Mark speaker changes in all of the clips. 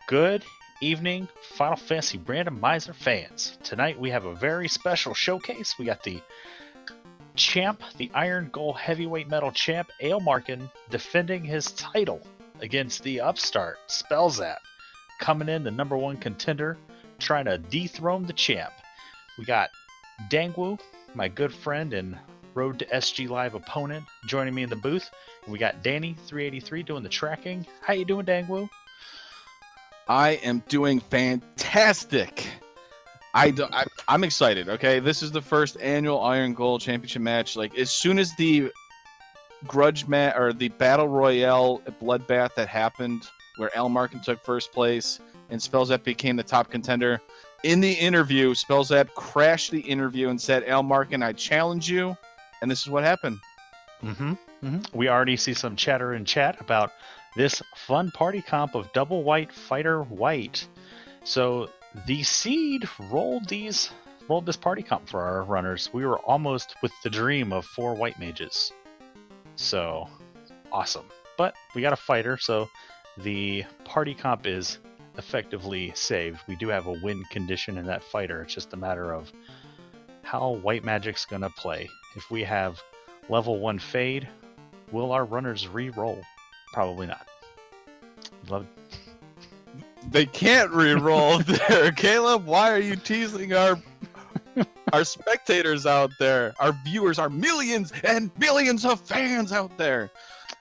Speaker 1: Good evening, Final Fantasy Randomizer fans. Tonight we have a very special showcase. We got the champ, the Irongol Heavyweight Metal champ, Aelmarkin, defending his title against the upstart, Spellzapp, coming in the number one contender, trying to dethrone the champ. We got Dangwoo, my good friend and Road to SG Live opponent, joining me in the booth. And we got Danny383 doing the tracking. How you doing, Dangwoo?
Speaker 2: I am doing fantastic. I'm excited. Okay, this is the first annual Irongol Championship match. Like as soon as the grudge match or the battle royale bloodbath that happened, where Aelmarkin took first place and Spellzapp became the top contender. In the interview, Spellzapp crashed the interview and said, "Aelmarkin, I challenge you," and this is what happened.
Speaker 1: We already see some chatter in chat about this fun party comp of double white fighter white. So the seed rolled this party comp for our runners. We were almost with the dream of 4 white mages. So awesome. But we got a fighter, so the party comp is effectively saved. We do have a win condition in that fighter. It's just a matter of how white magic's gonna play. If we have level 1 fade, will our runners re-roll? Probably not.
Speaker 2: They can't re-roll there, Caleb. Why are you teasing our spectators out there, our viewers, our millions and millions of fans out there?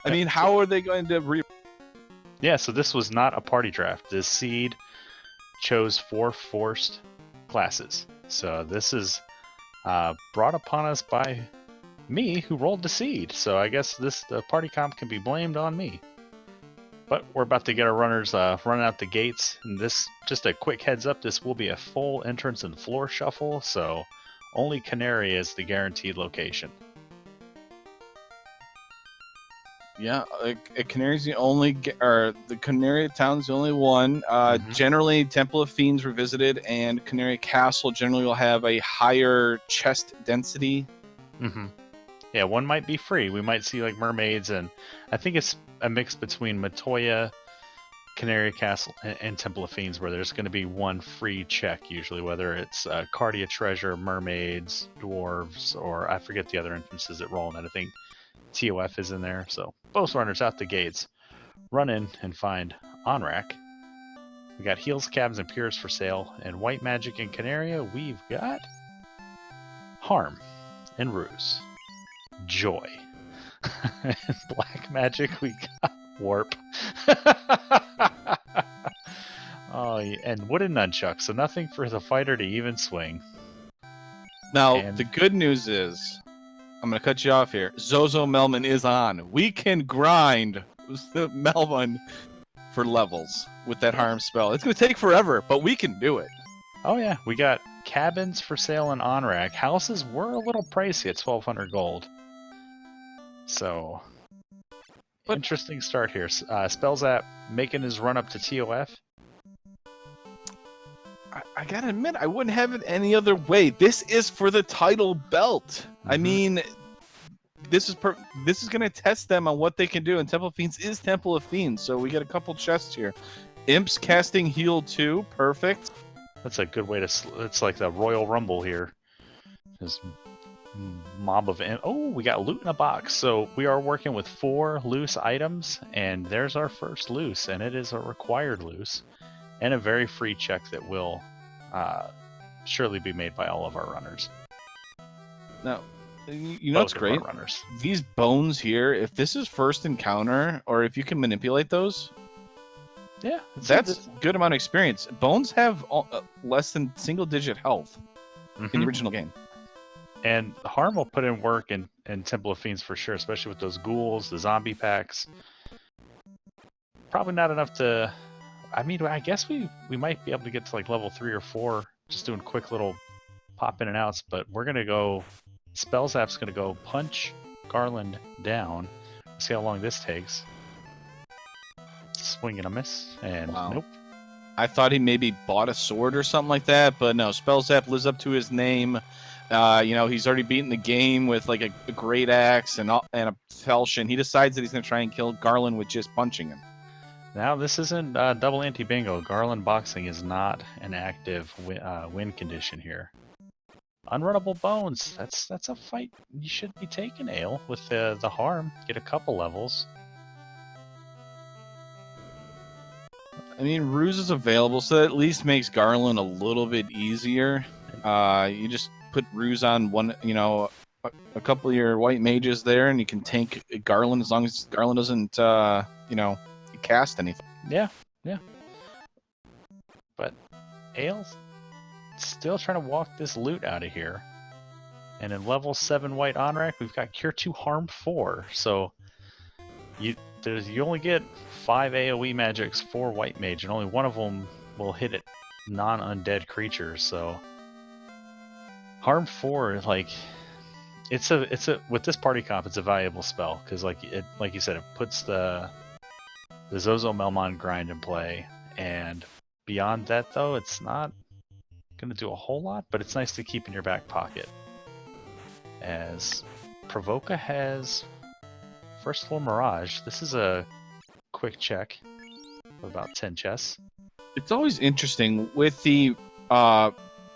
Speaker 2: I mean, how are they going to
Speaker 1: Yeah, so this was not a party draft. This seed chose 4 forced classes. So this is brought upon us by me, who rolled the seed. So I guess the party comp can be blamed on me. But we're about to get our runners running out the gates. And this, just a quick heads up, this will be a full entrance and floor shuffle. So only Canary is the guaranteed location.
Speaker 2: Yeah, Canary's the only, or the Canary Town's the only one. Generally, Temple of Fiends Revisited and Canary Castle generally will have a higher chest density.
Speaker 1: Yeah, one might be free. We might see like mermaids, and I think it's a mix between Matoya, Canary Castle, and Temple of Fiends, where there's going to be one free check usually, whether it's Cardia Treasure, mermaids, dwarves, or I forget the other entrances that roll in it. I think TOF is in there. So both runners out the gates, run in and find Onrak. We got heals, cabs, and pures for sale, and white magic and Canaria. We've got harm and ruse. Joy. And black magic, we got warp. Oh, and wooden nunchucks, so nothing for the fighter to even swing.
Speaker 2: Now, the good news is, I'm going to cut you off here. Zozo Melman is on. We can grind Melman for levels with that harm spell. It's going to take forever, but we can do it.
Speaker 1: Oh yeah, we got cabins for sale in Onrak. Houses were a little pricey at 1,200 gold. So, interesting start here. Spellzapp making his run up to TOF.
Speaker 2: I gotta admit, I wouldn't have it any other way. This is for the title belt. I mean, this is going to test them on what they can do. And Temple of Fiends is Temple of Fiends, so we get a couple chests here. Imps casting heal 2, perfect.
Speaker 1: That's a good way to. It's like the Royal Rumble here. Just mob of we got loot in a box. So we are working with 4 loose items, and there's our first loose, and it is a required loose and a very free check that will surely be made by all of our runners.
Speaker 2: Now, you know what's great?
Speaker 1: Runners.
Speaker 2: These bones here, if this is first encounter, or if you can manipulate those,
Speaker 1: yeah,
Speaker 2: that's a good amount of experience. Bones have less than single-digit health in the original game.
Speaker 1: And Harm will put in work in Temple of Fiends for sure, especially with those ghouls, the zombie packs. Probably not enough to... I mean, I guess we might be able to get to like level 3 or 4, just doing quick little pop in and outs, but we're going to go... Spellzapp's going to go punch Garland down. See how long this takes. Swing and a miss, and nope.
Speaker 2: I thought he maybe bought a sword or something like that, but no, Spellzapp lives up to his name. He's already beaten the game with like a great axe and a falchion. He decides that he's going to try and kill Garland with just punching him.
Speaker 1: Now this isn't double anti-bingo. Garland Boxing is not an active win condition here. Unrunnable Bones. That's a fight you should be taking, Ale, with the harm. Get a couple levels.
Speaker 2: I mean, Ruse is available, so that at least makes Garland a little bit easier. You just put Ruse on one, a couple of your white mages there, and you can tank Garland as long as Garland doesn't, cast anything.
Speaker 1: Yeah. But Ale's still trying to walk this loot out of here. And in level 7 white Onrak, we've got Cure 2 Harm 4. So you only get 5 AoE magics for white mage, and only one of them will hit at non-undead creatures. So Harm 4, like, it's a with this party comp, it's a valuable spell because like you said, it puts the Zozo Melmon grind in play, and beyond that though, it's not gonna do a whole lot, but it's nice to keep in your back pocket. As Provoka has first floor Mirage. This is a quick check of about 10 chests.
Speaker 2: It's always interesting with the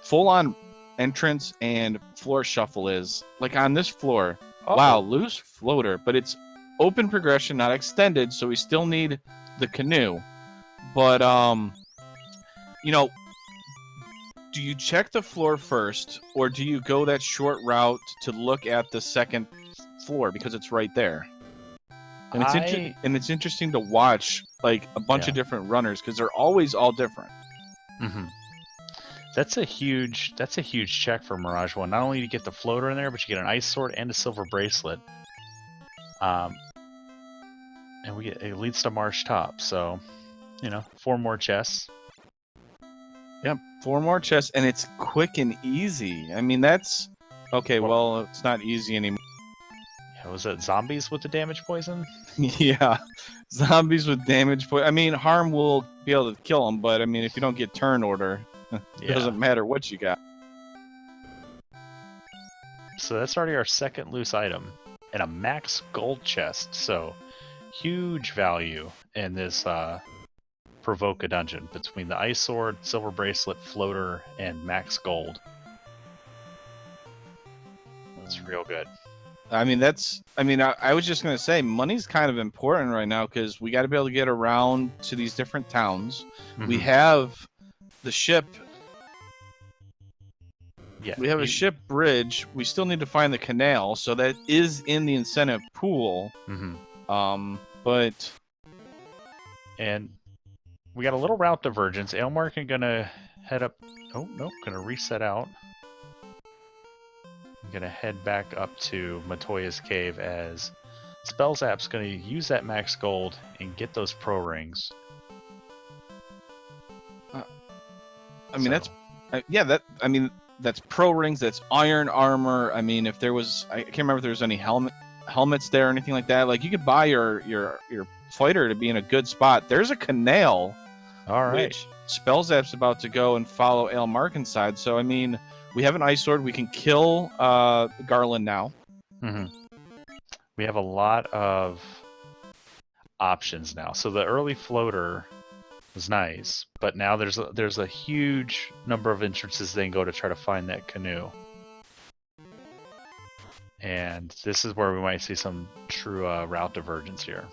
Speaker 2: full-on entrance and floor shuffle is like on this floor.
Speaker 1: Uh-oh.
Speaker 2: Wow, loose floater, but it's open progression, not extended, so we still need the canoe. But do you check the floor first, or do you go that short route to look at the second floor because it's right there? And it's interesting to watch like a bunch of different runners because they're always all different.
Speaker 1: Mm-hmm. That's a huge check for Mirage One. Not only do you get the floater in there, but you get an ice sword and a silver bracelet. And it leads to Marsh Top, so 4 more chests.
Speaker 2: Yep, 4 more chests, and it's quick and easy. I mean, that's okay. Well, it's not easy anymore.
Speaker 1: Yeah, was it zombies with the damage poison?
Speaker 2: Yeah, zombies with damage poison. I mean, harm will be able to kill them, but I mean, if you don't get turn order, it doesn't matter what you got.
Speaker 1: So that's already our second loose item, and a max gold chest. So huge value in this Provoke a dungeon between the ice sword, silver bracelet, floater, and max gold. That's real good.
Speaker 2: I mean, I was just gonna say, money's kind of important right now because we got to be able to get around to these different towns. Mm-hmm. We have the ship. Yeah, we have a ship bridge. We still need to find the canal, so that is in the incentive pool.
Speaker 1: Mm-hmm.
Speaker 2: And
Speaker 1: we got a little route divergence. Aelmarkin gonna head up. Oh no, gonna reset out. I'm gonna head back up to Matoya's cave as Spellzapp's gonna use that max gold and get those pro rings.
Speaker 2: That's pro rings. That's iron armor. I mean, if there was, I can't remember if there was any helmets there or anything like that. Like you could buy your fighter to be in a good spot. There's a canal.
Speaker 1: All right.
Speaker 2: Which Spellzapp's about to go and follow Aelmarkin's side. So I mean, we have an ice sword. We can kill Garland now.
Speaker 1: Mm-hmm. We have a lot of options now. So the early floater was nice, but now there's a huge number of entrances they can go to try to find that canoe. And this is where we might see some true route divergence here.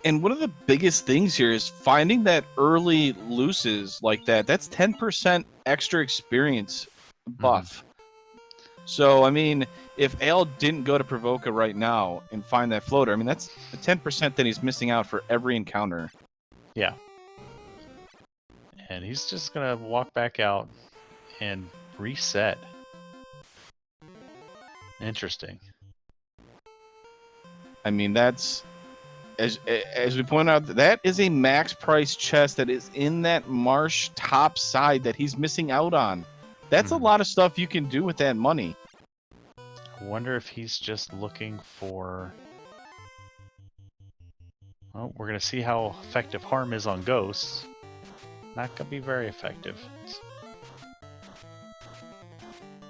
Speaker 2: And one of the biggest things here is finding that early looses like that. That's 10% extra experience buff. Mm-hmm. So, I mean, if Ale didn't go to Provoka right now and find that floater, I mean, that's the 10% that he's missing out for every encounter.
Speaker 1: Yeah. And he's just going to walk back out and reset. Interesting.
Speaker 2: I mean, that's... As we point out, that is a max price chest that is in that Marsh top side that he's missing out on. That's a lot of stuff you can do with that money.
Speaker 1: I wonder if he's just looking for... Well, we're going to see how effective harm is on ghosts. Not going to be very effective.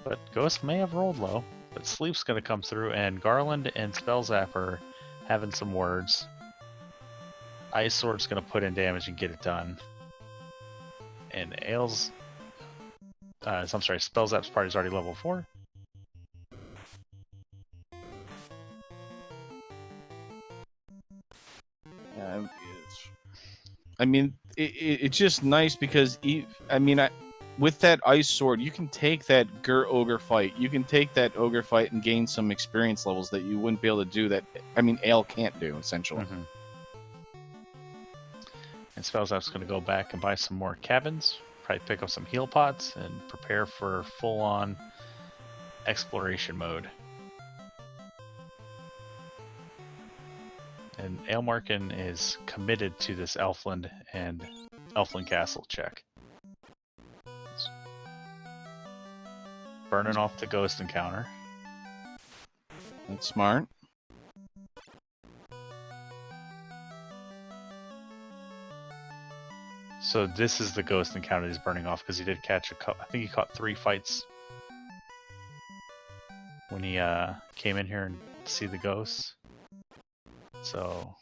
Speaker 1: But ghosts may have rolled low. But sleep's going to come through, and Garland and Spellzapp having some words. Ice Sword's gonna put in damage and get it done. And Spellzapp's party's already level 4.
Speaker 2: Yeah, I mean, it's just nice because with that Ice Sword, you can take that Ogre fight. You can take that Ogre fight and gain some experience levels that you wouldn't be able to do. That Ale can't do essentially.
Speaker 1: Mm-hmm. And Spellzapp's going to go back and buy some more cabins, probably pick up some heal pots, and prepare for full-on exploration mode. And Aelmarkin is committed to this Elfland and Elfland Castle check. Burning off the ghost encounter.
Speaker 2: That's smart.
Speaker 1: So this is the ghost encounter he's burning off because he did catch I think he caught 3 fights when he came in here and see the ghosts. So,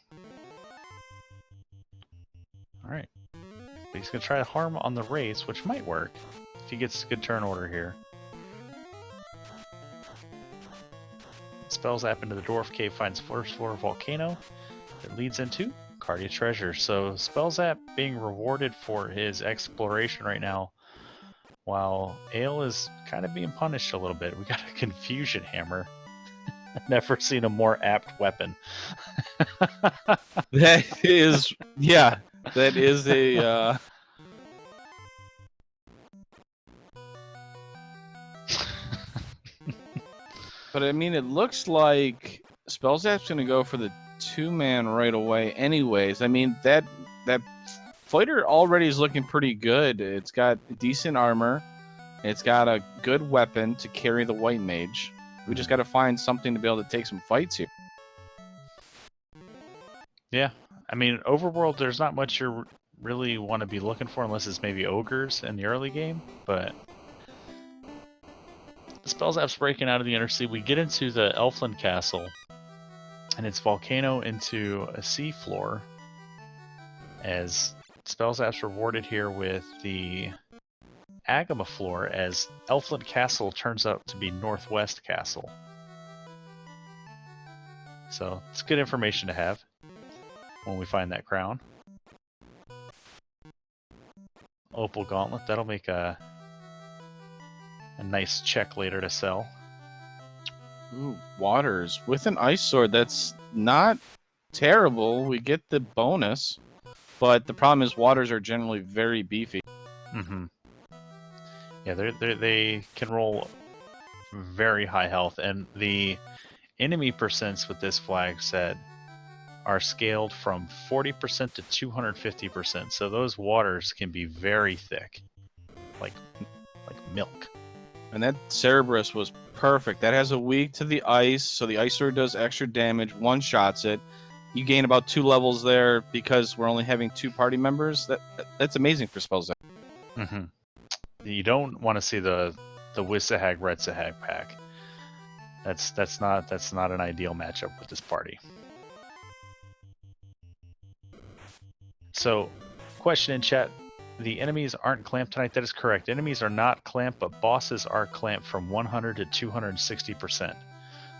Speaker 1: all right, but he's gonna try to harm on the race, which might work if he gets a good turn order here. Spellzapp into the Dwarf Cave finds first floor volcano that leads into Cardia Treasure. So Spellzapp being rewarded for his exploration right now, while Ale is kind of being punished a little bit. We got a Confusion Hammer. Never seen a more apt weapon.
Speaker 2: That is, yeah, that is a. But I mean, it looks like Spellzapp's going to go for the 2-man right away. Anyways, I mean that fighter already is looking pretty good. It's got decent armor. It's got a good weapon to carry the White Mage. We just got to find something to be able to take some fights here.
Speaker 1: Yeah, I mean, overworld, there's not much you really want to be looking for unless it's maybe ogres in the early game, but the Spellzapp's breaking out of the Undersea. We get into the Elfland Castle, and it's volcano into a sea floor, as Spellzapp's rewarded here with the Agama floor, as Elfland Castle turns out to be Northwest Castle. So it's good information to have when we find that crown. Opal Gauntlet, that'll make a nice check later to sell.
Speaker 2: Ooh, Waters. With an Ice Sword, that's not terrible. We get the bonus, but the problem is Waters are generally very beefy.
Speaker 1: Mm-hmm. Yeah, they can roll very high health, and the enemy percents with this flag set are scaled from 40% to 250%. So those waters can be very thick, like milk.
Speaker 2: And that Cerberus was perfect. That has a weak to the ice, so the Ice Sword does extra damage, one-shots it. You gain about 2 levels there because we're only having 2 party members. That's amazing for Spellzapp.
Speaker 1: Mm-hmm. You don't want to see the Wisahag Retsahag pack. That's not an ideal matchup with this party. So, question in chat: the enemies aren't clamped tonight. That is correct. Enemies are not clamped, but bosses are clamped from 100 to 260%.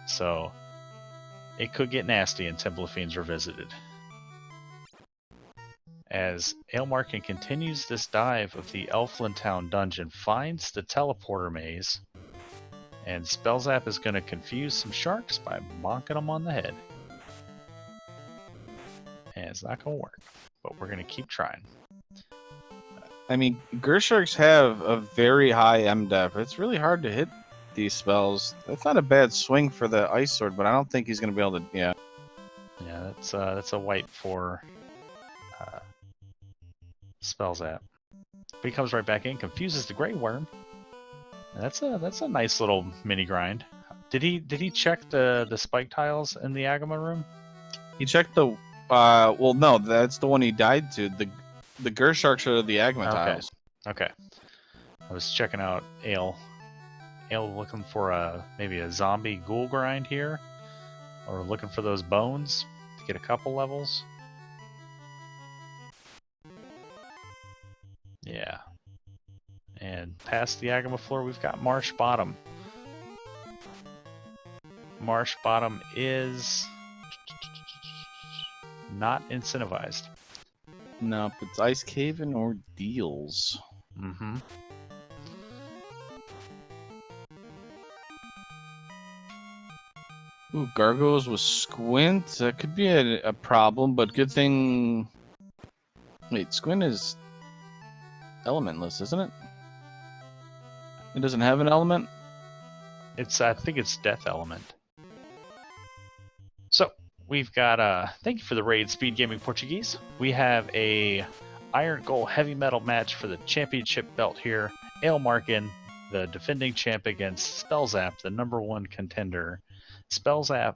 Speaker 1: So it could get nasty in Temple of Fiends Revisited. As Aelmarkin continues this dive of the Elfland Town dungeon, finds the teleporter maze, and Spellzapp is going to confuse some sharks by bonking them on the head. And it's not going to work, but we're going to keep trying.
Speaker 2: I mean, Gersharks have a very high MDEF. It's really hard to hit these spells. That's not a bad swing for the Ice Sword, but I don't think he's going to be able to. Yeah.
Speaker 1: Yeah, that's a white for Spellzapp. But he comes right back in, confuses the Grey Worm. And that's a nice little mini grind. Did he check the spike tiles in the Agama room?
Speaker 2: He checked the. Well, no, that's the one he died to. The Gersharks are the Agama tiles.
Speaker 1: Okay. I was checking out Ale. Ale looking for maybe a zombie ghoul grind here, or looking for those bones. to get a couple levels. Yeah. And past the Agama floor, we've got Marsh Bottom. Marsh Bottom is not incentivized.
Speaker 2: Nope, it's Ice Cave and Ordeals.
Speaker 1: Mm-hmm.
Speaker 2: Ooh, Gargoyles with Squint. That could be a problem, but good thing... Wait, Squint is elementless, isn't it? It doesn't have an element?
Speaker 1: I think it's Death Element. So, we've got, thank you for the raid, Speed Gaming Portuguese. We have a Irongol Heavymetal match for the championship belt here. Aelmarkin, the defending champ, against Spellzapp, the #1 contender. Spellzapp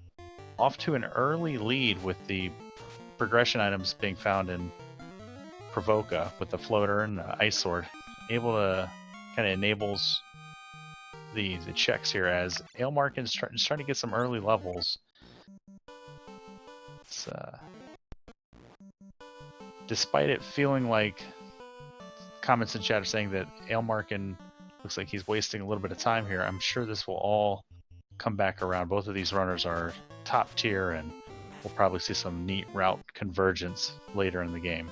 Speaker 1: off to an early lead with the progression items being found in Provoca with the floater and the ice sword. Able to kind of enables the checks here as Aelmarkin's trying to get some early levels. It's, despite it feeling like comments in chat are saying that Aelmarkin looks like he's wasting a little bit of time here, I'm sure this will all come back around. Both of these runners are top tier, and we'll probably see some neat route convergence later in the game.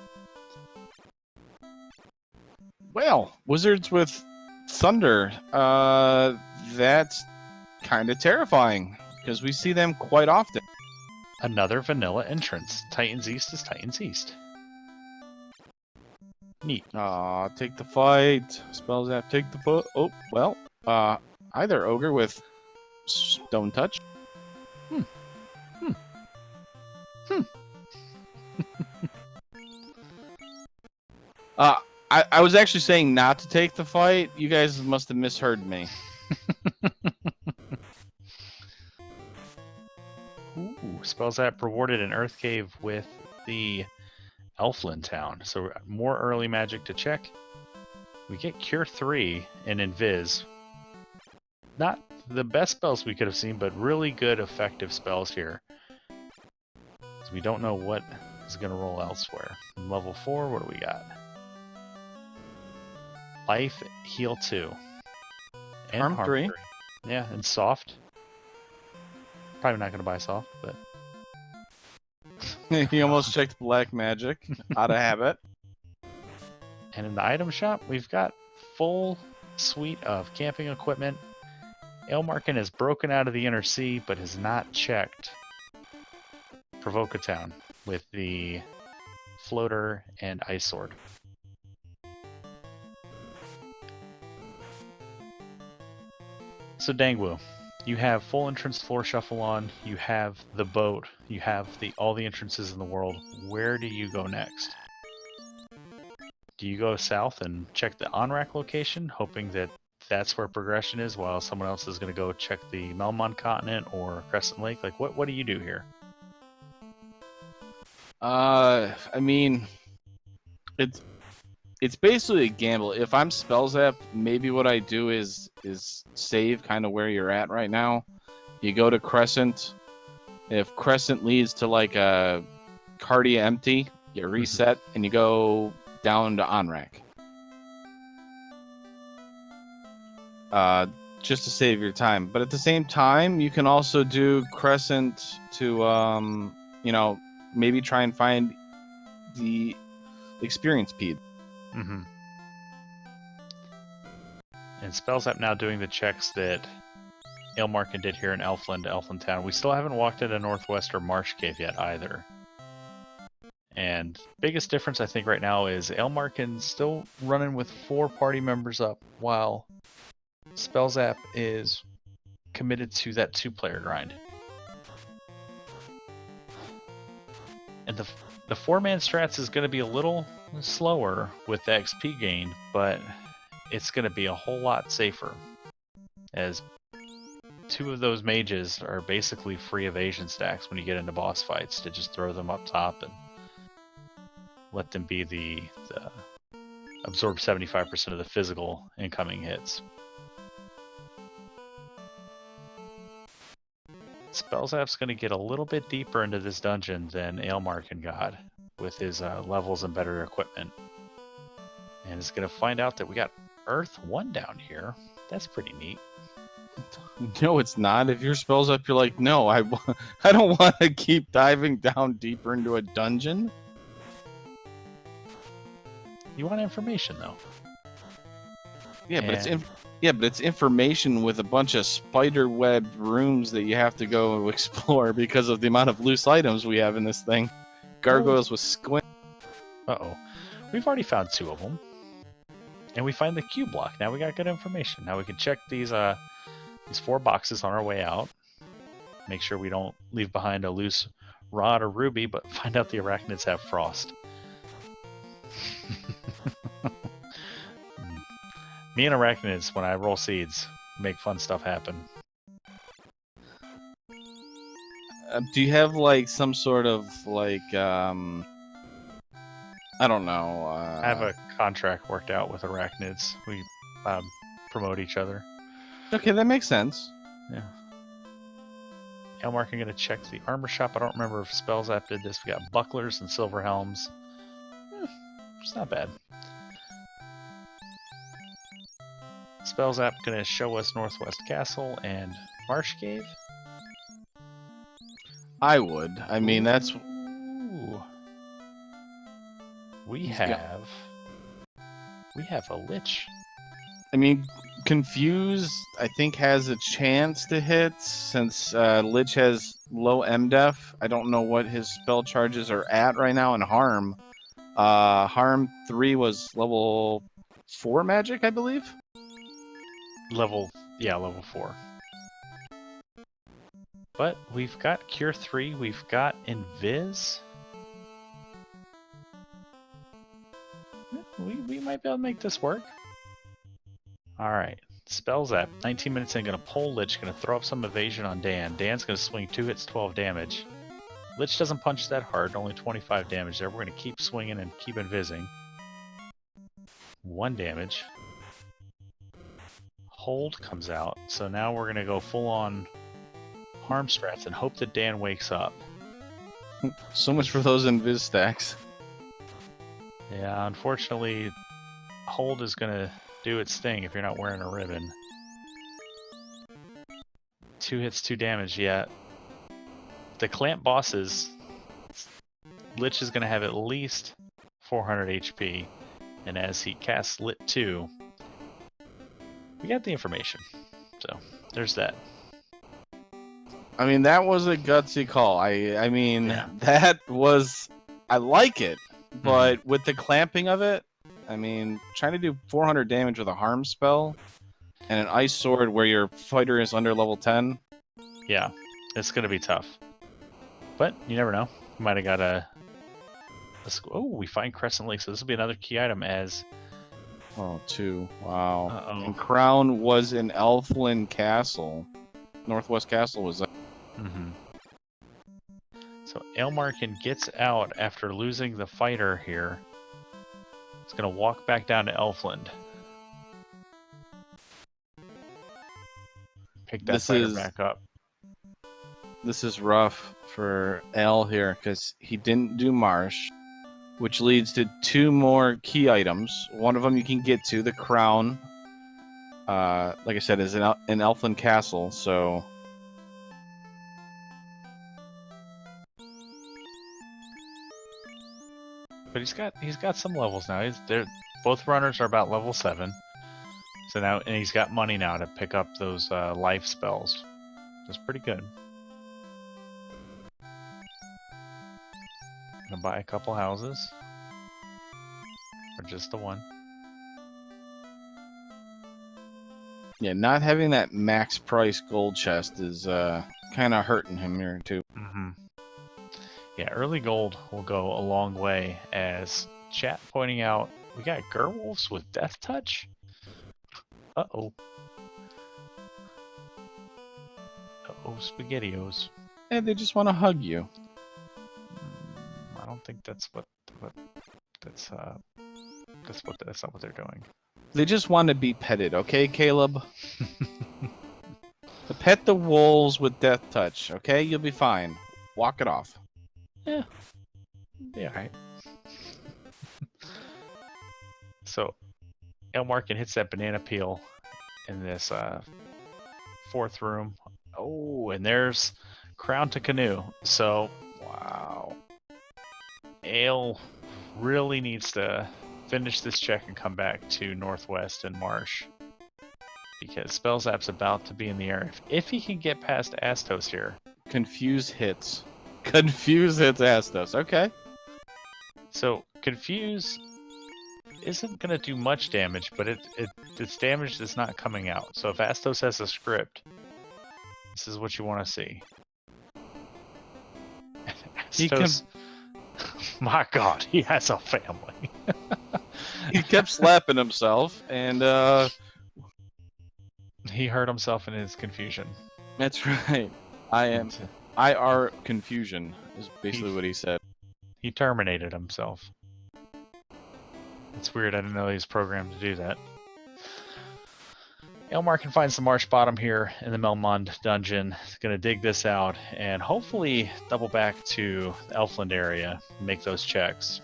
Speaker 2: Well, Wizards with Thunder. That's kind of terrifying because we see them quite often.
Speaker 1: Another vanilla entrance. Titans East is Titans East. Neat.
Speaker 2: Aw, take the fight. Spellzapp, take the foot. Oh, well, either Ogre with Stone Touch. I was actually saying not to take the fight. You guys must have misheard me.
Speaker 1: Ooh, Spellzapp rewarded an Earth Cave with the Elfland Town. So more early magic to check. We get Cure 3 and Invis. Not the best spells we could have seen, but really good effective spells here. So we don't know what is going to roll elsewhere. Level 4, what do we got? Life, Heal 2. And
Speaker 2: Harm 3.
Speaker 1: Yeah, and Soft. Probably not going to buy Soft, but...
Speaker 2: He almost checked Black Magic out of habit.
Speaker 1: And in the item shop, we've got full suite of camping equipment. Aelmarkin has broken out of the Inner Sea, but has not checked Provoca Town with the floater and ice sword. So Dangwu, you have full entrance floor shuffle on, you have the boat, you have all the entrances in the world. Where do you go next? Do you go south and check the on-rack location, hoping that that's where progression is, while someone else is going to go check the Melmon Continent or Crescent Lake? Like, what do you do here?
Speaker 2: I mean, it's basically a gamble. If I'm Spellzapp, maybe what I do is save kind of where you're at right now. You go to Crescent. If Crescent leads to like a Cardia empty, you reset and you go down to on-rack. Just to save your time. But at the same time, you can also do Crescent to, maybe try and find the experience peed.
Speaker 1: Mm-hmm. And Spellzapp now doing the checks that Aelmarkin did here in Elfland Town. We still haven't walked into Northwest or Marsh Cave yet either. And biggest difference I think right now is Aelmarkin's still running with 4 party members up, while Spellzapp is committed to that 2-player grind. And the 4-man strats is going to be a little slower with the XP gain, but it's going to be a whole lot safer, as 2 of those mages are basically free evasion stacks when you get into boss fights, to just throw them up top and let them be the absorb 75% of the physical incoming hits. Spellzapp's going to get a little bit deeper into this dungeon than Aelmarkin got with his levels and better equipment. And is going to find out that we got Earth 1 down here. That's pretty neat.
Speaker 2: No, it's not. If your spell's up, you're like, no, I don't want to keep diving down deeper into a dungeon.
Speaker 1: You want information, though.
Speaker 2: Yeah, but it's information with a bunch of spider web rooms that you have to go explore because of the amount of loose items we have in this thing. Gargoyles with squint.
Speaker 1: Uh-oh. We've already found 2 of them. And we find the Q block. Now we got good information. Now we can check these 4 boxes on our way out. Make sure we don't leave behind a loose rod or ruby, but find out the arachnids have frost. Me and arachnids, when I roll seeds, make fun stuff happen.
Speaker 2: Do you have like some sort of like I don't know.
Speaker 1: I have a contract worked out with arachnids. We promote each other.
Speaker 2: Okay, that makes sense.
Speaker 1: Yeah. Aelmarkin gonna check the armor shop. I don't remember if Spellzapp did this. We got bucklers and silver helms. It's not bad. Spellzapp gonna show us Northwest Castle and Marsh Cave.
Speaker 2: I would. I mean, that's.
Speaker 1: Ooh. We have a lich.
Speaker 2: I mean, Confuse, I think, has a chance to hit since Lich has low MDef. I don't know what his spell charges are at right now. And Harm. Harm 3 was level 4 magic, I believe.
Speaker 1: Level 4. But we've got Cure 3, we've got Invis. We might be able to make this work. Alright, Spellzapp, 19 minutes in, gonna pull Lich, gonna throw up some evasion on Dan. Dan's gonna swing 2 hits, 12 damage. Lich doesn't punch that hard, only 25 damage there. We're gonna keep swinging and keep invising. 1 damage. Hold comes out, so now we're gonna go full on harm strats and hope that Dan wakes up.
Speaker 2: So much for those invis stacks.
Speaker 1: Yeah, unfortunately, hold is gonna do its thing if you're not wearing a ribbon. 2 hits, 2 damage, yeah. The clamp bosses, Lich is gonna have at least 400 HP, and as he casts Lit 2, we got the information. So, there's that.
Speaker 2: I mean, that was a gutsy call. I mean,
Speaker 1: Yeah.
Speaker 2: that was... I like it, but with the clamping of it, I mean, trying to do 400 damage with a harm spell and an ice sword where your fighter is under level 10.
Speaker 1: Yeah, it's gonna be tough. But, you never know. We might have got a... Oh, we find Crescent Lake, so this will be another key item as...
Speaker 2: Oh, 2. Wow.
Speaker 1: Uh-oh.
Speaker 2: And Crown was in Elflin Castle. Northwest Castle was...
Speaker 1: So Aelmarkin gets out after losing the fighter here. He's gonna walk back down to Elfland. Pick that fighter back up.
Speaker 2: This is rough for El here because he didn't do Marsh, which leads to 2 more key items. One of them you can get to, the crown. Like I said, is in Elfland Castle, so...
Speaker 1: But he's got some levels now. Both runners are about level 7. So now, and he's got money now to pick up those life spells. That's pretty good. Gonna buy a couple houses. Or just the one.
Speaker 2: Yeah, not having that max price gold chest is kind of hurting him here too.
Speaker 1: Yeah, early gold will go a long way, as chat pointing out we got Gerwolves with Death Touch? Uh-oh. Uh-oh, SpaghettiOs.
Speaker 2: Yeah, they just want to hug you.
Speaker 1: I don't think that's that's not what they're doing.
Speaker 2: They just want to be petted, okay, Caleb? Pet the wolves with death touch, okay? You'll be fine. Walk it off.
Speaker 1: Yeah. Yeah, right. So, Aelmarkin hits that banana peel in this fourth room. Oh, and there's Crown to Canoe. So, wow. Ale really needs to finish this check and come back to Northwest and Marsh. Because Spellzapp's about to be in the air. If he can get past Astos here.
Speaker 2: Confuse hits. Confuse hits Astos. Okay.
Speaker 1: So, Confuse isn't going to do much damage, but its damage is not coming out. So if Astos has a script, this is what you want to see. Astos, my God, he has a family.
Speaker 2: He kept slapping himself, and
Speaker 1: he hurt himself in his confusion.
Speaker 2: that's right. I are confusion is basically what he said.
Speaker 1: He terminated himself. It's weird, I didn't know he was programmed to do that. Aelmarkin finds the marsh bottom here in the Melmond dungeon. He's going to dig this out and hopefully double back to the Elfland area and make those checks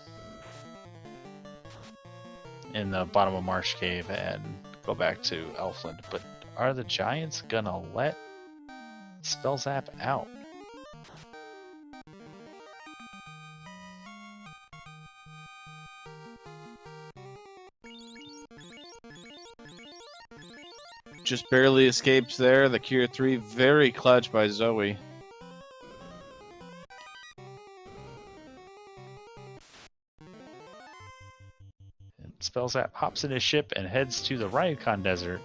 Speaker 1: in the bottom of Marsh Cave and go back to Elfland. But are the giants going to let Spellzapp out?
Speaker 2: Just barely escapes there. The Cure 3 very clutch by Zoe.
Speaker 1: And Spellzapp hops in his ship and heads to the Ryukon Desert.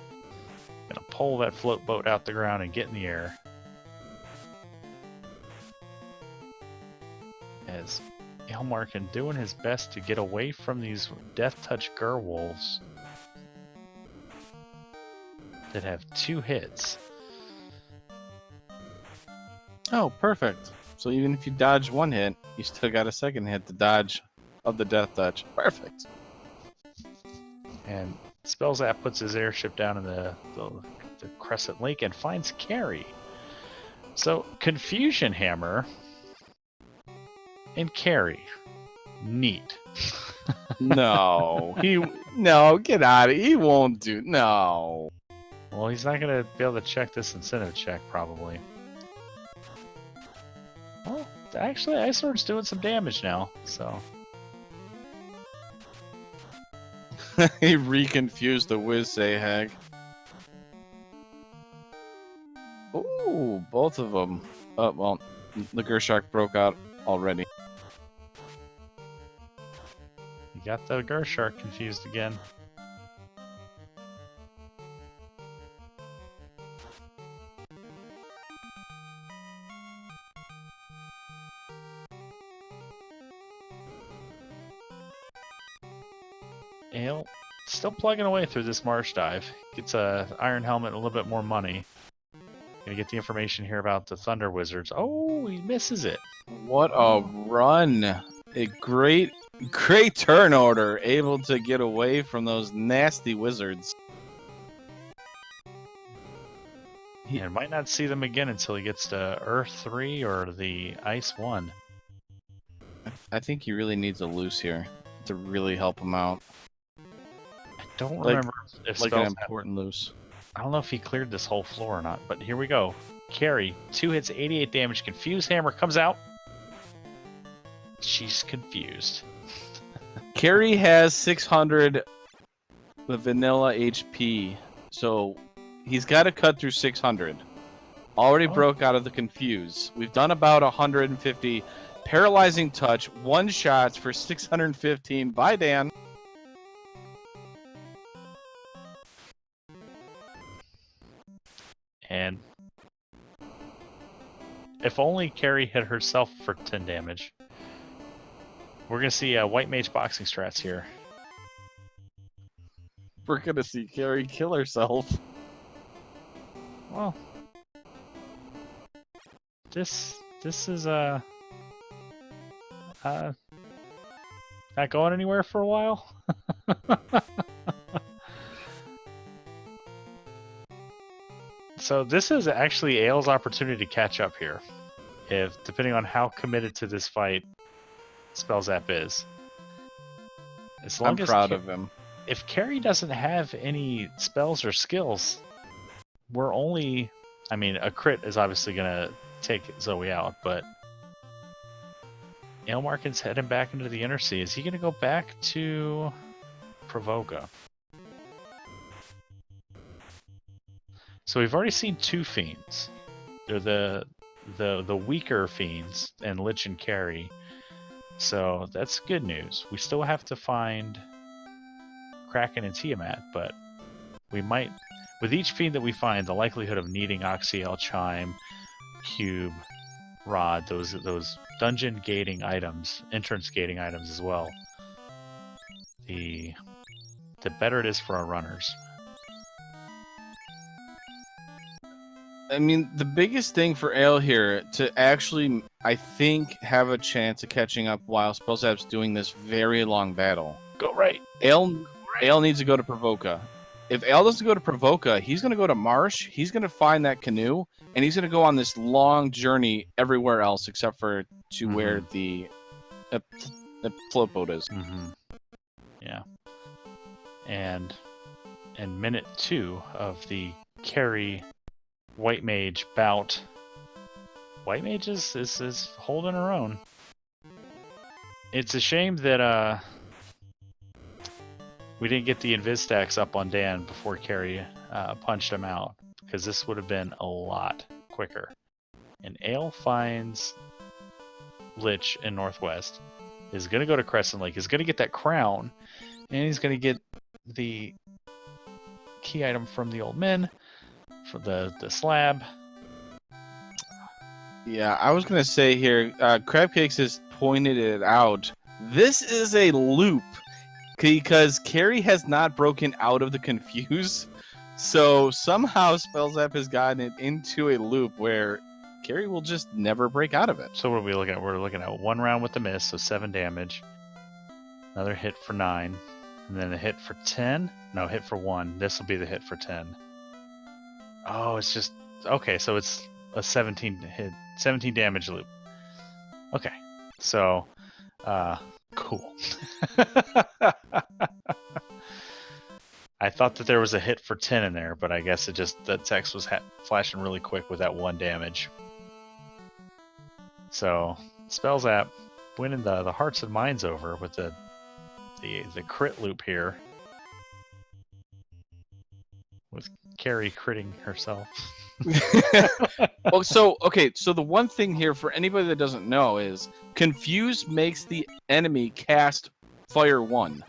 Speaker 1: Gonna pull that float boat out the ground and get in the air. As Aelmarkin doing his best to get away from these Death Touch Gerwolves that have 2 hits.
Speaker 2: Oh, perfect. So even if you dodge 1 hit, you still got a 2nd hit to dodge of the Death Touch. Perfect.
Speaker 1: And Spellzapp puts his airship down in the Crescent Lake and finds Carrie. So, Confusion Hammer and Carrie. Neat.
Speaker 2: No. Get out of here. He won't do. No.
Speaker 1: Well, he's not going to be able to check this incentive check, probably. Well, actually, Icesword's doing some damage now, so...
Speaker 2: He reconfused the Wiz-Zahag. Ooh, both of them. Oh, well, the Gershak broke out already.
Speaker 1: You got the Gershak confused again. Ale still plugging away through this marsh dive. Gets a iron helmet and a little bit more money. Gonna get the information here about the Thunder Wizards. Oh, he misses it.
Speaker 2: What a run. A great turn order. Able to get away from those nasty wizards.
Speaker 1: And might not see them again until he gets to Earth 3 or the Ice 1.
Speaker 2: I think he really needs a loose here to really help him out.
Speaker 1: I don't remember if
Speaker 2: like an
Speaker 1: Spellzapp...
Speaker 2: important loose.
Speaker 1: I don't know if he cleared this whole floor or not, but here we go. Carrie, 2 hits, 88 damage. Confused Hammer comes out. She's confused.
Speaker 2: Carrie has 600 vanilla HP, so he's got to cut through 600. Already broke out of the confuse. We've done about 150 paralyzing touch, 1 shots for 615. Bye, Dan.
Speaker 1: And if only Carrie hit herself for 10 damage. We're going to see White Mage boxing strats here.
Speaker 2: We're going to see Carrie kill herself.
Speaker 1: Well, this is not going anywhere for a while. So this is actually Ael's opportunity to catch up here, if depending on how committed to this fight Spellzapp is. As long
Speaker 2: I'm
Speaker 1: as
Speaker 2: proud of him.
Speaker 1: if Carrie doesn't have any spells or skills, we're only. I mean, a crit is obviously gonna take Zoe out, but Aelmarkin's heading back into the inner sea. Is he gonna go back to Provoka? So we've already seen two fiends. They're the weaker fiends, and Lich and Carrie. So that's good news. We still have to find Kraken and Tiamat, but we might, with each fiend that we find, the likelihood of needing Oxyel, Chime, Cube, Rod, those dungeon gating items, entrance gating items as well, the better it is for our runners.
Speaker 2: I mean, the biggest thing for Ael here to actually, I think, have a chance of catching up while Spellzapp's doing this very long battle.
Speaker 1: Go right.
Speaker 2: Ael needs to go to Provoka. If Ael doesn't go to Provoka, he's going to go to Marsh, he's going to find that canoe, and he's going to go on this long journey everywhere else except for to where the float boat is.
Speaker 1: Yeah. And minute 2 of the Carrie White Mage bout. White Mage is holding her own. It's a shame that we didn't get the invis stacks up on Dan before Carrie punched him out, because this would have been a lot quicker. And Ael finds Lich in Northwest, is going to go to Crescent Lake, is going to get that crown, and he's going to get the key item from the old men for the slab.
Speaker 2: Yeah, I was gonna say here, Crabcakes has pointed it out. This is a loop because Carrie has not broken out of the confuse, so somehow Spellzapp has gotten it into a loop where Carrie will just never break out of it.
Speaker 1: So what are we looking at? We're looking at 1 round with the miss, so 7 damage. Another hit for 9, and then a hit for 10. No, hit for 1. This will be the hit for 10. Oh, it's just okay. So it's a 17 damage loop. Okay, so cool. I thought that there was a hit for 10 in there, but I guess it just the text was flashing really quick with that 1 damage. So Spellzapp winning the hearts and minds over with the crit loop here. With Carrie critting herself.
Speaker 2: Well, so the one thing here for anybody that doesn't know is confuse makes the enemy cast Fire 1.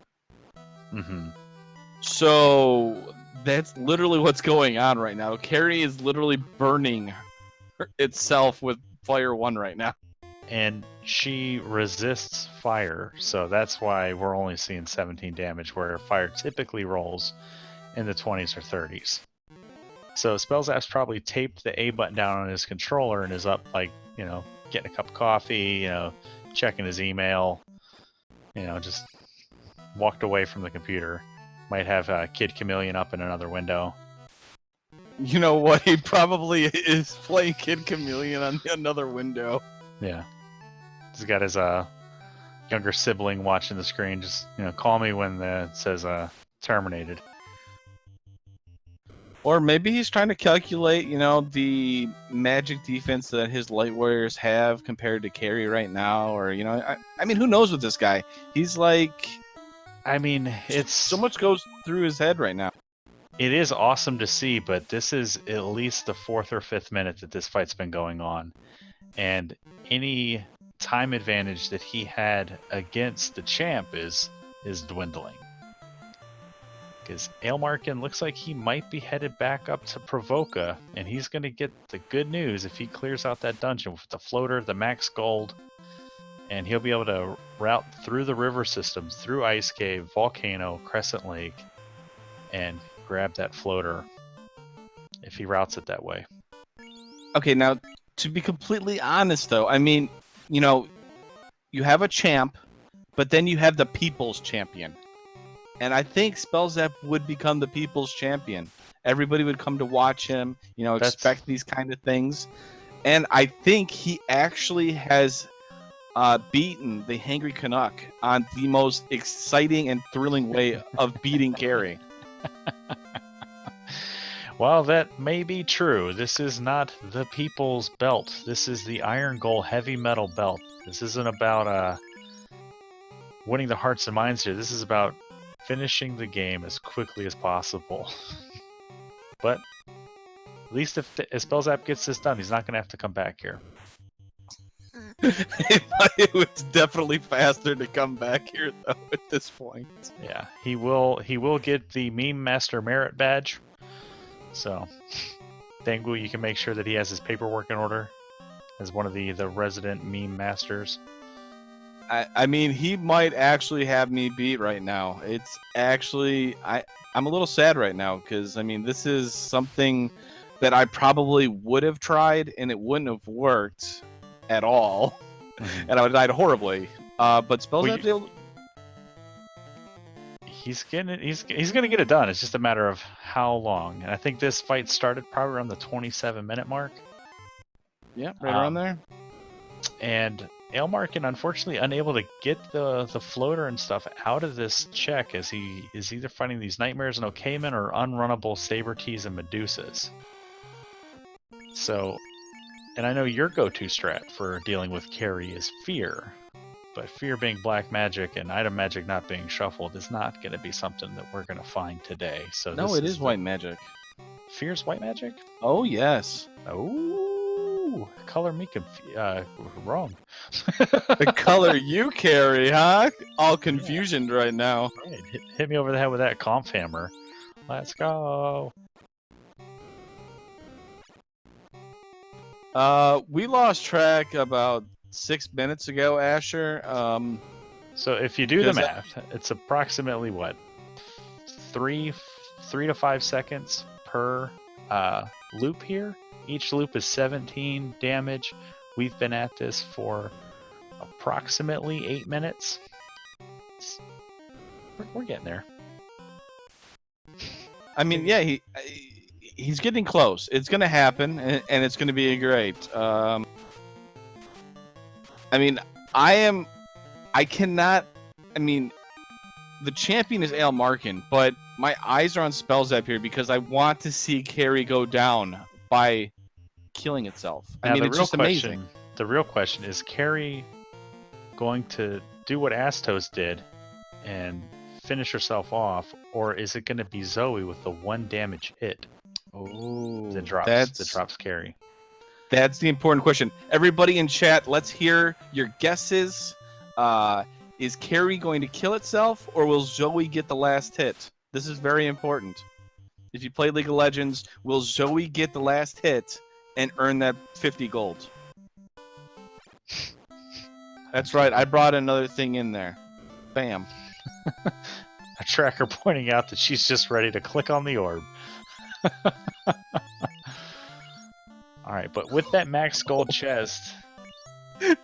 Speaker 2: So that's literally what's going on right now. Carrie is literally burning itself with Fire 1 right now.
Speaker 1: And she resists fire, so that's why we're only seeing 17 damage, where fire typically rolls in the 20s or 30s. So Spellzapp's probably taped the A button down on his controller and is up, like, getting a cup of coffee, checking his email, just walked away from the computer. Might have Kid Chameleon up in another window.
Speaker 2: You know what? He probably is playing Kid Chameleon on another window.
Speaker 1: Yeah. He's got his younger sibling watching the screen. Just, call me when it says terminated.
Speaker 2: Or maybe he's trying to calculate, the magic defense that his light warriors have compared to Carrie right now. Or, I mean, who knows with this guy? He's like...
Speaker 1: I mean, it's...
Speaker 2: So much goes through his head right now.
Speaker 1: It is awesome to see, but this is at least the 4th or 5th minute that this fight's been going on. And any time advantage that he had against the champ is dwindling. Because Aelmarkin looks like he might be headed back up to Provoka, and he's going to get the good news if he clears out that dungeon with the floater, the max gold, and he'll be able to route through the river system, through Ice Cave, Volcano, Crescent Lake, and grab that floater if he routes it that way.
Speaker 2: Okay, now, to be completely honest, though, I mean, you have a champ, but then you have the people's champion. And I think Spellzapp would become the people's champion. Everybody would come to watch him,
Speaker 1: That's
Speaker 2: expect these kind of things. And I think he actually has beaten the Hangry Canuck on the most exciting and thrilling way of beating Carey.
Speaker 1: Well, that may be true. This is not the people's belt. This is the Irongol heavy metal belt. This isn't about winning the hearts and minds here. This is about finishing the game as quickly as possible. But at least if Spellzapp gets this done, he's not going to have to come back here.
Speaker 2: It was definitely faster to come back here, though, at this point.
Speaker 1: Yeah, he will get the Meme Master Merit Badge. So, Dangu, you can make sure that he has his paperwork in order as one of the resident meme masters.
Speaker 2: I mean, he might actually have me beat right now. It's actually I'm a little sad right now because I mean this is something that I probably would have tried and it wouldn't have worked at all, and I would have died horribly. But Spellzapp's able.
Speaker 1: He's gonna get it done. It's just a matter of how long. And I think this fight started probably around the 27-minute mark.
Speaker 2: Yeah, right around there.
Speaker 1: And Aelmarkin, unfortunately, unable to get the floater and stuff out of this check as he is either fighting these nightmares and Okaymen or unrunnable Sabertees and Medusas. So, and I know your go-to strat for dealing with Carey is Fear. But Fear being black magic and item magic not being shuffled is not going to be something that we're going to find today. So
Speaker 2: no, it is white magic.
Speaker 1: Fear's white magic?
Speaker 2: Oh, yes.
Speaker 1: Oh, color me wrong.
Speaker 2: The color you carry, huh? All confusion right now.
Speaker 1: Right. Hit me over the head with that comp hammer. Let's go.
Speaker 2: We lost track about 6 minutes ago, Asher.
Speaker 1: So if you do the math, it's approximately what, 3 to 5 seconds per loop here. Each loop is 17 damage. We've been at this for approximately 8 minutes. We're getting there.
Speaker 2: I mean, yeah, he's getting close. It's gonna happen, and it's gonna be great. I mean, the champion is Aelmarkin, but my eyes are on Spellzapp here because I want to see Carey go down by killing itself.
Speaker 1: Now,
Speaker 2: I mean, it's just amazing.
Speaker 1: The real question is Carey going to do what Astos did and finish herself off, or is it going to be Zoe with the 1 damage hit that drops Carey?
Speaker 2: That's the important question. Everybody in chat, let's hear your guesses. Is Carey going to kill itself, or will Zoe get the last hit? This is very important. If you play League of Legends, will Zoe get the last hit and earn that 50 gold? That's right. I brought another thing in there. Bam.
Speaker 1: A tracker pointing out that she's just ready to click on the orb. Alright, but with that max gold chest...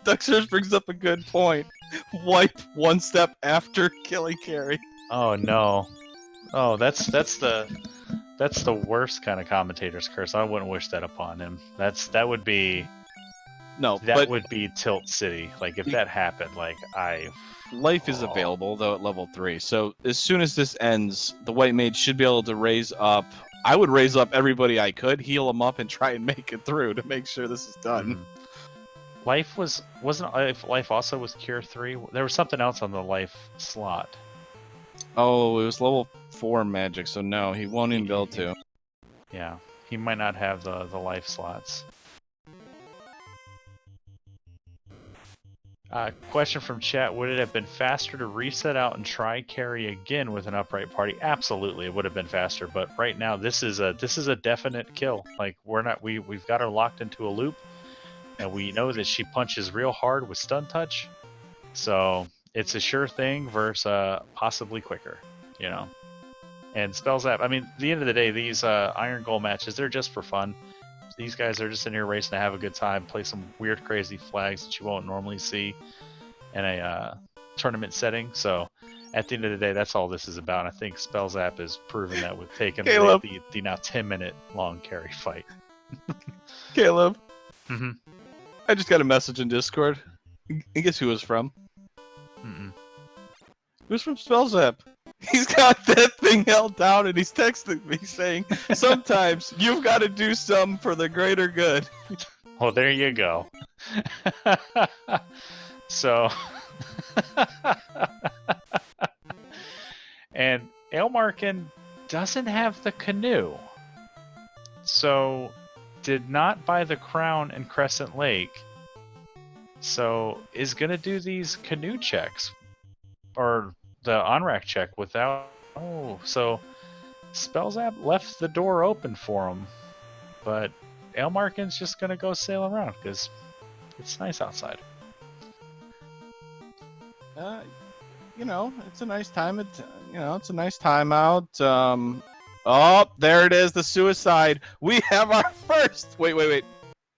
Speaker 2: Duxers brings up a good point. Wipe 1 step after killing Carey.
Speaker 1: Oh no. Oh, that's the worst kind of commentator's curse. I wouldn't wish that upon him. That would be would be Tilt City. Like if that happened,
Speaker 2: Life is available though at level 3. So as soon as this ends, the White Mage should be able to raise up. I would raise up everybody I could, heal them up, and try and make it through to make sure this is done.
Speaker 1: Life wasn't Life also was Cure 3? There was something else on the Life slot.
Speaker 2: Oh, it was level 4 magic, so no, he won't even be able to.
Speaker 1: Yeah, he might not have the life slots. Question from chat: would it have been faster to reset out and try Carey again with an upright party? Absolutely, it would have been faster. But right now, this is a definite kill. Like we've got her locked into a loop, and we know that she punches real hard with stun touch. So it's a sure thing versus possibly quicker, And Spellzapp. I mean, at the end of the day, these Irongol matches, they're just for fun. These guys are just in here racing to have a good time, play some weird, crazy flags that you won't normally see in a tournament setting. So at the end of the day, that's all this is about. I think Spellzapp has proven that with taking
Speaker 2: Caleb.
Speaker 1: the now 10-minute long carry fight.
Speaker 2: Caleb,
Speaker 1: Mm-hmm.
Speaker 2: I just got a message in Discord. And guess who it was from?
Speaker 1: Mm-mm.
Speaker 2: It was from Spellzapp. He's got that thing held down, and he's texting me saying, sometimes you've got to do some for the greater good.
Speaker 1: Well, there you go. So, and Aelmarkin doesn't have the canoe, so did not buy the crown in Crescent Lake. So is gonna do these canoe checks or the on-rack check without. Oh, so Spellzapp left the door open for him, but Aelmarkin's just gonna go sail around because it's nice outside.
Speaker 2: It's a nice time. It's a nice time out. Oh, there it is, the suicide. We have our first. Wait.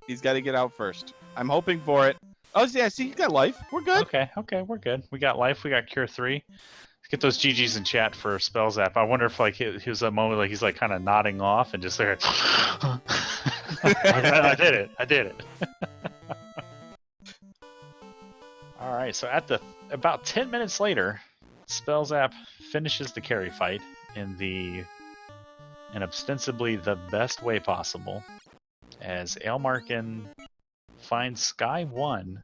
Speaker 2: He's got to get out first. I'm hoping for it. Oh, yeah, see, he's got life. We're good.
Speaker 1: Okay, we're good. We got life. We got cure 3. Let's get those GGs in chat for Spellzapp. I wonder if like he was a moment like he's like kind of nodding off and just there. I did it. All right, so about 10 minutes later, Spellzapp finishes the carry fight in ostensibly the best way possible, as Aelmarkin finds Sky 1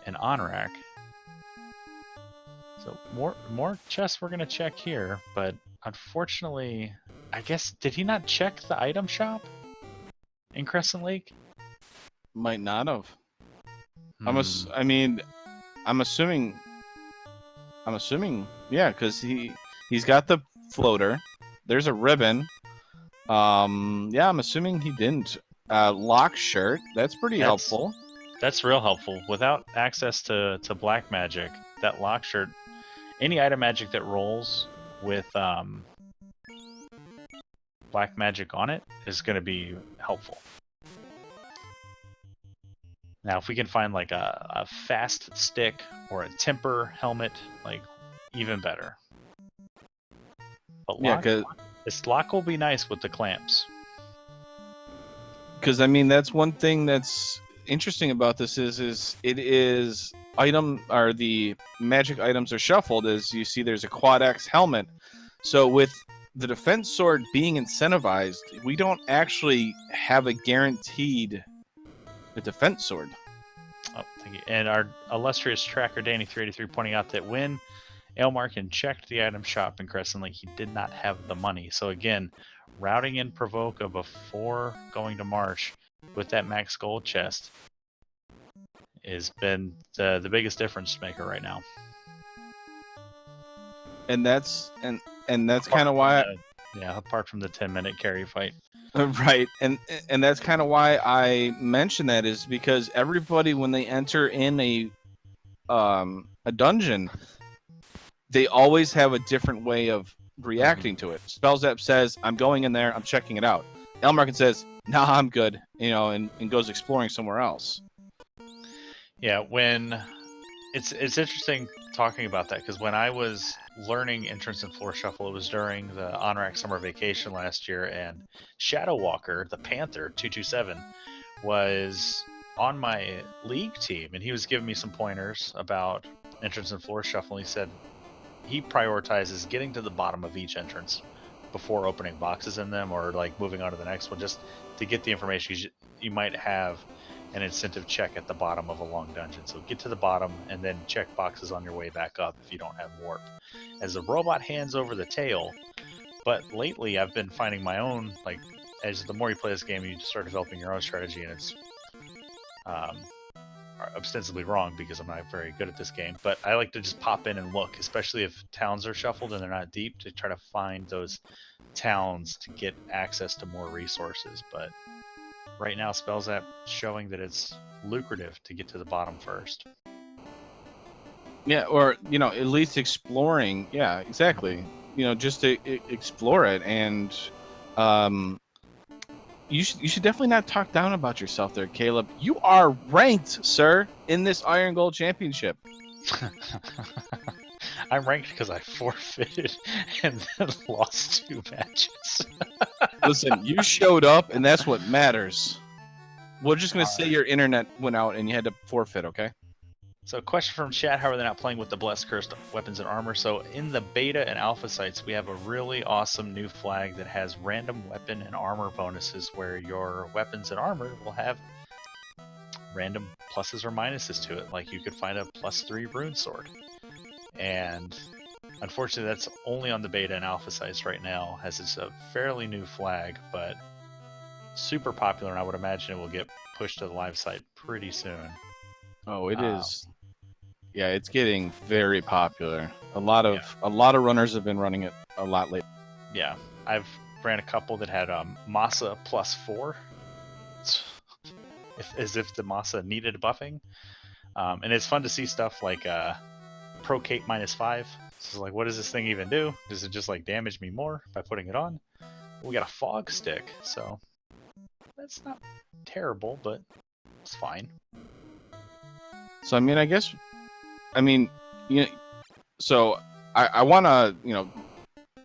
Speaker 1: and Onrak. So more chests we're gonna check here, but unfortunately, I guess did he not check the item shop in Crescent Lake?
Speaker 2: Might not have. I'm assuming. Yeah, because he's got the floater. There's a ribbon. Yeah, I'm assuming he didn't. Lock shirt. That's pretty helpful.
Speaker 1: That's real helpful. Without access to black magic, that lock shirt, any item magic that rolls with black magic on it is going to be helpful. Now, if we can find like a fast stick or a temper helmet, like even better. But this lock will be nice with the clamps.
Speaker 2: Because that's one thing that's interesting about this is the magic items are shuffled. As you see, there's a quad X helmet. So with the defense sword being incentivized, we don't actually have a guaranteed defense sword.
Speaker 1: Oh, thank you. And our illustrious tracker Danny383 pointing out that when Aelmarkin checked the item shop in Crescent Lake, he did not have the money. So again, routing in Provoca before going to Marsh with that max gold chest has been the biggest difference maker right now.
Speaker 2: And that's kind of why
Speaker 1: apart from the 10-minute carry fight.
Speaker 2: Right. And that's kind of why I mention that, is because everybody, when they enter in a dungeon, they always have a different way of reacting to it. Spellzapp says, I'm going in there, I'm checking it out. Aelmarkin says, nah, I'm good, and goes exploring somewhere else.
Speaker 1: Yeah, when it's interesting talking about that, because when I was learning entrance and floor shuffle, it was during the Onrak summer vacation last year, and Shadow Walker, the Panther 227, was on my league team, and he was giving me some pointers about entrance and floor shuffle. He said he prioritizes getting to the bottom of each entrance before opening boxes in them or like moving on to the next one, just to get the information. You might have an incentive check at the bottom of a long dungeon, so get to the bottom and then check boxes on your way back up if you don't have warp, as the robot hands over the tail. But lately I've been finding my own, like, as the more you play this game, you start developing your own strategy, and it's ostensibly wrong because I'm not very good at this game, but I like to just pop in and look, especially if towns are shuffled and they're not deep, to try to find those towns to get access to more resources. But right now Spellzapp showing that it's lucrative to get to the bottom first.
Speaker 2: Yeah, or at least exploring. Yeah, exactly. Just to explore it. And you should definitely not talk down about yourself there, Caleb. You are ranked, sir, in this Irongol Championship.
Speaker 1: I'm ranked because I forfeited and then lost 2 matches.
Speaker 2: Listen, you showed up, and that's what matters. We're just gonna say
Speaker 1: Alright.
Speaker 2: your internet went out and you had to forfeit, okay?
Speaker 1: So, question from chat: how are they not playing with the Blessed Cursed weapons and armor? So, in the beta and alpha sites, we have a really awesome new flag that has random weapon and armor bonuses, where your weapons and armor will have random pluses or minuses to it. Like you could find a +3 rune sword, and unfortunately, that's only on the beta and alpha sites right now, as it's a fairly new flag, but super popular, and I would imagine it will get pushed to the live site pretty soon.
Speaker 2: Oh, it is. Yeah, it's getting very popular. A lot of runners have been running it a lot lately.
Speaker 1: Yeah, I've ran a couple that had Masa +4, as if the Masa needed buffing, and it's fun to see stuff like Procate -5. So like, what does this thing even do? Does it just like damage me more by putting it on? We got a fog stick, so that's not terrible, but it's fine.
Speaker 2: So I mean, you know, so I want to,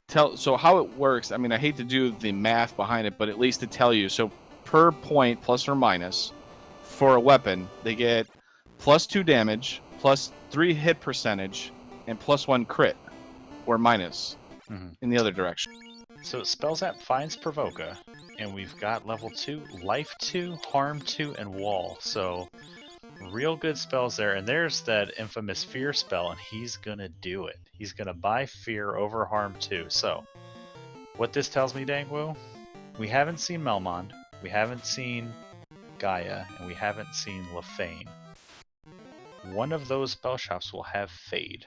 Speaker 2: tell so how it works. I mean, I hate to do the math behind it, but at least to tell you. So per point, plus or minus, for a weapon, they get +2 damage, +3 hit percentage, and +1 crit or minus in the other direction.
Speaker 1: So Spellzapp finds Provoca, and we've got level 2, life 2, harm 2, and wall. So real good spells there, and there's that infamous fear spell, and he's gonna do it. He's gonna buy fear over harm 2. So what this tells me, Dangwu, we haven't seen Melmond, we haven't seen Gaia, and we haven't seen Lefane. One of those spell shops will have Fade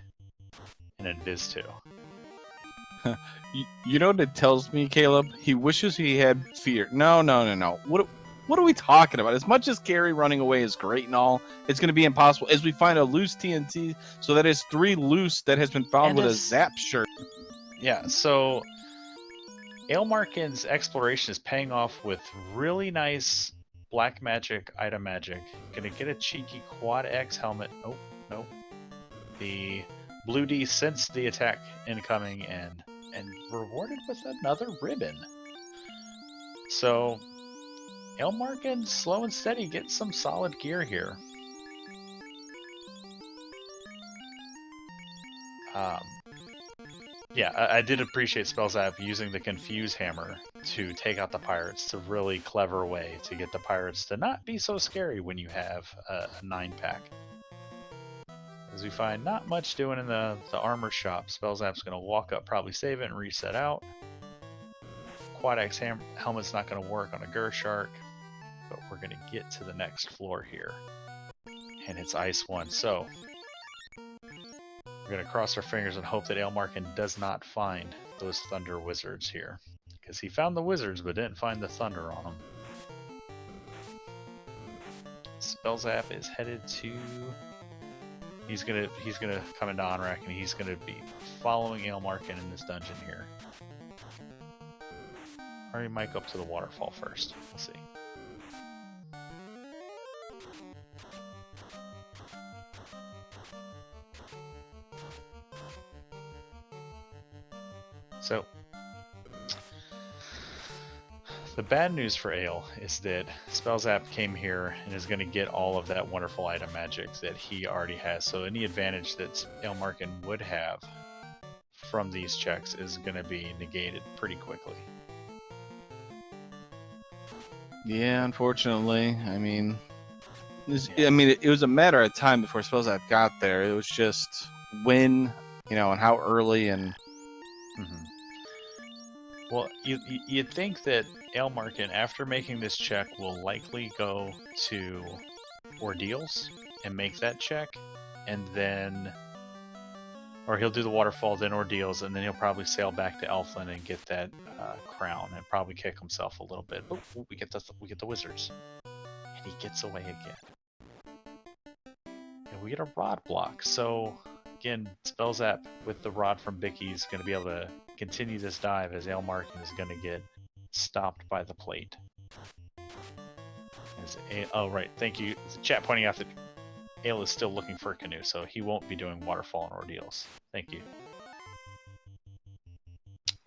Speaker 1: and Invis 2.
Speaker 2: You know what it tells me, Caleb? He wishes he had fear. No. What are we talking about? As much as Gary running away is great and all, it's going to be impossible. As we find a loose TNT, so that is 3 loose that has been found with a Zap shirt.
Speaker 1: Yeah, so Aelmarkin's exploration is paying off with really nice black magic, item magic. Gonna get a cheeky quad X helmet. Nope. The blue D sensed the attack incoming and rewarded with another ribbon. So Aelmarkin, slow and steady, gets some solid gear here. Yeah, I did appreciate Spellzapp using the Confuse Hammer to take out the pirates. It's a really clever way to get the pirates to not be so scary when you have a 9-pack. As we find not much doing in the armor shop, Spellzapp's going to walk up, probably save it, and reset out. Quad X helmet's not going to work on a Gershark, but we're going to get to the next floor here. And it's Ice 1, so we're going to cross our fingers and hope that Aelmarkin does not find those Thunder Wizards here. Because he found the Wizards, but didn't find the Thunder on them. Spellzapp is headed to... He's gonna come into Onrak, and he's gonna be following Aelmarkin in this dungeon here. Or he might go up to the waterfall first. We'll see. So, the bad news for Ale is that Spellzapp came here and is going to get all of that wonderful item magic that he already has. So any advantage that Aelmarkin would have from these checks is going to be negated pretty quickly.
Speaker 2: Yeah, unfortunately. I mean, it was a matter of time before Spellzapp got there. It was just when, and how early and...
Speaker 1: Well, you'd think that Aelmarkin, after making this check, will likely go to Ordeals and make that check, and then... Or he'll do the waterfall, then Ordeals, and then he'll probably sail back to Elfland and get that crown, and probably kick himself a little bit. But we get the Wizards, and he gets away again. And we get a Rod block. So again, Spellzapp with the Rod from Bicky is going to be able to continue this dive, as Aelmarkin is going to get stopped by the plate. Oh right, thank you. Chat pointing out that Ale is still looking for a canoe, so he won't be doing waterfall and ordeals. Thank you.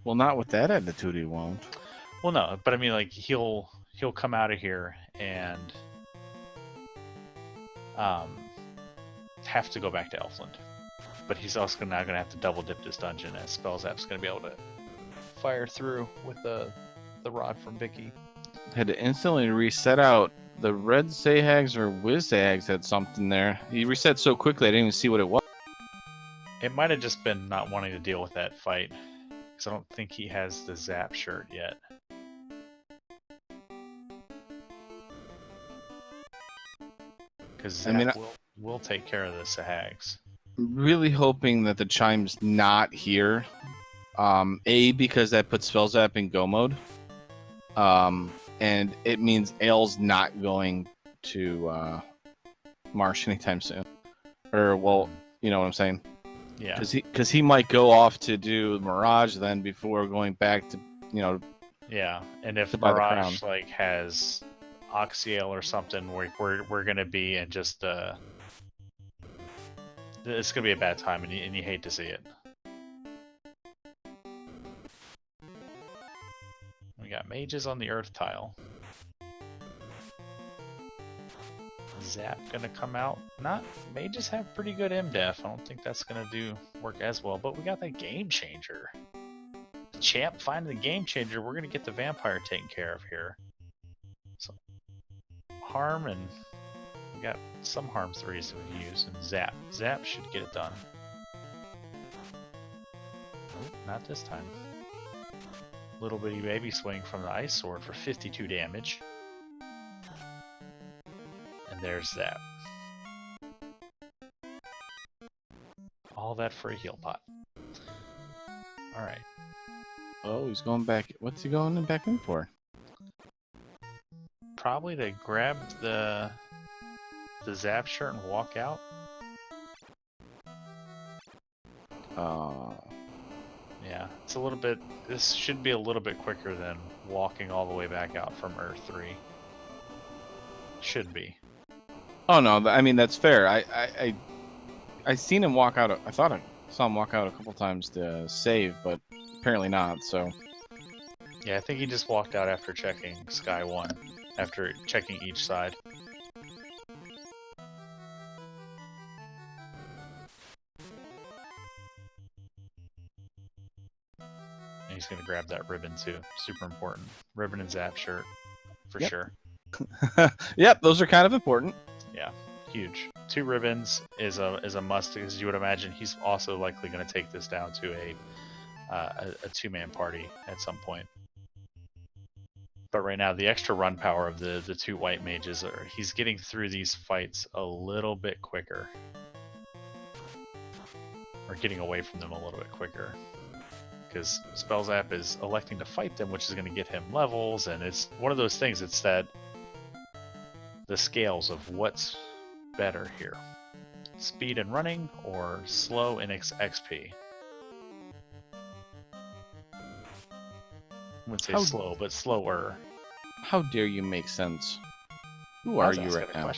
Speaker 2: Well, not with that attitude, he won't.
Speaker 1: Well, no, but I mean, like he'll come out of here and have to go back to Elfland, but he's also now going to have to double dip this dungeon, as Spellzapp's going to be able to fire through with the rod from Vicky.
Speaker 2: Had to instantly reset out. The red Zahags or Wiz Zahags had something there. He reset so quickly I didn't even see what it was.
Speaker 1: It might have just been not wanting to deal with that fight, because I don't think he has the Zap shirt yet. Because Zap will take care of the Zahags.
Speaker 2: I'm really hoping that the chime's not here. A, because that puts Spellzap in go mode. And it means Ale's not going to marsh anytime soon. Or, well, you know what I'm saying?
Speaker 1: Yeah.
Speaker 2: Because he might go off to do Mirage then before going back to, you know.
Speaker 1: Yeah, and if Mirage like has Oxyale or something, we're gonna be in just it's gonna be a bad time, and you hate to see it. We got mages on the earth tile. Zap gonna come out. Mages have pretty good MDef. I don't think that's gonna work as well, but we got that game changer. The champ finding the game changer. We're gonna get the vampire taken care of here. So harm, and we got some harm 3s that we use, and Zap should get it done. Nope, not this time. Little bitty baby swing from the ice sword for 52 damage. And there's Zap. All that for a heal pot. Alright.
Speaker 2: Oh, he's going back. What's he going back in for?
Speaker 1: Probably to grab the Zap shirt and walk out. Yeah, it's a little bit. This should be a little bit quicker than walking all the way back out from Earth 3. Should be.
Speaker 2: Oh no, I mean that's fair. I seen him walk out. I thought I saw him walk out a couple times to save, but apparently not. So.
Speaker 1: Yeah, I think he just walked out after checking Sky 1, after checking each side. And he's going to grab that ribbon too. Super important. Ribbon and Zap shirt, for sure.
Speaker 2: Yep, those are kind of important.
Speaker 1: Yeah, huge. 2 ribbons is a must, because you would imagine he's also likely going to take this down to a 2-man party at some point. But right now, the extra run power of the 2 white mages, he's getting through these fights a little bit quicker. Or getting away from them a little bit quicker. Because Spellzapp is electing to fight them, which is going to get him levels, and it's one of those things, it's that the scales of what's better here. Speed and running, or slow and XP. I wouldn't say slow, but slower.
Speaker 2: How dare you make sense? Who are you right now?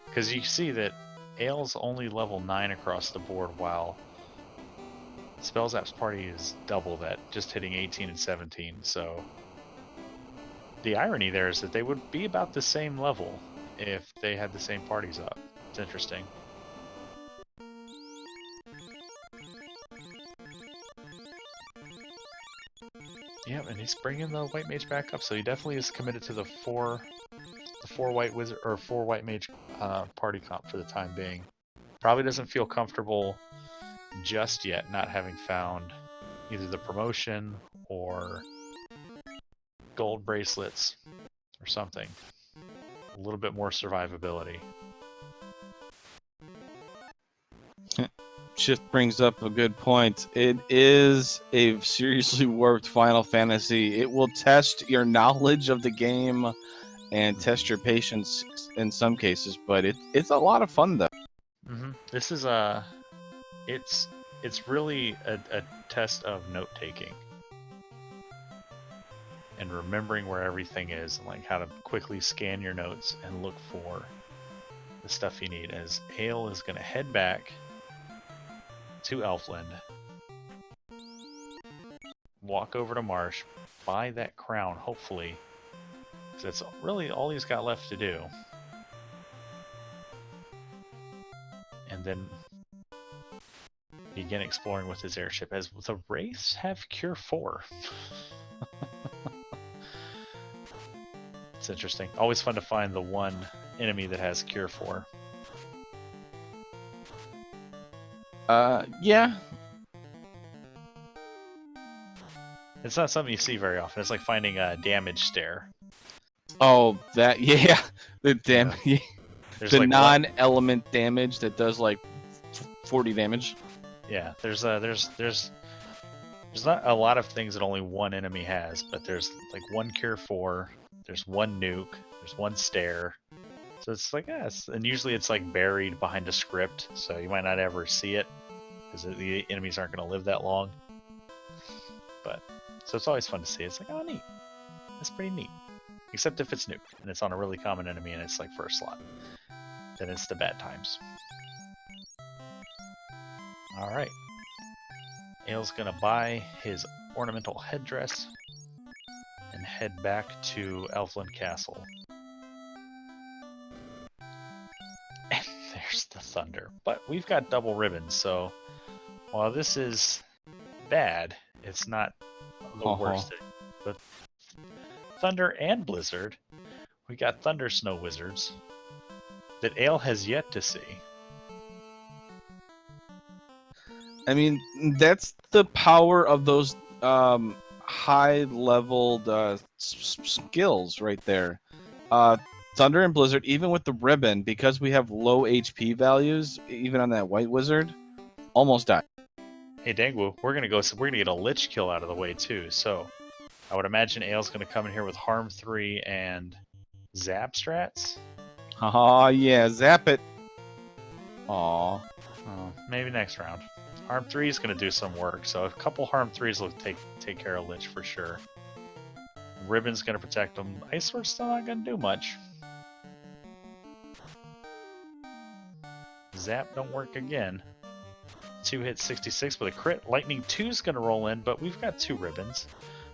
Speaker 1: Because you see that Ale's only level 9 across the board, while Spellzapp's party is double that, just hitting 18 and 17. So the irony there is that they would be about the same level if they had the same parties up. It's interesting. Yeah, and he's bringing the white mage back up, so he definitely is committed to the four white wizard or 4 white mage party comp for the time being. Probably doesn't feel comfortable just yet, not having found either the promotion or gold bracelets or something. A little bit more survivability.
Speaker 2: Shift brings up a good point. It is a seriously warped Final Fantasy. It will test your knowledge of the game and test your patience in some cases, but it's a lot of fun though.
Speaker 1: Mm-hmm. This is it's really a test of note taking and remembering where everything is, and like how to quickly scan your notes and look for the stuff you need. As Ale is going to head back to Elfland, walk over to Marsh, buy that crown, hopefully, because that's really all he's got left to do. And then begin exploring with his airship, as the Wraiths have Cure 4. It's interesting. Always fun to find the one enemy that has Cure 4.
Speaker 2: Yeah.
Speaker 1: It's not something you see very often. It's like finding a damage stare.
Speaker 2: Oh, that, yeah. The
Speaker 1: There's
Speaker 2: the
Speaker 1: like
Speaker 2: non-element damage that does like 40 damage.
Speaker 1: Yeah, there's not a lot of things that only one enemy has, but there's like one Cure 4, there's one nuke, there's one stare. So it's like, yes, and usually it's like buried behind a script, so you might not ever see it because the enemies aren't going to live that long. But so it's always fun to see. It's like, oh, neat. That's pretty neat. Except if it's nuke and it's on a really common enemy and it's like first slot, then it's the bad times. All right. Ale's gonna buy his ornamental headdress and head back to Elfland Castle. And there's the thunder. But we've got double ribbons, so while this is bad, it's not the worst thing. But thunder and blizzard, we got thunder snow wizards that Ale has yet to see.
Speaker 2: I mean, that's the power of those high-leveled skills right there. Thunder and Blizzard, even with the ribbon, because we have low HP values, even on that white wizard, almost died.
Speaker 1: Hey Dangwu, we're gonna get a Lich kill out of the way too. So I would imagine Ale's gonna come in here with Harm 3 and Zap strats.
Speaker 2: Oh yeah, zap it. Aw.
Speaker 1: Oh, maybe next round. Harm 3 is going to do some work, so a couple Harm 3s will take care of Lich for sure. Ribbon's going to protect him. Ice Sword's still not going to do much. Zap don't work again. 2 hit 66 with a crit. Lightning 2 is going to roll in, but we've got 2 ribbons.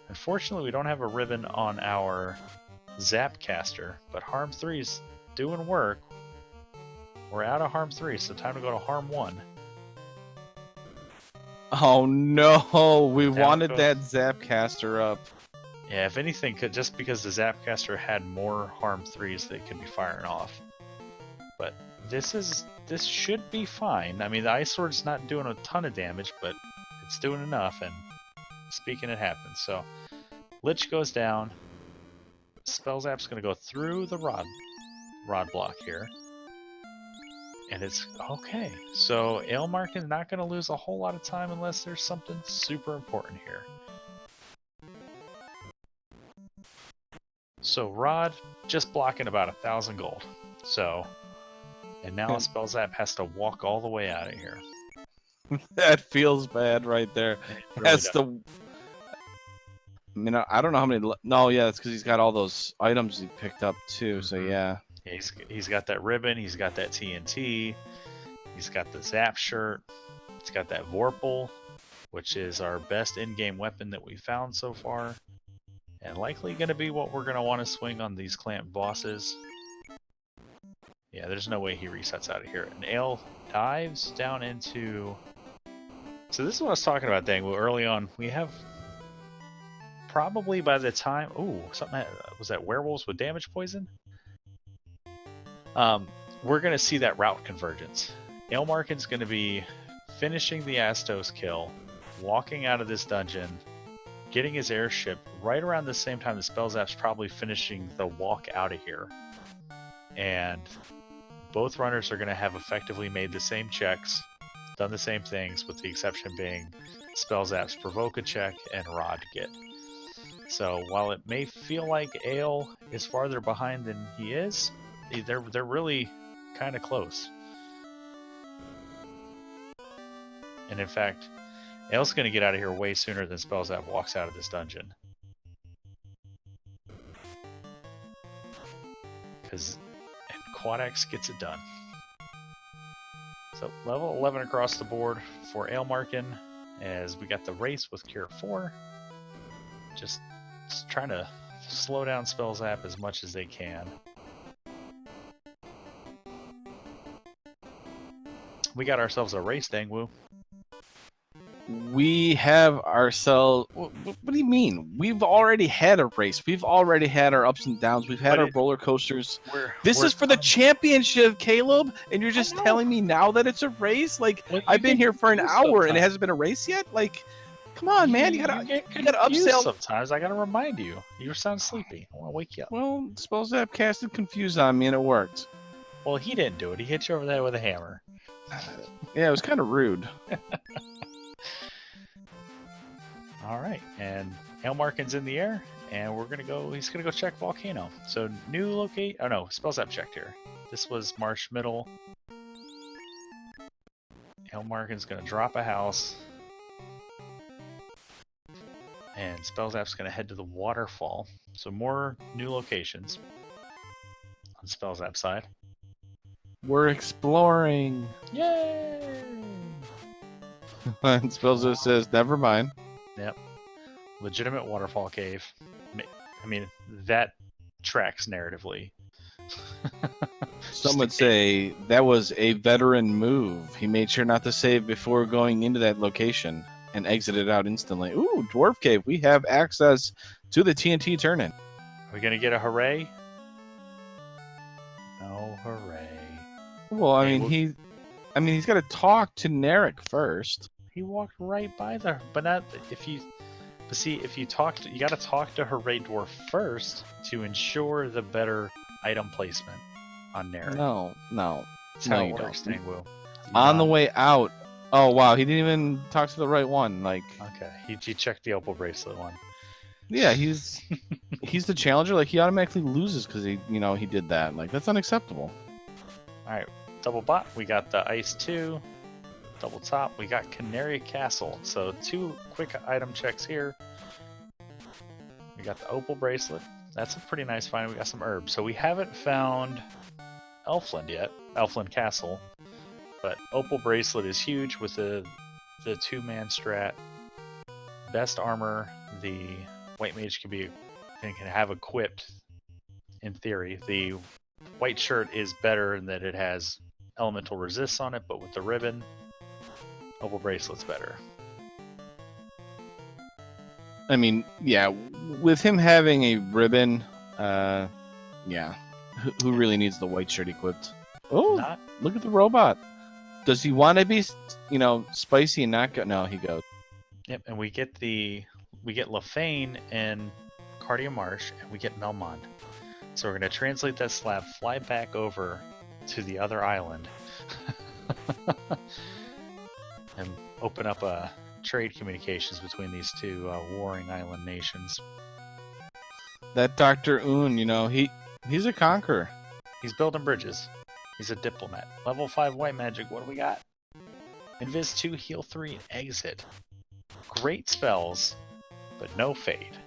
Speaker 1: Unfortunately, we don't have a ribbon on our Zap caster, but Harm 3's doing work. We're out of Harm 3, so time to go to Harm 1.
Speaker 2: Oh no, we wanted that Zapcaster up.
Speaker 1: Yeah, if anything, just because the Zapcaster had more Harm 3s that could be firing off. But this should be fine. I mean, the Ice Sword's not doing a ton of damage, but it's doing enough, and speaking it happens. So, Lich goes down. Spellzapp's going to go through the rod block here. And it's okay. So Aelmarkin's not going to lose a whole lot of time unless there's something super important here. So Rod just blocking about 1,000 gold. So, and now Spellzapp has to walk all the way out of here.
Speaker 2: That feels bad right there.
Speaker 1: Really
Speaker 2: That's the. I mean, I don't know how many. No, yeah, it's because he's got all those items he picked up too. So yeah.
Speaker 1: He's got that ribbon, he's got that TNT, he's got the Zap shirt, he's got that Vorpal, which is our best in-game weapon that we found so far, and likely going to be what we're going to want to swing on these clamp bosses. Yeah, there's no way he resets out of here. And Ale dives down into... So this is what I was talking about, Dangwu, early on. We have probably by the time... Ooh, something was that werewolves with damage poison? We're going to see that route convergence. Aelmarkin's going to be finishing the Astos kill, walking out of this dungeon, getting his airship right around the same time the Spellzapp's probably finishing the walk out of here. And both runners are going to have effectively made the same checks, done the same things, with the exception being Spellzapp's provoke a check and Rod get. So while it may feel like Ale is farther behind than he is, they're really kind of close. And in fact, Ale's going to get out of here way sooner than Spellzapp walks out of this dungeon. And Quadex gets it done. So level 11 across the board for Aelmarkin, as we got the race with Cure 4. Just trying to slow down Spellzapp as much as they can. We got ourselves a race, Dangwoo.
Speaker 2: We have ourselves. What do you mean? We've already had a race. We've already had our ups and downs. We've had our roller coasters. This is for the championship, Caleb, and you're just telling me now that it's a race? Like, I've been here for an hour and it hasn't been a race yet? Like, come on, man! You gotta upsell.
Speaker 1: Sometimes I gotta remind you. You sound sleepy. I want to wake you up.
Speaker 2: Well, Spellzapp casted confused on me and it worked.
Speaker 1: Well, he didn't do it. He hit you over the head with a hammer.
Speaker 2: Yeah, it was kind of rude.
Speaker 1: All right, and Aelmarkin's in the air, and we're gonna go. He's gonna go check Volcano. So new locate. Oh no, Spellzapp checked here. This was Marsh Middle. Aelmarkin's gonna drop a house, and Spellzapp's gonna head to the waterfall. So more new locations on Spellzapp side.
Speaker 2: We're exploring.
Speaker 1: Yay!
Speaker 2: And Spellzapp says, "Never mind."
Speaker 1: Yep. Legitimate waterfall cave. I mean, that tracks narratively.
Speaker 2: Some would say that was a veteran move. He made sure not to save before going into that location and exited out instantly. Ooh, Dwarf Cave. We have access to the TNT turn-in.
Speaker 1: Are we going to get a hooray? No hooray.
Speaker 2: Well, I mean, he's got to talk to Narek first.
Speaker 1: He walked right by there, but not if you. But see, if you talk, you got to talk to Hooray Dwarf first to ensure the better item placement on Narek.
Speaker 2: No.
Speaker 1: That's how it works, Dangwoo.
Speaker 2: On the way out. Oh wow, he didn't even talk to the right one. Like,
Speaker 1: okay, he checked the opal bracelet one.
Speaker 2: Yeah, he's the challenger. Like, he automatically loses because he did that. Like, that's unacceptable.
Speaker 1: All right, double bot. We got the ice 2. Double top, we got Canary Castle. So 2 quick item checks here. We got the opal bracelet. That's a pretty nice find. We got some herbs. So we haven't found Elfland yet, Elfland Castle. But opal bracelet is huge with the 2-man strat. Best armor the white mage can have equipped in theory. The white shirt is better in that it has elemental resists on it, but with the ribbon, opal bracelet's better.
Speaker 2: I mean, yeah, with him having a ribbon, yeah. Who really needs the white shirt equipped? Oh, look at the robot. Does he want to be, spicy and not go? No, he goes.
Speaker 1: Yep, and we get Lefane and Cardia Marsh, and we get Melmond. So we're going to translate that slab, fly back over to the other island, and open up trade communications between these 2 warring island nations.
Speaker 2: That Dr. Un, he's a conqueror.
Speaker 1: He's building bridges. He's a diplomat. Level 5 white magic. What do we got? Invis 2, heal 3, and exit. Great spells, but no fade.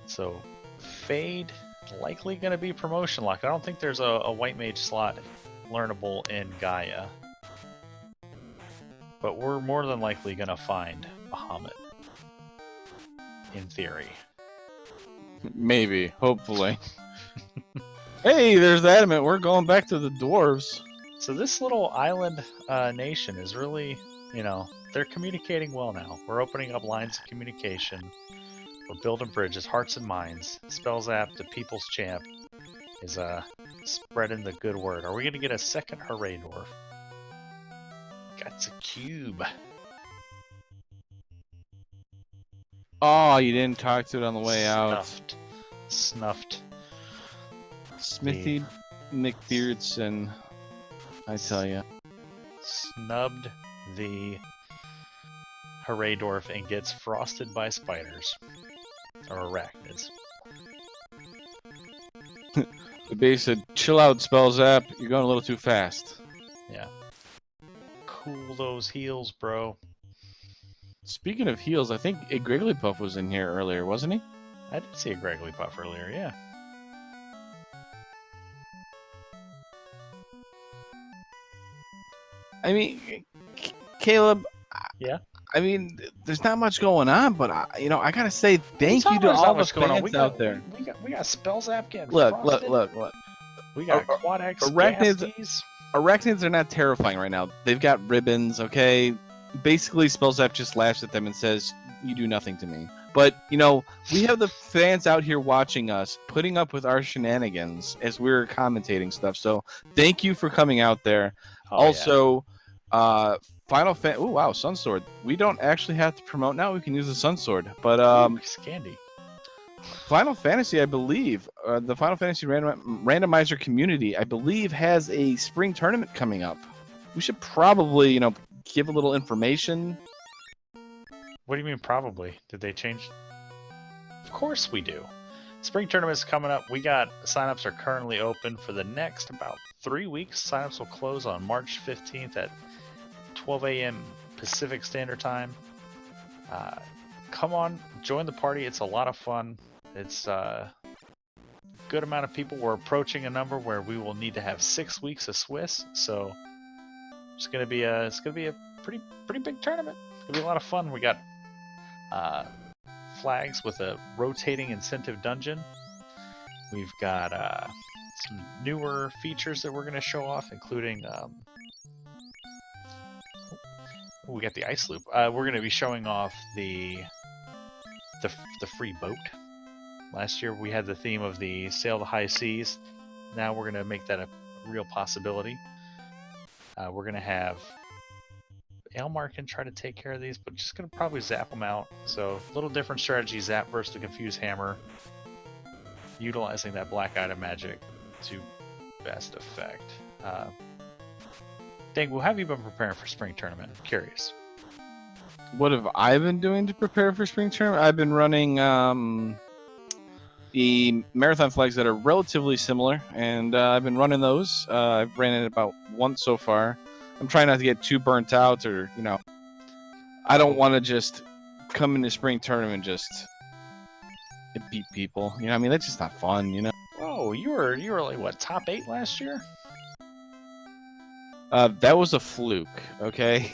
Speaker 1: So fade likely going to be promotion locked. I don't think there's a white mage slot learnable in Gaia. But we're more than likely going to find Bahamut. In theory.
Speaker 2: Maybe. Hopefully. Hey, there's the adamant. We're going back to the dwarves.
Speaker 1: So this little island nation is really, they're communicating well now. We're opening up lines of communication. We're building bridges, hearts and minds. Spellzapp, the people's champ, is spreading the good word. Are we going to get a second Hooray Dwarf? Got a cube.
Speaker 2: Oh, you didn't talk to it on the way out.
Speaker 1: Snuffed.
Speaker 2: Smithy McBeardson, I tell ya.
Speaker 1: Snubbed the Hooray Dwarf and gets frosted by spiders. Or arachnids.
Speaker 2: The base said, "Chill out, Spellzapp. You're going a little too fast."
Speaker 1: Yeah. Cool those heels, bro.
Speaker 2: Speaking of heels, I think a Grigglypuff was in here earlier, wasn't he?
Speaker 1: I did see a Grigglypuff earlier, yeah.
Speaker 2: I mean, Caleb.
Speaker 1: Yeah.
Speaker 2: I mean, there's not much going on, but I gotta say
Speaker 1: What are you
Speaker 2: thank you
Speaker 1: talking
Speaker 2: to
Speaker 1: about? There's
Speaker 2: all
Speaker 1: not
Speaker 2: the
Speaker 1: much going on.
Speaker 2: fans out there.
Speaker 1: We got Spellzapp getting
Speaker 2: Look, look,
Speaker 1: frosted.
Speaker 2: look, look.
Speaker 1: We
Speaker 2: Ar-
Speaker 1: got Quad X
Speaker 2: Arachnids,
Speaker 1: Gasties.
Speaker 2: arachnids are not terrifying right now. They've got ribbons, okay? Basically, Spellzapp just laughs at them and says, "You do nothing to me." But we have the fans out here watching us, putting up with our shenanigans as we're commentating stuff. So thank you for coming out there.
Speaker 1: Oh,
Speaker 2: Also, Final Fan. Oh wow, Sunsword. We don't actually have to promote now. We can use the Sunsword. But
Speaker 1: Scandy.
Speaker 2: Final Fantasy, I believe, the Final Fantasy randomizer community, I believe, has a spring tournament coming up. We should probably, give a little information.
Speaker 1: What do you mean probably? Did they change? Of course we do. Spring tournament's coming up. We got signups are currently open for the next about 3 weeks. Signups will close on March 15th at 12 a.m. Pacific Standard Time. Come on, join the party. It's a lot of fun. It's a good amount of people. We're approaching a number where we will need to have 6 weeks of Swiss. So it's gonna be a pretty big tournament. It's gonna be a lot of fun. We got flags with a rotating incentive dungeon. We've got some newer features that we're going to show off, including we got the ice loop. We're going to be showing off the free boat. Last year we had the theme of the sail the high seas. Now we're going to make that a real possibility. We're going to have Aelmarkin try to take care of these, but just going to probably zap them out. So a little different strategy, zap versus the confuse hammer. Utilizing that black item magic to best effect. Dangu, how have you been preparing for spring tournament? I'm curious.
Speaker 2: What have I been doing to prepare for spring tournament? I've been running the marathon flags that are relatively similar, and I've been running those. I've ran it about once so far. I'm trying not to get too burnt out, or I don't want to just come into spring tournament just to beat people. I mean, that's just not fun.
Speaker 1: Oh, you were like what, top 8 last year?
Speaker 2: That was a fluke. Okay,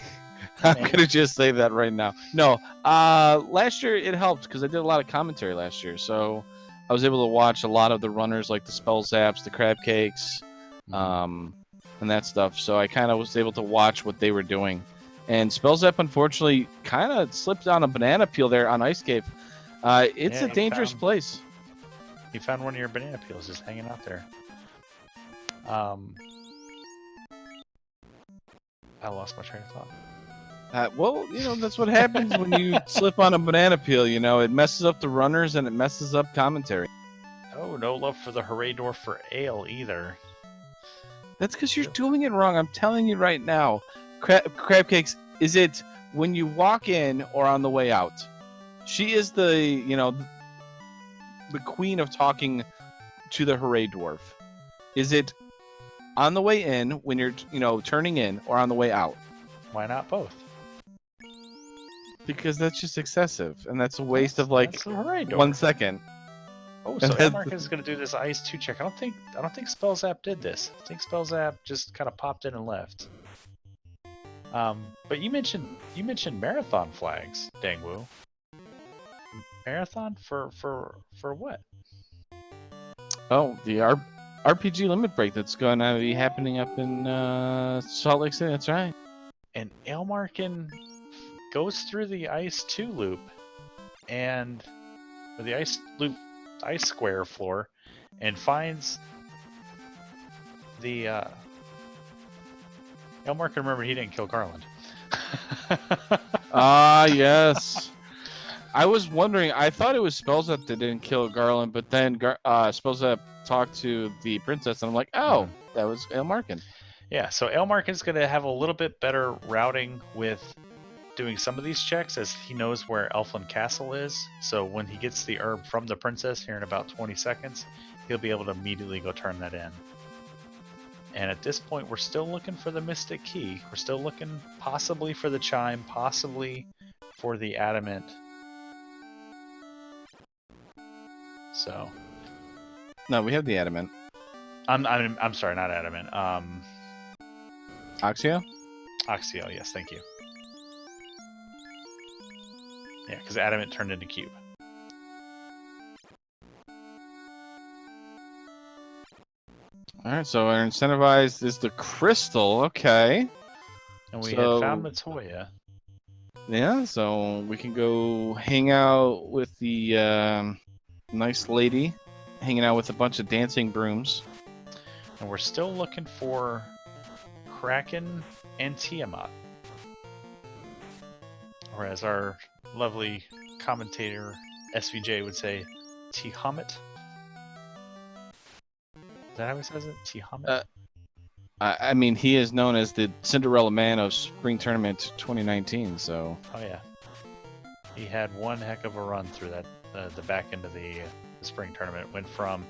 Speaker 2: I'm gonna just say that right now. No, last year it helped because I did a lot of commentary last year, so I was able to watch a lot of the runners like the Spellzapps, the Crab Cakes, and that stuff. So I kind of was able to watch what they were doing. And Spellzapp, unfortunately, kind of slipped on a banana peel there on Ice Cave. It's a dangerous place.
Speaker 1: You found one of your banana peels just hanging out there. I lost my train of thought.
Speaker 2: Well, that's what happens when you slip on a banana peel. It messes up the runners and it messes up commentary.
Speaker 1: Oh, no love for the hooray door for Ale either.
Speaker 2: That's because you're doing it wrong. I'm telling you right now. Crab Cakes, is it when you walk in or on the way out? She is the queen of talking to the hooray dwarf. Is it on the way in when you're turning in, or on the way out?
Speaker 1: Why not both?
Speaker 2: Because that's just excessive, and that's a waste of like 1 second.
Speaker 1: Oh, so Aelmarkin is going to do this ice 2 check. I don't think Spellzapp did this. I think Spellzapp just kind of popped in and left. But you mentioned marathon flags, Dangwu. Marathon for what?
Speaker 2: Oh, the RPG limit break that's going to be happening up in Salt Lake City. That's right.
Speaker 1: And Aelmarkin goes through the ice 2 loop, and the ice square floor, and finds the Aelmarkin. Remember, he didn't kill Garland.
Speaker 2: Yes. I was wondering. I thought it was Spellzapp that didn't kill Garland, but then Spellzapp talked to the princess, and I'm like, oh, that was Aelmarkin.
Speaker 1: Yeah, so Aelmarkin's going to have a little bit better routing with doing some of these checks, as he knows where Elfland Castle is. So when he gets the herb from the princess here in about 20 seconds, he'll be able to immediately go turn that in. And at this point, we're still looking for the Mystic Key. We're still looking possibly for the chime, possibly for the adamant. So,
Speaker 2: no, we have the adamant.
Speaker 1: I'm sorry, not adamant.
Speaker 2: Oxio?
Speaker 1: Oxyel, yes, thank you. Yeah, because Adamant turned into Cube.
Speaker 2: All right, so our incentivized is the crystal. Okay.
Speaker 1: And we
Speaker 2: So-
Speaker 1: had found Matoya.
Speaker 2: Yeah, so we can go hang out with the nice lady, hanging out with a bunch of dancing brooms.
Speaker 1: And we're still looking for Kraken and Tiamat. Or as our lovely commentator SVJ would say, Tiamat. Is that how he says it? Tiamat?
Speaker 2: I mean, he is known as the Cinderella Man of Spring Tournament 2019, so...
Speaker 1: Oh yeah. He had one heck of a run through that the back end of the spring tournament. Went from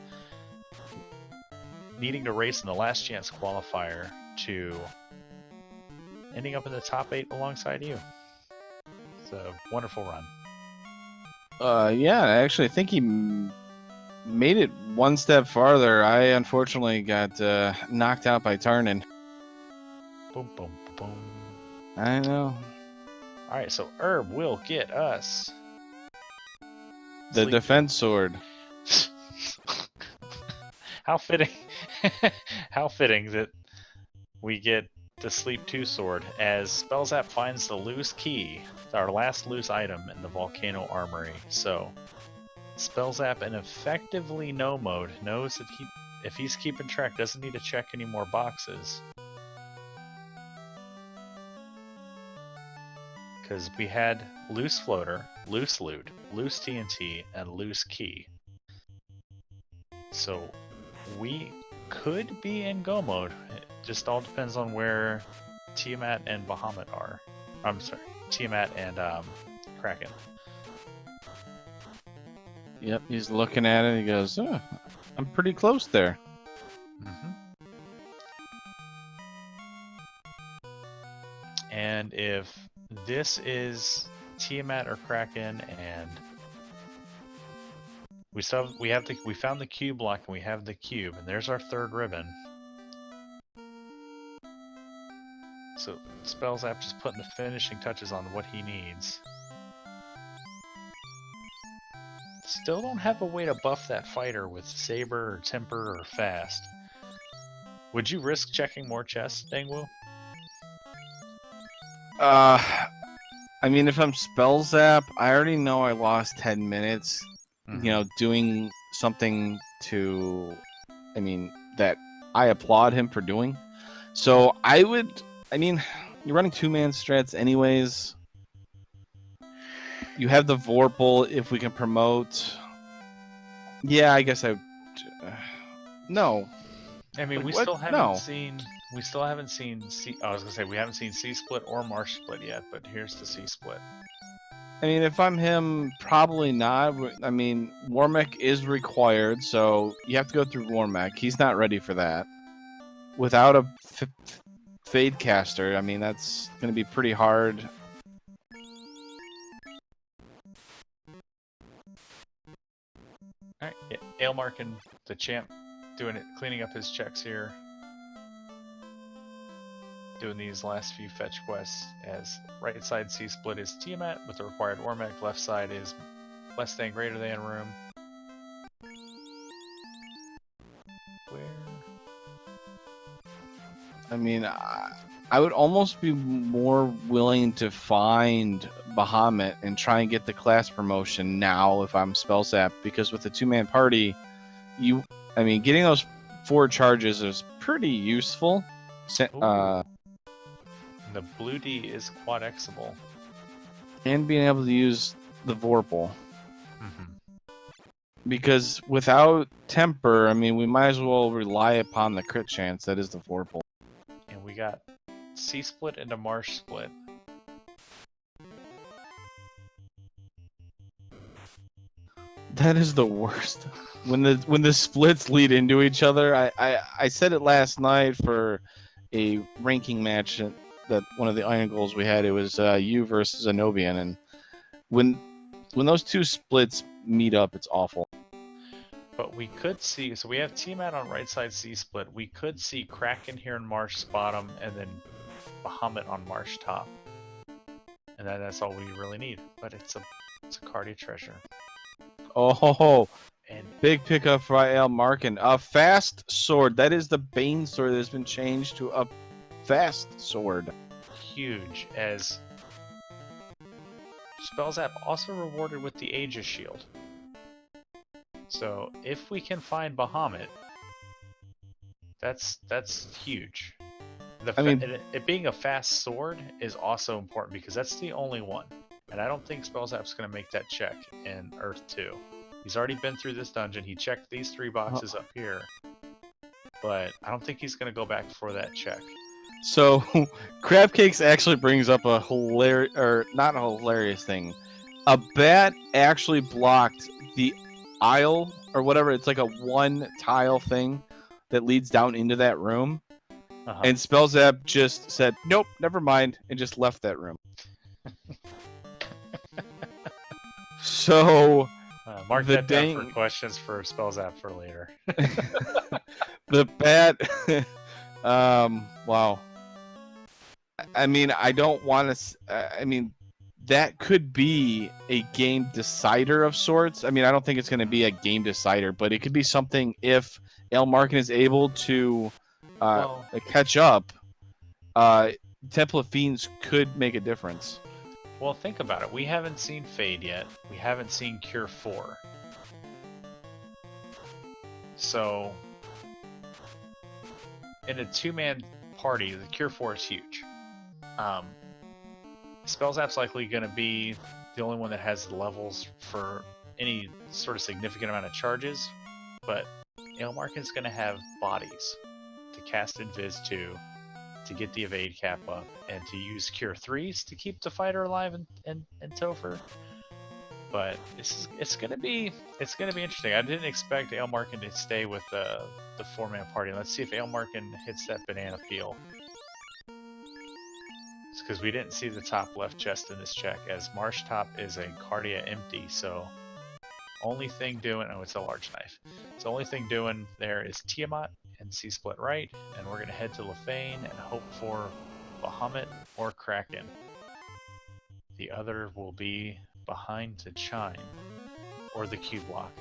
Speaker 1: needing to race in the last chance qualifier to ending up in the top 8 alongside you. It's a wonderful run.
Speaker 2: Yeah, actually, I think he made it one step farther. I unfortunately got knocked out by Tarnin.
Speaker 1: Boom, boom, boom.
Speaker 2: I know.
Speaker 1: Alright, so Herb will get us
Speaker 2: The
Speaker 1: Sleep.
Speaker 2: defense sword.
Speaker 1: How fitting. How fitting that we get the Sleep 2 sword as Spellzapp finds the loose key, our last loose item in the Volcano Armory. So Spellzapp in effectively no mode knows that if he's keeping track, doesn't need to check any more boxes. Because we had loose floater, loose loot, loose TNT, and loose key. So we could be in go mode. It just all depends on where Tiamat and Bahamut are. I'm sorry, Tiamat and Kraken.
Speaker 2: Yep, he's looking at it. He goes, oh, I'm pretty close there.
Speaker 1: Mm-hmm. And if this is Tiamat or Kraken, and we found the cube block and we have the cube, and there's our third ribbon. So Spellzapp just putting the finishing touches on what he needs. Still don't have a way to buff that fighter with Saber or Temper or Fast. Would you risk checking more chests, Dangwoo?
Speaker 2: I mean, if I'm Spellzapp, I already know I lost 10 minutes, you know, doing something that I applaud him for doing. So you're running two-man strats anyways. You have the Vorpal if we can promote. Yeah, I guess no.
Speaker 1: I mean,
Speaker 2: Like,
Speaker 1: we
Speaker 2: what?
Speaker 1: still haven't
Speaker 2: No.
Speaker 1: seen. We still haven't seen I was gonna say we haven't seen C split or Marsh split yet, but here's the C split.
Speaker 2: I mean, if I'm him, probably not. I mean, Warmech is required, so you have to go through Warmech. He's not ready for that. Without a Fade caster, I mean, that's going to be pretty hard.
Speaker 1: All right, yeah, Aelmarkin, the champ, cleaning up his checks here. Doing these last few fetch quests as right side C split is Tiamat with the required Warmech, left side is less than greater than room. Where?
Speaker 2: I mean, I would almost be more willing to find Bahamut and try and get the class promotion now if I'm Spellzapp, because with a two-man party, getting those 4 charges is pretty useful.
Speaker 1: The blue D is quad Xable.
Speaker 2: And being able to use the Vorpal.
Speaker 1: Mm-hmm.
Speaker 2: Because without Temper, I mean, we might as well rely upon the crit chance that is the Vorpal.
Speaker 1: And we got C split into Marsh split.
Speaker 2: That is the worst. When the splits lead into each other, I said it last night for a ranking match that one of the Irongols we had. It was you versus Zenobian, and when those two splits meet up, it's awful.
Speaker 1: But we could see, so we have Tiamat on right side C split. We could see Kraken here in Marsh spot him, and then Bahamut on Marsh Top. And that's all we really need. But it's a Cardia treasure.
Speaker 2: Oh,
Speaker 1: And
Speaker 2: big pickup for Aelmarkin. A fast sword. That is the Bane sword that has been changed to a fast sword.
Speaker 1: huge, as Spellzapp also rewarded with the Aegis Shield. So if we can find Bahamut, that's huge. It being a fast sword is also important because that's the only one. And I don't think Spellzapp's going to make that check in Earth 2. He's already been through this dungeon. He checked these 3 boxes up here. But I don't think he's going to go back for that check.
Speaker 2: So, Crab Cakes actually brings up a hilarious, or not a hilarious thing. A bat actually blocked the aisle, or whatever. It's like a 1 tile thing that leads down into that room. And Spellzapp just said, nope, never mind, and just left that room. So,
Speaker 1: mark that down for questions for Spellzapp for later.
Speaker 2: The bat, wow. I mean, I don't want to. I mean, that could be a game decider of sorts. I mean, I don't think it's going to be a game decider, but it could be something if Aelmarkin is able to catch up. Temple of Fiends could make a difference.
Speaker 1: Well, think about it. We haven't seen Fade yet. We haven't seen Cure 4. So, in a 2-man party, the Cure 4 is huge. Spellzapp's likely going to be the only one that has the levels for any sort of significant amount of charges, but Aelmarkin's going to have bodies to cast Invis to get the evade cap up, and to use Cure 3s to keep the fighter alive and Topher. But it's gonna be interesting. I didn't expect Aelmarkin to stay with the 4-man party. Let's see if Aelmarkin hits that banana peel. It's because we didn't see the top left chest in this check, as Marsh Top is a Cardia empty, so only thing doing, oh, it's a large knife. So only thing doing there is Tiamat and C-Split right, and we're going to head to Lefane and hope for Bahamut or Kraken. The other will be behind the Chime, or the Q block.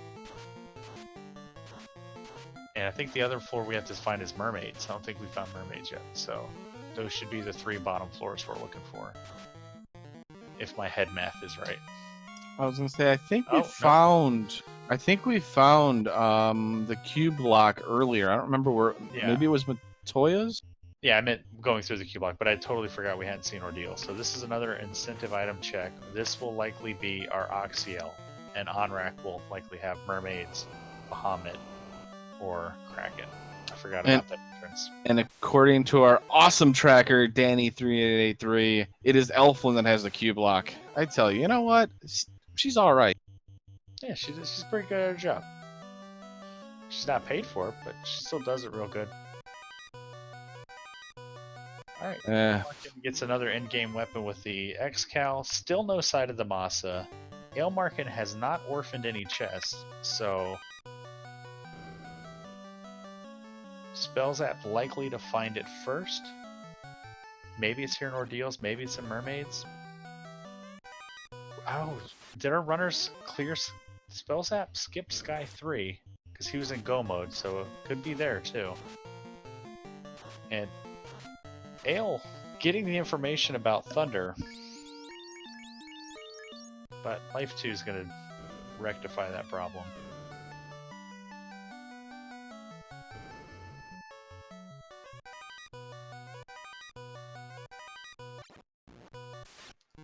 Speaker 1: And I think the other floor we have to find is Mermaids. I don't think we found Mermaids yet, so those should be the 3 bottom floors we're looking for. If my head math is right.
Speaker 2: I was gonna say, I think we found the cube block earlier. I don't remember where. Yeah. Maybe it was Matoya's.
Speaker 1: Yeah, I meant going through the cube block, but I totally forgot we hadn't seen Ordeal. So this is another incentive item check. This will likely be our Oxiel, and Onrak will likely have Mermaids, Bahamut, or Kraken. I forgot about that difference.
Speaker 2: And according to our awesome tracker, Danny3883, it is Elflin that has the cube block. I tell you, you know what? She's all right.
Speaker 1: Yeah, she's pretty good at her job. She's not paid for it, but she still does it real good. Alright, Aelmarkin gets another in-game weapon with the X-Cal. Still no sight of the Masa. Aelmarkin has not orphaned any chests, so Spellzapp likely to find it first. Maybe it's here in Ordeals, maybe it's in Mermaids. Oh, did our runners clear Spellzapp? Skipped Sky 3, because he was in go mode, so it could be there too. And Ael getting the information about Thunder, but Life 2 is going to rectify that problem.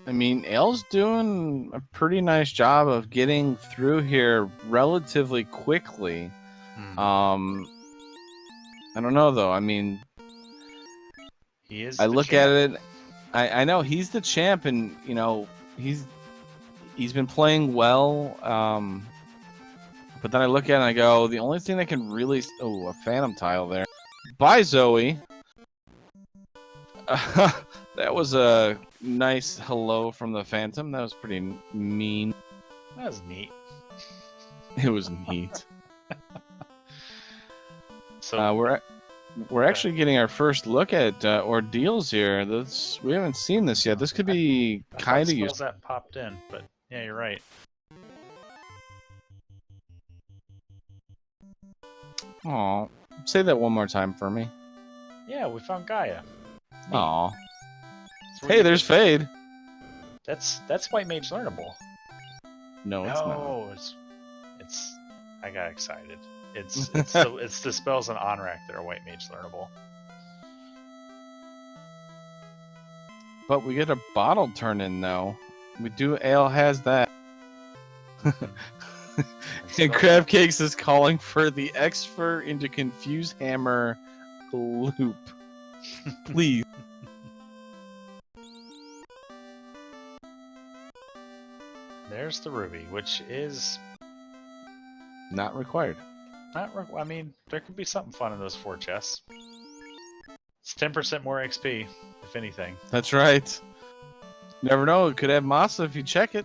Speaker 2: I mean, Ael's doing a pretty nice job of getting through here relatively quickly. I don't know though. I mean,
Speaker 1: he is.
Speaker 2: I look champ. At it. I know he's the champ, and you know he's been playing well. But then I look at it and I go, the only thing that can really a phantom tile there. Bye, Zoe. That was a nice hello from the Phantom. That was pretty mean.
Speaker 1: That was neat.
Speaker 2: It was neat.
Speaker 1: So
Speaker 2: We're actually getting our first look at ordeals here. We haven't seen this yet. This could be kind of useful.
Speaker 1: Spellzapp popped in, but yeah, you're right.
Speaker 2: Aw, say that one more time for me.
Speaker 1: Yeah, we found Gaia. Neat.
Speaker 2: Aw.
Speaker 1: So
Speaker 2: Hey, there's Fade.
Speaker 1: That's White Mage learnable.
Speaker 2: No, it's not.
Speaker 1: It's. I got excited. It's the spells on Onrak that are White Mage learnable.
Speaker 2: But we get a bottle turn in though. We do. Ale has that. And Crab Cakes is calling for the Expert into Confuse Hammer loop. Please.
Speaker 1: There's the ruby, which is
Speaker 2: Not required.
Speaker 1: I mean, there could be something fun in those 4 chests. It's 10% more XP, if anything.
Speaker 2: That's right. Never know. It could have Masa if you check it.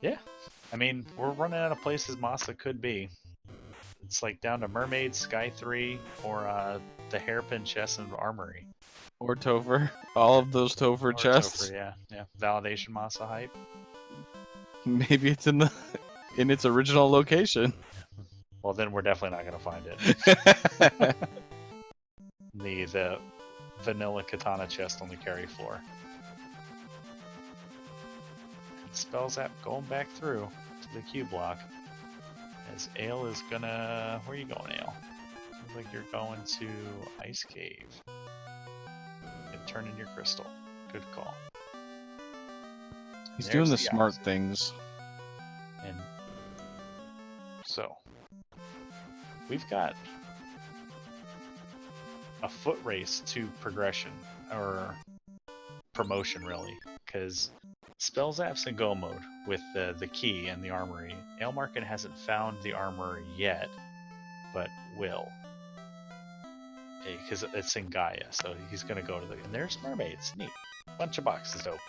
Speaker 1: Yeah. I mean, we're running out of places Masa could be. It's like down to Mermaid, Sky 3, or the Hairpin chest and Armory.
Speaker 2: Or Topher. All of those Topher chests.
Speaker 1: Topher, yeah. Validation Masa hype.
Speaker 2: Maybe it's in its original location.
Speaker 1: Well, then we're definitely not going to find it. The vanilla katana chest on the carry floor. And Spellzapp going back through to the Q block. As Ale is gonna... Where are you going, Ale? Seems like you're going to Ice Cave. And turn in your crystal. Good call.
Speaker 2: He's doing the smart things.
Speaker 1: And so, we've got a foot race to progression, or promotion really, because Spellzapp's in go mode with the key and the armory. Aelmarkin hasn't found the armor yet, but will. Because it's in Gaia, so he's going to go to the... And there's mermaids, neat. Bunch of boxes open.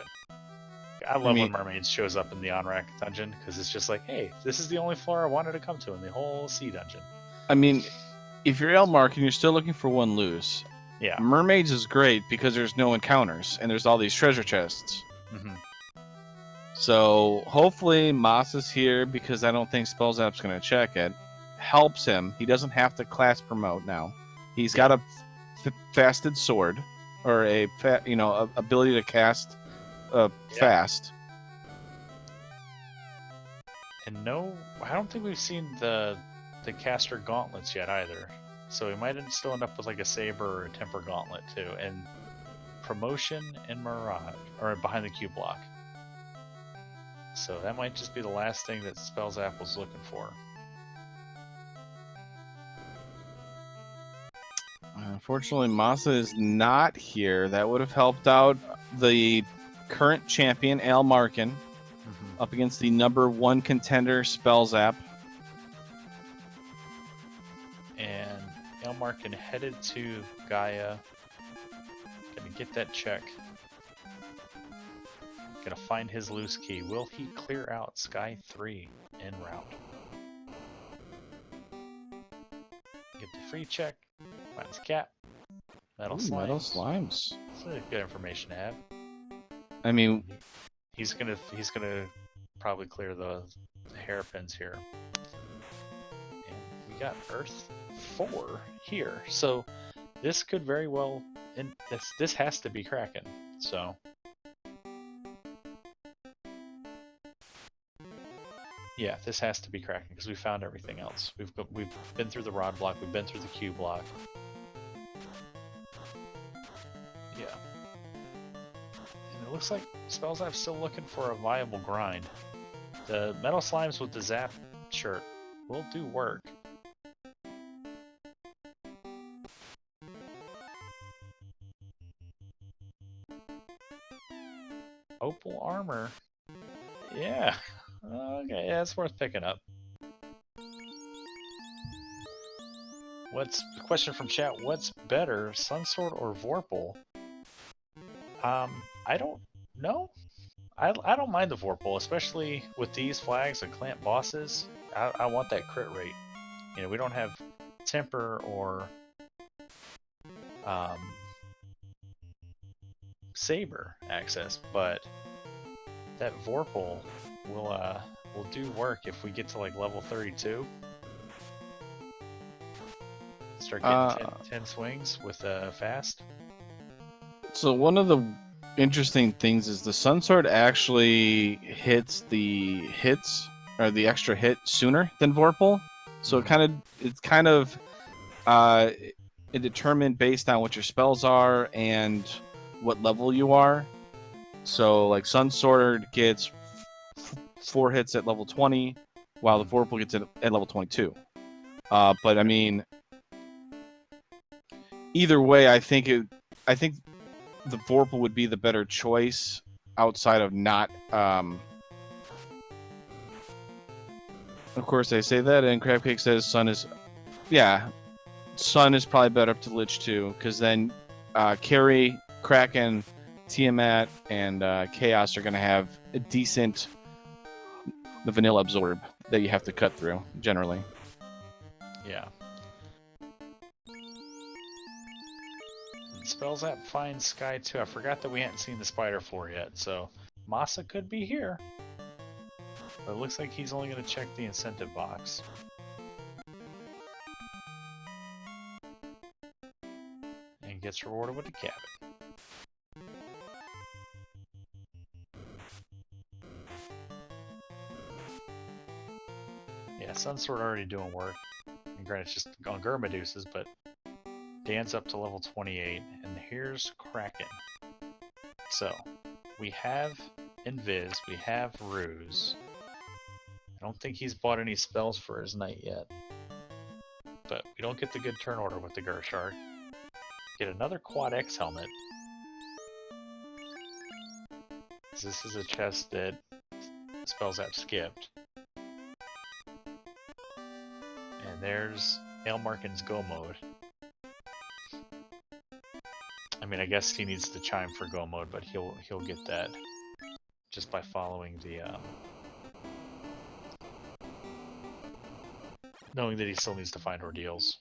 Speaker 1: I love when mermaids shows up in the Onrak dungeon, because it's just like, hey, this is the only floor I wanted to come to in the whole sea dungeon.
Speaker 2: I mean, if you're Aelmarkin, you're still looking for one loose.
Speaker 1: Yeah.
Speaker 2: Mermaids is great because there's no encounters, and there's all these treasure chests.
Speaker 1: Mm-hmm.
Speaker 2: So, hopefully, Masa's here, because I don't think Spellzapp's going to check it. Helps him. He doesn't have to class promote now. He's got a fasted sword, or ability to cast fast.
Speaker 1: And no, I don't think we've seen the caster gauntlets yet either. So we might still end up with like a saber or a temper gauntlet too. And promotion and mirage, or behind the Q block. So that might just be the last thing that Spellzapp was looking for.
Speaker 2: Unfortunately, Masa is not here. That would have helped out the current champion, Aelmarkin, up against the #1 contender, Spellzapp.
Speaker 1: And Aelmarkin headed to Gaia. Gonna get that check. Gonna find his loose key. Will he clear out Sky 3 en route? Get the free check. Finds Cap. Metal Slimes.
Speaker 2: Metal Slimes.
Speaker 1: That's good information to have.
Speaker 2: I mean,
Speaker 1: he's gonna probably clear the hairpins here. And we got Earth 4 here, so this could very well, and this has to be Kraken. So yeah, this has to be Kraken because we found everything else. We've been through the rod block, we've been through the Q block. Yeah. And it looks like Spellzapp's still looking for a viable grind. The Metal Slimes with the Zap shirt will do work. Opal armor. Yeah. Okay, yeah, it's worth picking up. What's the question from chat? What's better, Sunsword or Vorpal? I don't know. I don't mind the Vorpal, especially with these flags and clamp bosses. I want that crit rate. You know, we don't have Temper or Saber access, but that Vorpal will do work if we get to like level 32. Start getting 10 swings with fast.
Speaker 2: So one of the interesting things is the Sun Sword actually hits the extra hit sooner than Vorpal. So it's kind of determined based on what your spells are and what level you are. So like Sun Sword gets 4 hits at level 20, while the Vorpal gets it at level 22. But I mean, either way, I think the Vorpal would be the better choice outside of not. Of course, they say that, and Crabcake says Sun is probably better up to Lich too, because then Carrie, Kraken, Tiamat, and Chaos are going to have a decent the vanilla absorb that you have to cut through generally.
Speaker 1: Yeah. Spellzapp finds Sky 2. I forgot that we hadn't seen the Spider Floor yet, so Masa could be here. But it looks like he's only going to check the incentive box. And gets rewarded with a cabin. Yeah, Sunsword already doing work. And granted, it's just on Gurmaduces, but Dan's up to level 28, and here's Kraken. So, we have Invis, we have Ruse. I don't think he's bought any spells for his knight yet. But we don't get the good turn order with the Gershark. Get another Quad X helmet. This is a chest that Spellzapp skipped. And there's Aelmarkin's Go mode. I mean, I guess he needs to chime for Go mode, but he'll get that just by following the knowing that he still needs to find ordeals.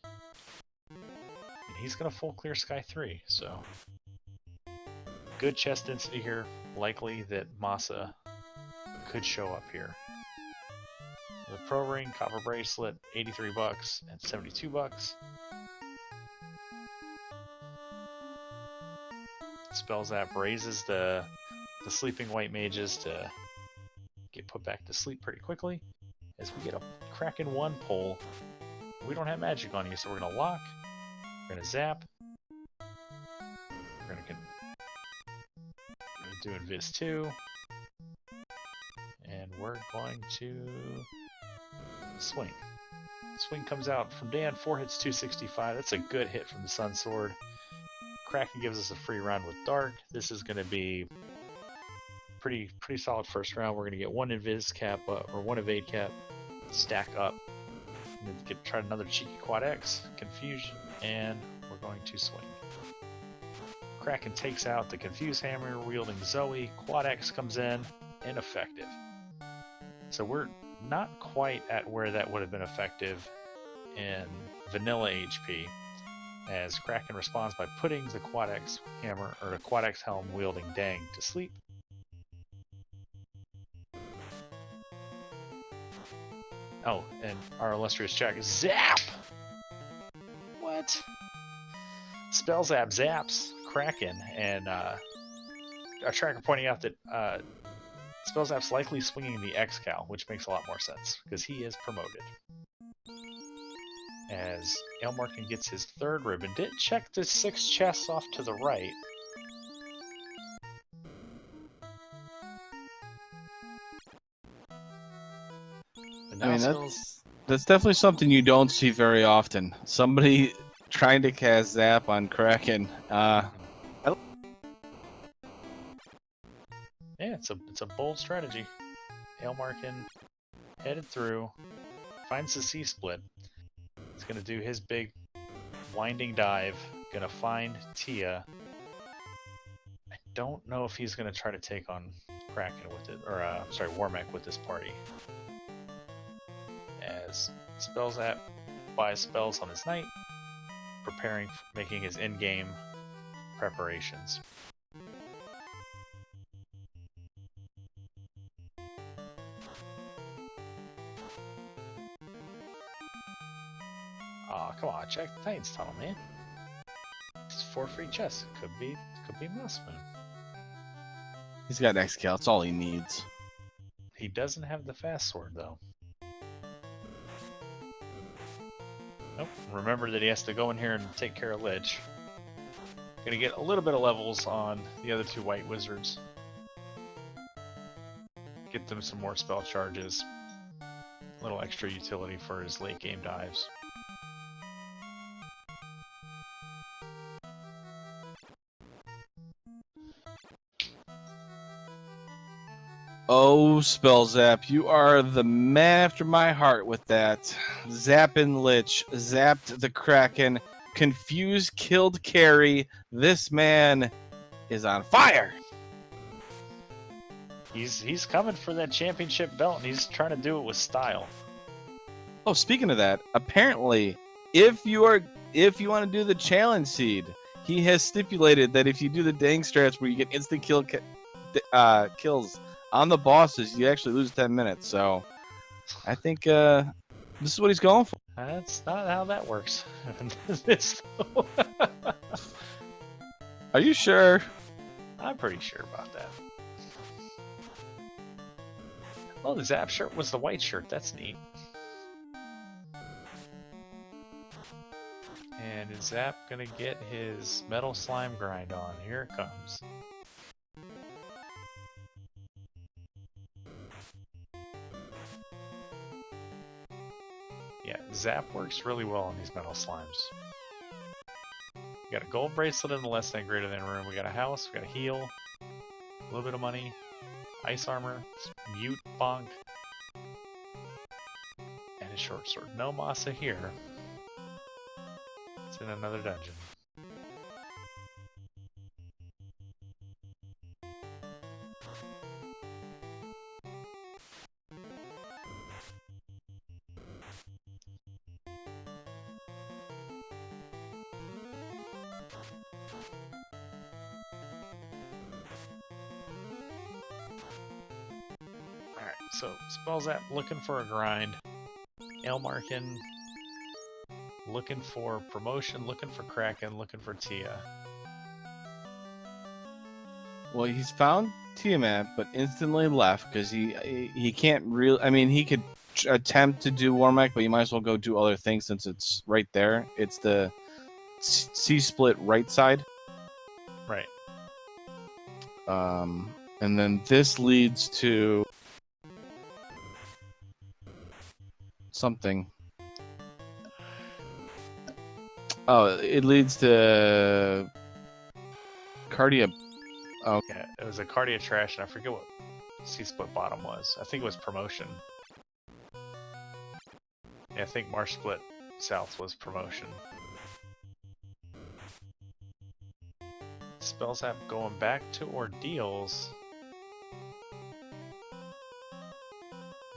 Speaker 1: And he's gonna full clear Sky 3, so good chest density here. Likely that Masa could show up here. The Pro Ring, Copper Bracelet, $83 and $72. Spellzapp raises the sleeping white mages to get put back to sleep pretty quickly. As we get a Kraken 1 pull, we don't have magic on you, so we're gonna lock. We're gonna zap. We're gonna do Invis 2, and we're going to swing. Swing comes out from Dan. 4 hits, 265. That's a good hit from the Sun Sword. Kraken gives us a free round with Dark. This is going to be pretty solid first round. We're going to get 1 Invis cap or 1 evade cap, stack up, and then try another cheeky Quad X, Confusion, and we're going to swing. Kraken takes out the Confuse Hammer wielding Zoe. Quad X comes in, ineffective. So we're not quite at where that would have been effective in vanilla HP, as Kraken responds by putting the Quad X Hammer or the Quad X Helm wielding Dang to sleep. Oh, and our illustrious check is Zap! What? Spellzapp zaps Kraken, and our tracker pointing out that Spellzapp's likely swinging the X-Cal, which makes a lot more sense, because he is promoted. As Aelmarkin gets his 3rd ribbon, did check the 6 chests off to the right.
Speaker 2: I mean, that's definitely something you don't see very often. Somebody trying to cast Zap on Kraken.
Speaker 1: Yeah, it's a bold strategy. Aelmarkin headed through, finds the C-split. He's gonna do his big winding dive. Gonna find Tia. I don't know if he's gonna try to take on Kraken with it, or sorry, Warmech with this party. As Spellzapp buys spells on his knight, preparing, making his in-game preparations. Aw, come on, check the Titan's tunnel, man. It's 4 free chests. It could be Mossmoon.
Speaker 2: He's got X-Cal. That's all he needs.
Speaker 1: He doesn't have the fast sword, though. Nope. Remember that he has to go in here and take care of Lich. Gonna get a little bit of levels on the other 2 white wizards. Get them some more spell charges. A little extra utility for his late game dives.
Speaker 2: Oh, Spellzapp, you are the man after my heart with that. Zappin' Lich, zapped the Kraken, confused, killed Carrie. This man is on fire.
Speaker 1: He's coming for that championship belt, and he's trying to do it with style.
Speaker 2: Oh, speaking of that, apparently, if you want to do the challenge seed, he has stipulated that if you do the dang strats where you get instant kills on the bosses, you actually lose 10 minutes. So I think this is what he's going for.
Speaker 1: That's not how that works.
Speaker 2: Are you sure?
Speaker 1: I'm pretty sure about that. Oh, the Zap shirt was the white shirt. That's neat. And is Zap gonna get his metal slime grind on? Here it comes. Yeah, Zap works really well on these metal slimes. We got a gold bracelet in the less than greater than room. We got a house, we got a heal, a little bit of money, ice armor, mute bonk, and a short sword. No Masa here. It's in another dungeon. Alright, so Spellzapp looking for a grind. Aelmarkin looking for promotion, looking for Kraken, looking for Tia.
Speaker 2: Well, he's found Tiamat, but instantly left because he can't really. I mean, he could attempt to do Warmac, but you might as well go do other things since it's right there. It's the C-split right side.
Speaker 1: Right.
Speaker 2: And then this leads to something. Oh, it leads to Cardia. Oh,
Speaker 1: Yeah, it was a Cardia Trash, and I forget what C-Split bottom was. I think it was promotion. Yeah, I think Marsh Split South was promotion. Spellzapp going back to Ordeals.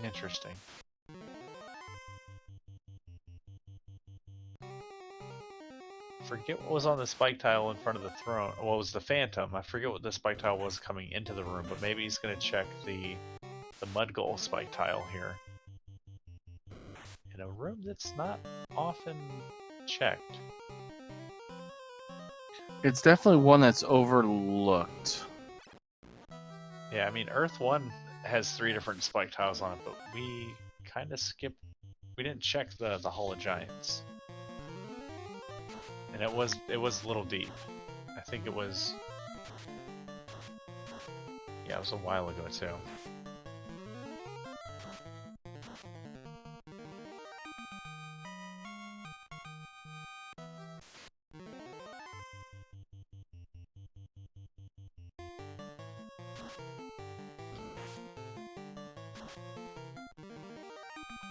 Speaker 1: Interesting. Forget what was on the spike tile in front of the throne. Well, it was the Phantom. I forget what the spike tile was coming into the room, but maybe he's going to check the Mudgoal spike tile here. In a room that's not often checked.
Speaker 2: it's definitely one that's overlooked.
Speaker 1: Yeah, I mean, Earth 1 has 3 different spike tiles on it, but we kind of skipped. We didn't check the Hall of Giants. And it was a little deep. I think it was. Yeah, it was a while ago too.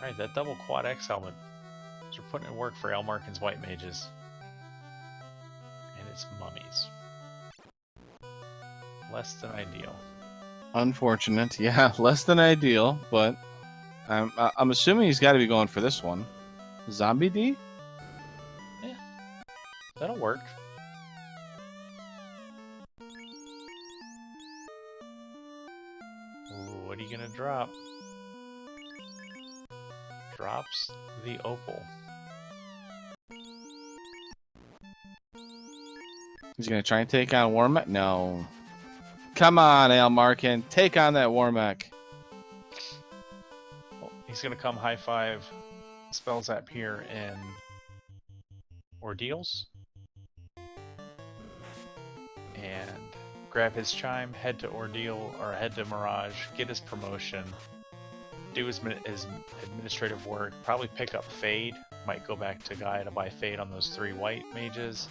Speaker 1: Alright, that double quad X helmet. You're putting in work for Aelmarkin's white mages. And it's mummies. Less than ideal.
Speaker 2: Unfortunate, yeah, less than ideal, but I'm assuming he's got to be going for this one. Zombie D?
Speaker 1: Yeah. That'll work. Ooh, what are you gonna drop? Drops the opal.
Speaker 2: He's gonna try and take on Warmech? No. Come on, Aelmarkin. Take on that Warmech.
Speaker 1: Well, he's gonna come high five Spellzapp here in Ordeals. And grab his chime, head to Ordeal, or head to Mirage, get his promotion, do his administrative work, probably pick up Fade, might go back to Gaia to buy Fade on those 3 white mages.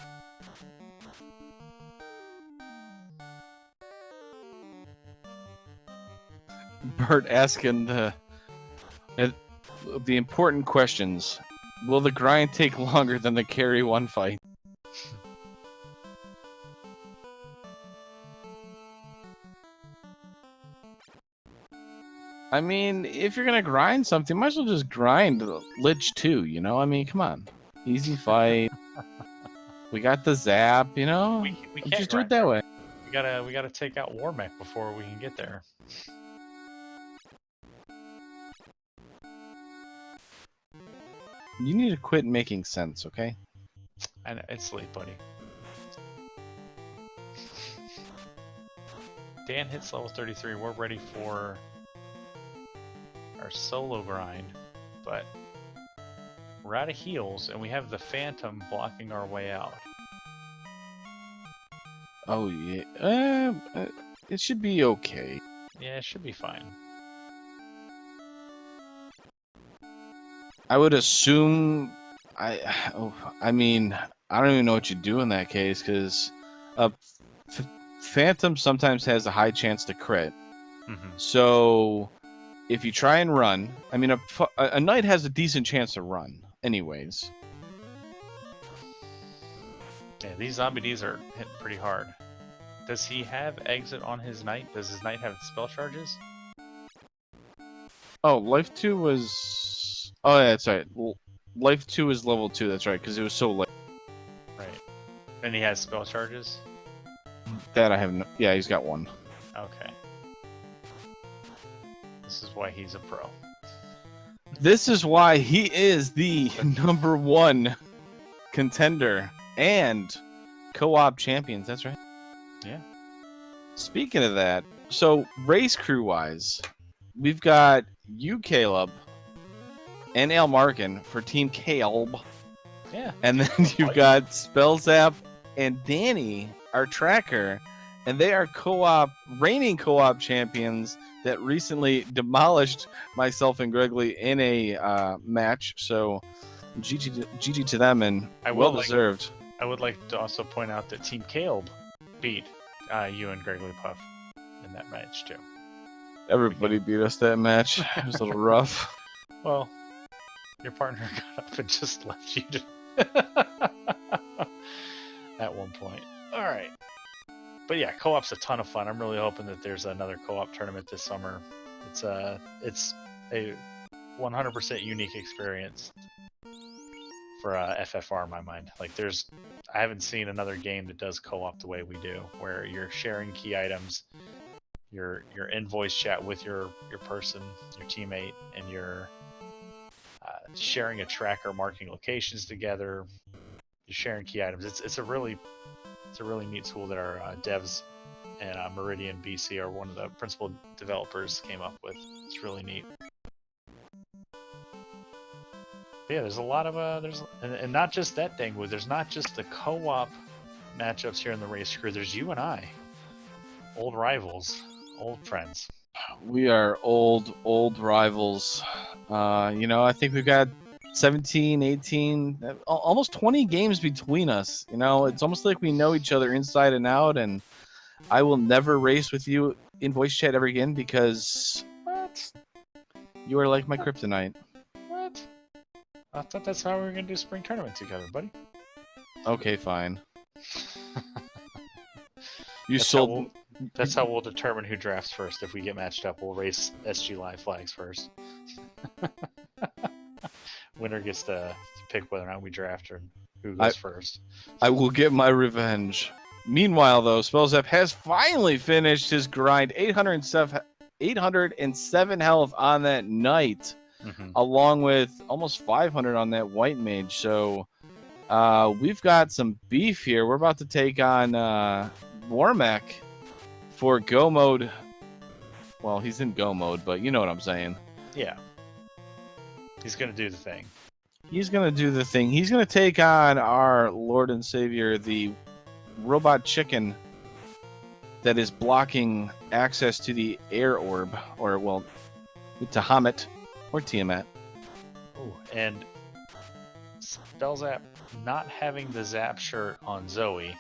Speaker 2: Bert asking the important questions. Will the grind take longer than the carry 1 fight? I mean, if you're gonna grind something, might as well just grind Lich 2, you know? I mean, come on. Easy fight. We got the zap, you know?
Speaker 1: We can't
Speaker 2: just do it that way.
Speaker 1: We gotta take out Warmech before we can get there.
Speaker 2: You need to quit making sense, okay?
Speaker 1: I know, it's late, buddy. Dan hits level 33. We're ready for our solo grind, but we're out of heals, and we have the Phantom blocking our way out.
Speaker 2: Oh, yeah. It should be okay.
Speaker 1: Yeah, it should be fine.
Speaker 2: I would assume... I mean, I don't even know what you do in that case, because Phantom sometimes has a high chance to crit.
Speaker 1: Mm-hmm.
Speaker 2: So, if you try and run... I mean, a knight has a decent chance to run, anyways.
Speaker 1: Yeah, these zombie Ds are hitting pretty hard. Does he have exit on his knight? Does his knight have spell charges?
Speaker 2: Oh, Life 2 was... Oh, yeah, that's right. Life 2 is level 2, that's right, because it was so late.
Speaker 1: Right. And he has spell charges?
Speaker 2: That I have no... Yeah, he's got 1.
Speaker 1: Okay. This is why he's a pro.
Speaker 2: This is why he is the #1 contender and co-op champions, that's right.
Speaker 1: Yeah.
Speaker 2: Speaking of that, so race crew wise, we've got you, Caleb, and Aelmarkin for Team Caleb.
Speaker 1: Yeah.
Speaker 2: And then you've got Spellzapp and Danny, our tracker, and they are reigning co-op champions that recently demolished myself and Gregory in a match. So GG to them, and well deserved.
Speaker 1: I would like to also point out that Team Caleb beat you and Gregory Puff in that match too.
Speaker 2: Everybody beat us that match. It was a little rough.
Speaker 1: Well, your partner got up and just left you to at one point. All right. But yeah, co-op's a ton of fun. I'm really hoping that there's another co-op tournament this summer. It's a 100% unique experience for FFR in my mind. Like I haven't seen another game that does co-op the way we do, where you're sharing key items, you're in voice chat with your person, your teammate, and you're sharing a tracker, marking locations together. You're sharing key items. It's a really neat tool that our devs and Meridian BC are one of the principal developers came up with. It's really neat. But yeah, there's a lot of and not just that thing. There's not just the co-op matchups here in the race crew. There's you and I, old rivals, old friends.
Speaker 2: We are old rivals. I think we've got 17, 18, almost 20 games between us. It's almost like we know each other inside and out, and I will never race with you in voice chat ever again because you are like my kryptonite.
Speaker 1: What? I thought that's how we were going to do spring tournament together, buddy.
Speaker 2: Okay, fine.
Speaker 1: That's how we'll determine who drafts first. If we get matched up, we'll race SG Live flags first. Winner gets to pick whether or not we draft or who goes first.
Speaker 2: I will get my revenge. Meanwhile, though, Spellzapp has finally finished his grind. 807 health on that knight, along with almost 500 on that white mage. So we've got some beef here. We're about to take on Warmech for go mode. Well, he's in go mode, but you know what I'm saying.
Speaker 1: Yeah. He's going to do the thing.
Speaker 2: He's going to do the thing. He's going to take on our Lord and Savior, the robot chicken that is blocking access to the air orb, or, well, Tahamet or Tiamat.
Speaker 1: Ooh, and Spellzapp not having the Zap shirt on Zoe.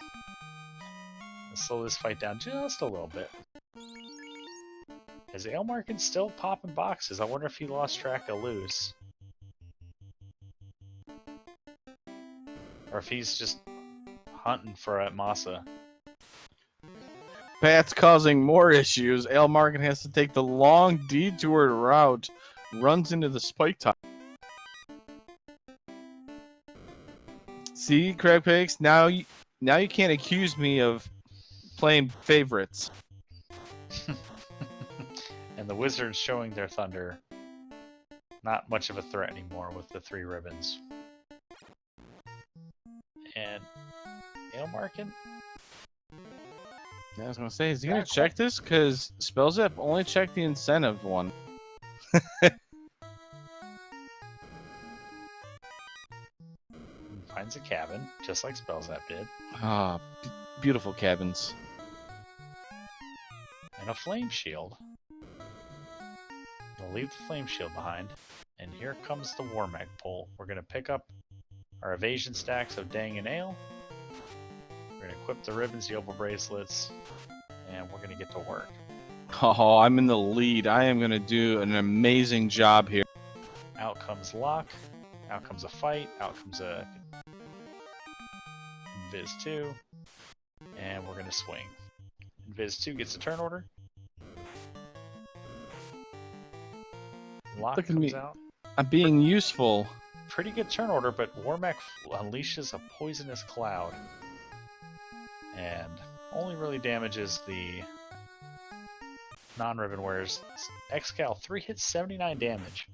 Speaker 1: Let's slow this fight down just a little bit. Is Aelmarkin still popping boxes? I wonder if he lost track of Loose. Or if he's just hunting for a Masa.
Speaker 2: Pat's causing more issues. Aelmarkin has to take the long detour route, runs into the spike top. See, Crabcakes, now you can't accuse me of playing favorites.
Speaker 1: And the Wizards showing their thunder. Not much of a threat anymore with the 3 ribbons. And Aelmarkin?
Speaker 2: Yeah, I was gonna say, is he gonna check this? Because Spellzapp only checked the incentive one.
Speaker 1: Finds a cabin, just like Spellzapp did.
Speaker 2: Ah, beautiful cabins.
Speaker 1: And a flame shield. We'll leave the flame shield behind. And here comes the Warmech pull. We're gonna pick up our evasion stacks of Dang and Ale. We're gonna equip the ribbons, the opal bracelets, and we're gonna get to work.
Speaker 2: Oh, I'm in the lead. I am gonna do an amazing job here.
Speaker 1: Out comes Lock. Out comes a fight. Out comes a Invis 2. And we're gonna swing. Invis 2 gets a turn order. Lock
Speaker 2: Look at
Speaker 1: comes
Speaker 2: me.
Speaker 1: out.
Speaker 2: I'm being useful.
Speaker 1: Pretty good turn order, but Warmech unleashes a poisonous cloud. And only really damages the non-ribbon wearers. Excal 3 hits, 79 damage.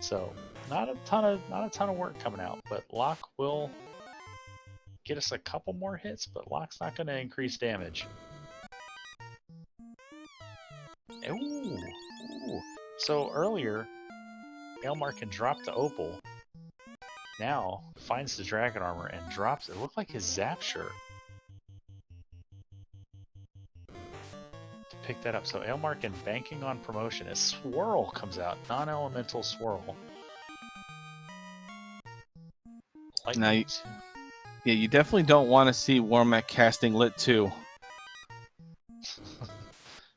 Speaker 1: So not a ton of work coming out, but Lock will get us a couple more hits, but Lock's not going to increase damage. Ooh. So earlier, Aelmarkin dropped the opal. Now finds the dragon armor and drops it. It looked like his Zap shirt. To pick that up. So Aelmarkin banking on promotion as Swirl comes out. Non-elemental Swirl.
Speaker 2: Now yeah, you definitely don't want to see Warmech casting Lit 2.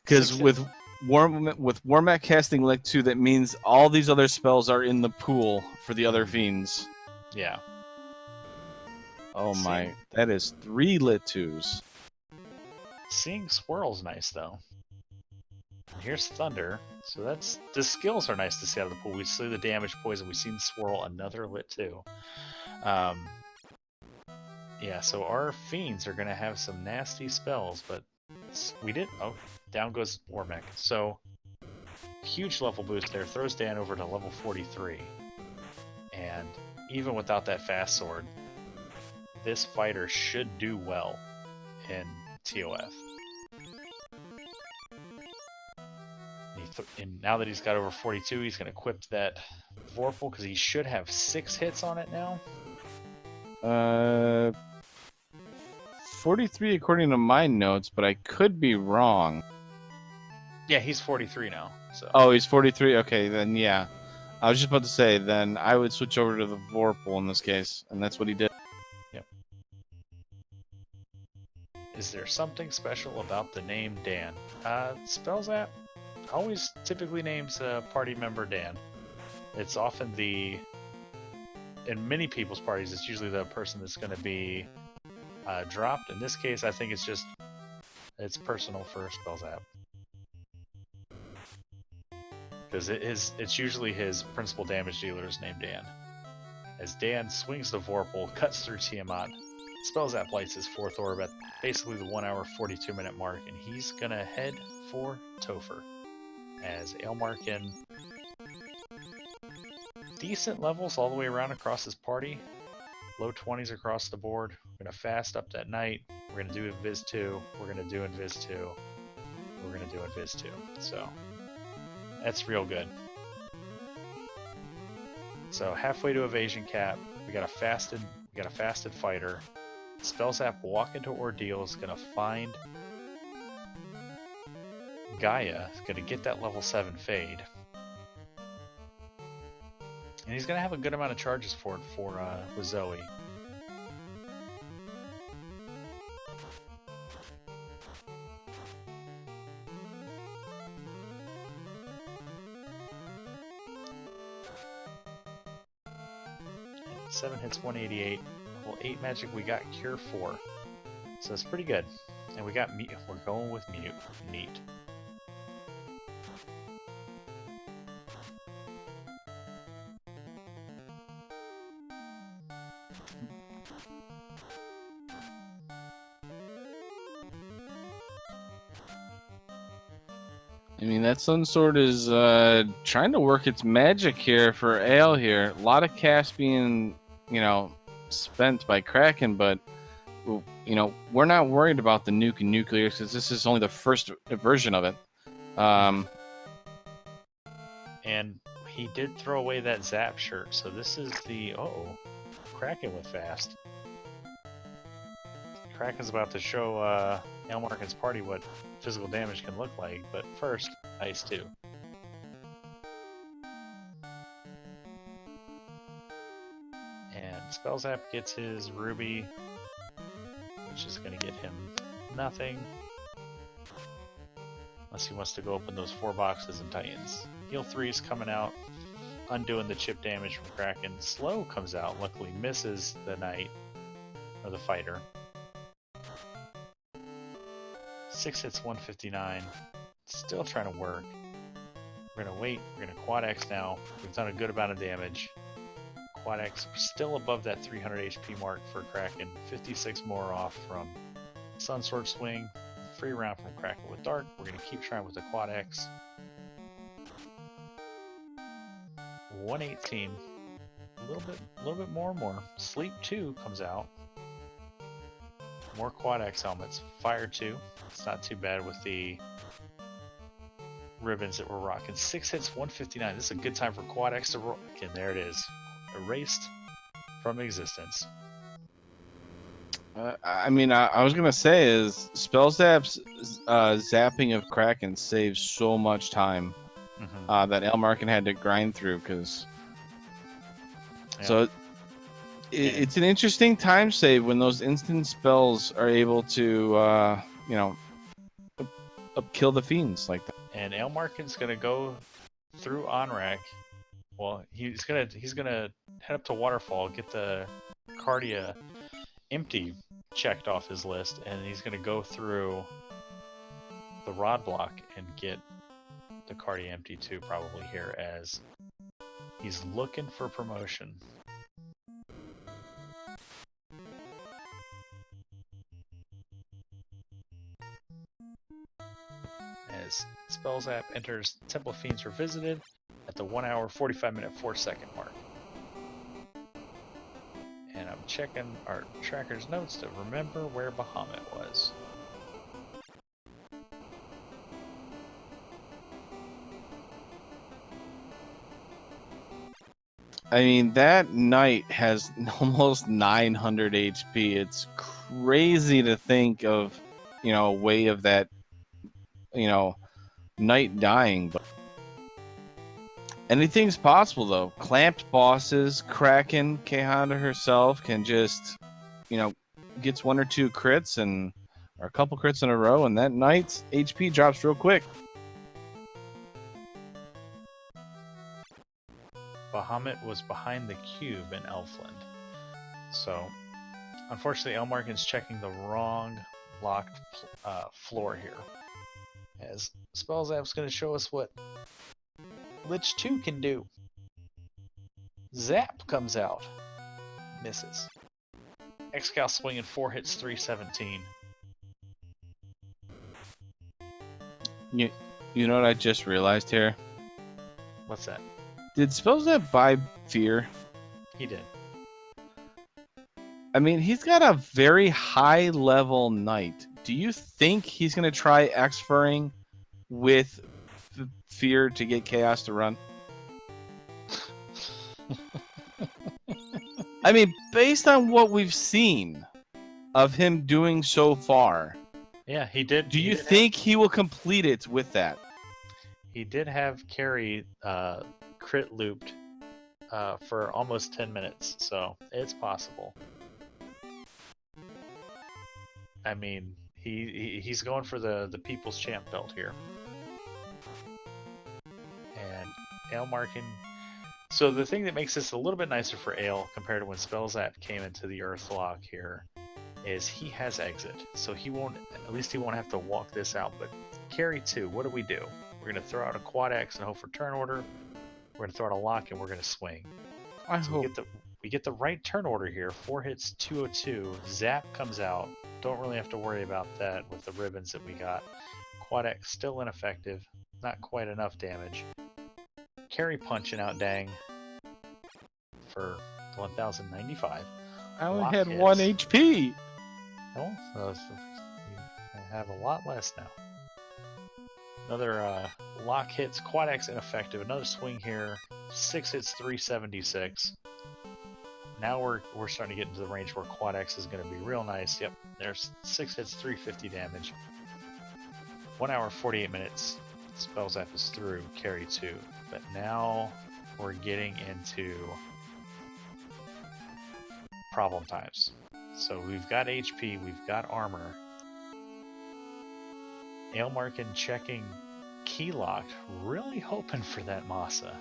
Speaker 2: Because with Warmech casting Lit 2, that means all these other spells are in the pool for the other fiends.
Speaker 1: Yeah.
Speaker 2: Oh my, that is 3 Lit 2s.
Speaker 1: Seeing Swirl's nice though. And here's Thunder. So that's the skills are nice to see out of the pool. We see the damage poison. We've seen Swirl, another Lit 2. Yeah, so our fiends are gonna have some nasty spells, but we did. Oh, down goes Warmech. So huge level boost there. Throws Dan over to level 43. And even without that fast sword, this fighter should do well in TOF. And now that he's got over 42, he's going to equip that Vorpal because he should have 6 hits on it now.
Speaker 2: 43 according to my notes, but I could be wrong.
Speaker 1: Yeah, he's 43 now. So.
Speaker 2: Oh, he's 43? Okay, then yeah. I was just about to say, then I would switch over to the Vorpal in this case, and that's what he did.
Speaker 1: Yep. Is there something special about the name Dan? Spellzapp always typically names a party member Dan. It's often in many people's parties, it's usually the person that's going to be dropped. In this case, I think it's personal for Spellzapp. Because it's usually his principal damage dealer is named Dan. As Dan swings the Vorpal, cuts through Tiamat. Spellzapp lights his 4th orb at basically the 1 hour 42 minute mark, and he's gonna head for Topher. As Aelmarkin, decent levels all the way around across his party, low 20s across the board. We're gonna fast up that night. We're gonna do Invis 2. We're gonna do Invis 2. We're gonna do Invis 2. So that's real good. So halfway to evasion cap, we got a fasted fighter. Spellzapp walk into Ordeal is gonna find Gaia, is gonna get that level 7 fade. And he's gonna have a good amount of charges for it with Zoe. And 7 hits 188. Level 8 magic we got Cure 4. So it's pretty good. And we got Mute. We're going with Mute. Neat.
Speaker 2: I mean, that Sunsword is trying to work its magic here for Ale here. A lot of cast being, spent by Kraken, but, we're not worried about the nuke and nuclear because this is only the first version of it.
Speaker 1: And he did throw away that Zap shirt, so this is the... Uh-oh. Kraken with fast. Kraken's about to show Aelmarkin's party what physical damage can look like, but first, Ice 2. And Spellzapp gets his Ruby, which is going to get him nothing. Unless he wants to go open those 4 boxes and Titans. Heal 3's coming out, undoing the chip damage from Kraken. Slow comes out, luckily misses the Knight, or the Fighter. 6 hits 159. Still trying to work. We're going to wait. We're going to Quad X now. We've done a good amount of damage. Quad X still above that 300 HP mark for Kraken. 56 more off from Sunsword Swing. Free round from Kraken with Dark. We're going to keep trying with the Quad X. 118. A little bit more. Sleep 2 comes out. More Quad X helmets. Fire 2. It's not too bad with the ribbons that we're rocking. 6 hits, 159. This is a good time for Quad X to rock. And there it is. Erased from existence.
Speaker 2: I was going to say is Spellzapp's zapping of Kraken saves so much time that Aelmarkin had to grind through because... Yeah. So it's an interesting time save when those instant spells are able to, kill the fiends like that.
Speaker 1: And Aelmarkin's gonna go through Onrak. Well, he's gonna head up to Waterfall, get the Cardia empty checked off his list, and he's gonna go through the Rod Block and get the Cardia empty too, probably here, as he's looking for promotion. As Spellzapp enters Temple of Fiends Revisited at the 1 hour 45 minute 4 second mark. And I'm checking our tracker's notes to remember where Bahamut was.
Speaker 2: I mean, that knight has almost 900 HP. It's crazy to think of, a way of that, knight dying. But anything's possible, though. Clamped bosses, Kraken, K-Honda herself can just, gets 1 or 2 crits or a couple crits in a row, and that knight's HP drops real quick.
Speaker 1: Bahamut was behind the cube in Elfland. So, unfortunately, Aelmarkin's checking the wrong locked floor here. As Spellzapp's going to show us what Lich 2 can do. Zap comes out. Misses. Excal swinging 4 hits, 317.
Speaker 2: You know what I just realized here?
Speaker 1: What's that?
Speaker 2: Did Spellzapp buy Fear?
Speaker 1: He did.
Speaker 2: I mean, he's got a very high level knight. Do you think he's going to try X-Furring with Fear to get Chaos to run? I mean, based on what we've seen of him doing so far,
Speaker 1: Yeah, he did.
Speaker 2: do you think he will complete it with that?
Speaker 1: He did have Carry crit looped for almost 10 minutes, so it's possible. I mean, he's going for the People's Champ belt here. And Aelmarkin. So the thing that makes this a little bit nicer for Ale compared to when Spellzapp came into the Earthlock here is he has exit. So he won't, at least he won't have to walk this out. But Carry 2, what do? We're going to throw out a Quad X and hope for turn order. We're going to throw out a lock and we're going to swing. We get the right turn order here. 4 hits, 202. Zap comes out. Don't really have to worry about that with the ribbons that we got. Quad X still ineffective. Not quite enough damage. Carry punching out Dang for 1095.
Speaker 2: I only
Speaker 1: Lock
Speaker 2: had
Speaker 1: hits.
Speaker 2: 1 HP.
Speaker 1: Oh, I have a lot less now. Another lock hits, Quad X ineffective. Another swing here. 6 hits, 376. Now we're starting to get into the range where Quad X is going to be real nice. Yep, there's 6 hits, 350 damage. 1 hour, 48 minutes. Spellzapp is through, Carry 2. But now we're getting into problem times. So we've got HP, we've got armor. Aelmarkin checking key locked, really hoping for that Masa.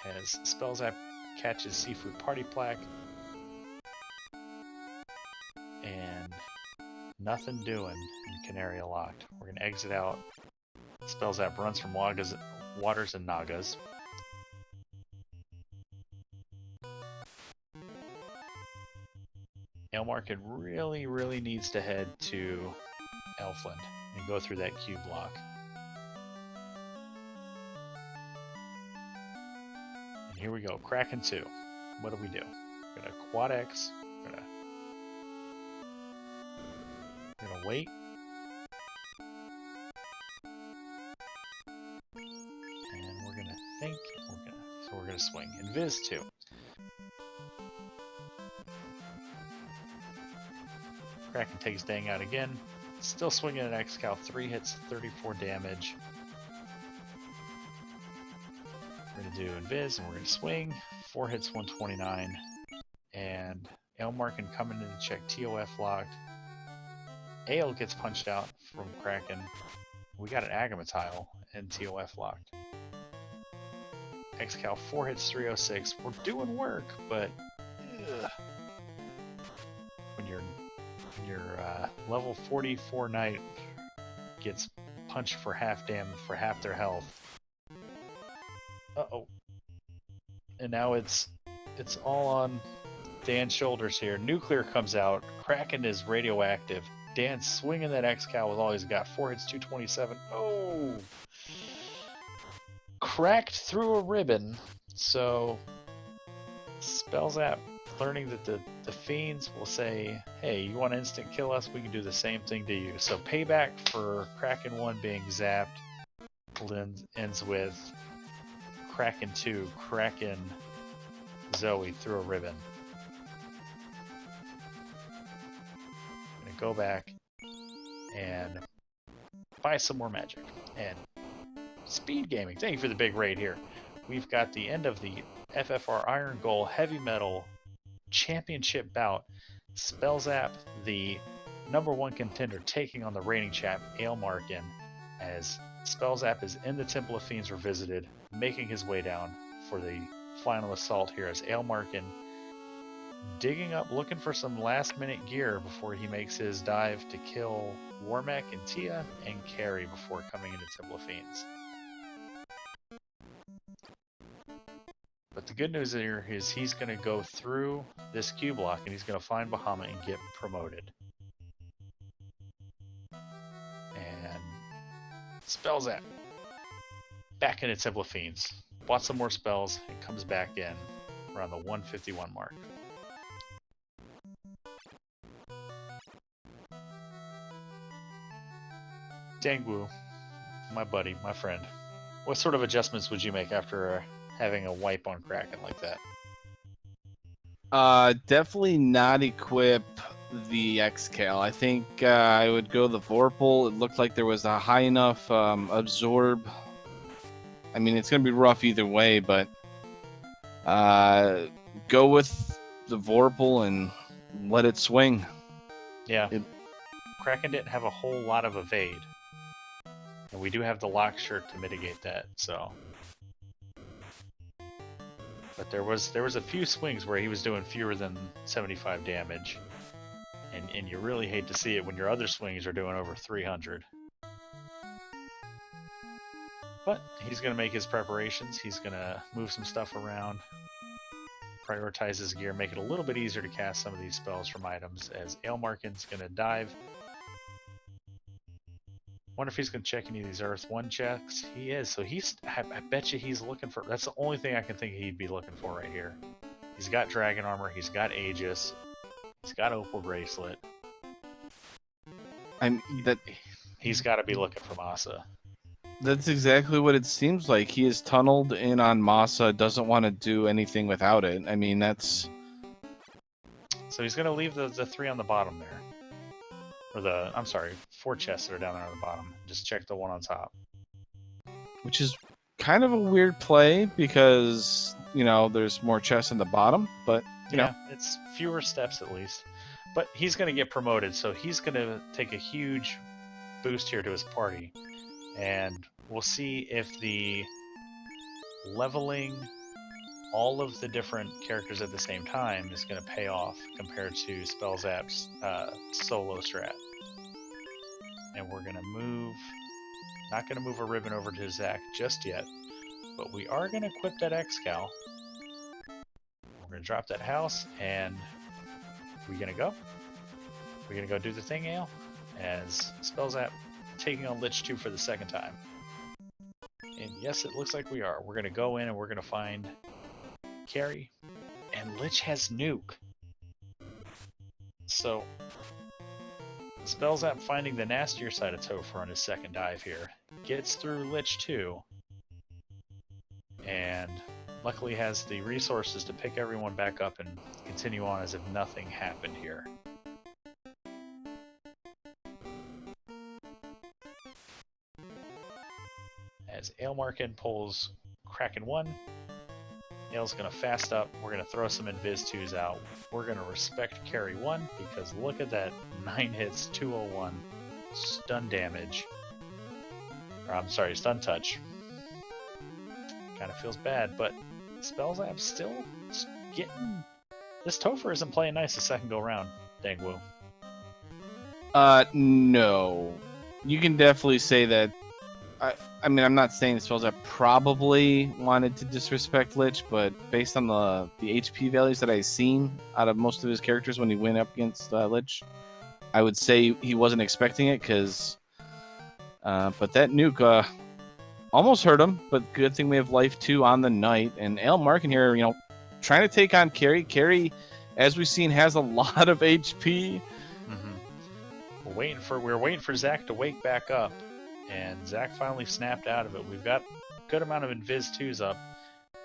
Speaker 1: As Spellzapp catches Seafood Party Plaque. And nothing doing in Canaria locked. We're going to exit out. Spellzapp runs from Waters and Nagas. Aelmarkin really needs to head to Elfland and go through that cube block. And here we go, Kraken 2. What do? We're gonna Quad X. We're gonna wait. And we're gonna think. So we're gonna swing. Invis 2. Kraken takes Dang out again. Still swinging an X-Cal. 3 hits, 34 damage. We're going to do Invis and we're going to swing. 4 hits, 129. And Aelmarkin coming in to check TOF locked. Ale gets punched out from Kraken. We got an Agamatile and TOF locked. X-Cal 4 hits, 306. We're doing work, but when your level 44 knight gets punched for half their health. Uh-oh. And now it's all on Dan's shoulders here. Nuclear comes out. Kraken is radioactive. Dan's swinging that X-Cal with all he's got. 4 hits, 227. Oh! Cracked through a ribbon. So Spellzapp learning that the fiends will say, hey, you want to instant kill us? We can do the same thing to you. So payback for Kraken 1 being zapped ends with Kraken 2 Kraken Zoe through a ribbon. I'm gonna go back and buy some more magic. And Speed Gaming, thank you for the big raid here. We've got the end of the FFR Irongol Heavymetal Championship bout. Spellzapp, the #1 contender, taking on the reigning champ Aelmarkin, as Spellzapp is in the Temple of Fiends Revisited, making his way down for the final assault here as Aelmarkin digging up, looking for some last-minute gear before he makes his dive to kill Warmech and Tia and Carry before coming into Temple of Fiends. But But the good news here is he's going to go through this Q block and he's going to find Bahamut and get promoted. And Spellzapp. Back into Temple of Fiends. Bought some more spells and comes back in around the 151 mark. Dangwu, my buddy, my friend. What sort of adjustments would you make after having a wipe on Kraken like that?
Speaker 2: Definitely not equip the Xcal. I think I would go the Vorpal. It looked like there was a high enough absorb. I mean, it's going to be rough either way, but go with the Vorpal and let it swing.
Speaker 1: Yeah. Kraken didn't have a whole lot of evade. And we do have the lock shirt to mitigate that, so. But there was a few swings where he was doing fewer than 75 damage. And you really hate to see it when your other swings are doing over 300. But he's going to make his preparations. He's going to move some stuff around. Prioritize his gear, make it a little bit easier to cast some of these spells from items as Aelmarkin's going to dive. Wonder if he's going to check any of these Earth 1 checks. He is, so I bet you he's looking for, that's the only thing I can think he'd be looking for right here. He's got Dragon Armor, he's got Aegis, he's got Opal Bracelet. He's got to be looking for Masa.
Speaker 2: That's exactly what it seems like. He is tunneled in on Masa, doesn't want to do anything without it. I mean, that's...
Speaker 1: So he's going to leave the 3 on the bottom there. Or I'm sorry, 4 chests that are down there on the bottom. Just check the one on top.
Speaker 2: Which is kind of a weird play because, you know, there's more chests in the bottom, but, you know.
Speaker 1: It's fewer steps at least. But he's going to get promoted, so he's going to take a huge boost here to his party. And we'll see if the leveling all of the different characters at the same time is going to pay off compared to Spellzapp's solo strat. And we're going to move, not going to move a ribbon over to Zach just yet, but we are going to equip that Xcal. We're going to drop that house, and we're going to go. We're going to go do the thing, Ale, as Spellzapp taking on Lich 2 for the second time. And yes, it looks like we are. We're going to go in and we're going to find Carry, and Lich has Nuke. So, Spellzapp finding the nastier side of Topher on his second dive here. Gets through Lich 2, and luckily has the resources to pick everyone back up and continue on as if nothing happened here. As Aelmarkin pulls Kraken 1, Ael's going to fast up. We're going to throw some Invis 2s out. We're going to respect Carry 1 because look at that 9 hits, 201 stun damage. Or, I'm sorry, stun touch. Kind of feels bad, but Spellzapp's still getting... This Topher isn't playing nice the second go round, Dangwu.
Speaker 2: No. You can definitely say that. I mean, I'm not saying Spellzapp probably wanted to disrespect Lich, but based on the HP values that I've seen out of most of his characters when he went up against Lich, I would say he wasn't expecting it, because... but that nuke almost hurt him, but good thing we have Life 2 on the Knight, and Aelmarkin here, you know, trying to take on Carry. Carry, as we've seen, has a lot of HP.
Speaker 1: Mm-hmm. We're waiting for Zach to wake back up. And Zach finally snapped out of it. We've got a good amount of Invis 2s up,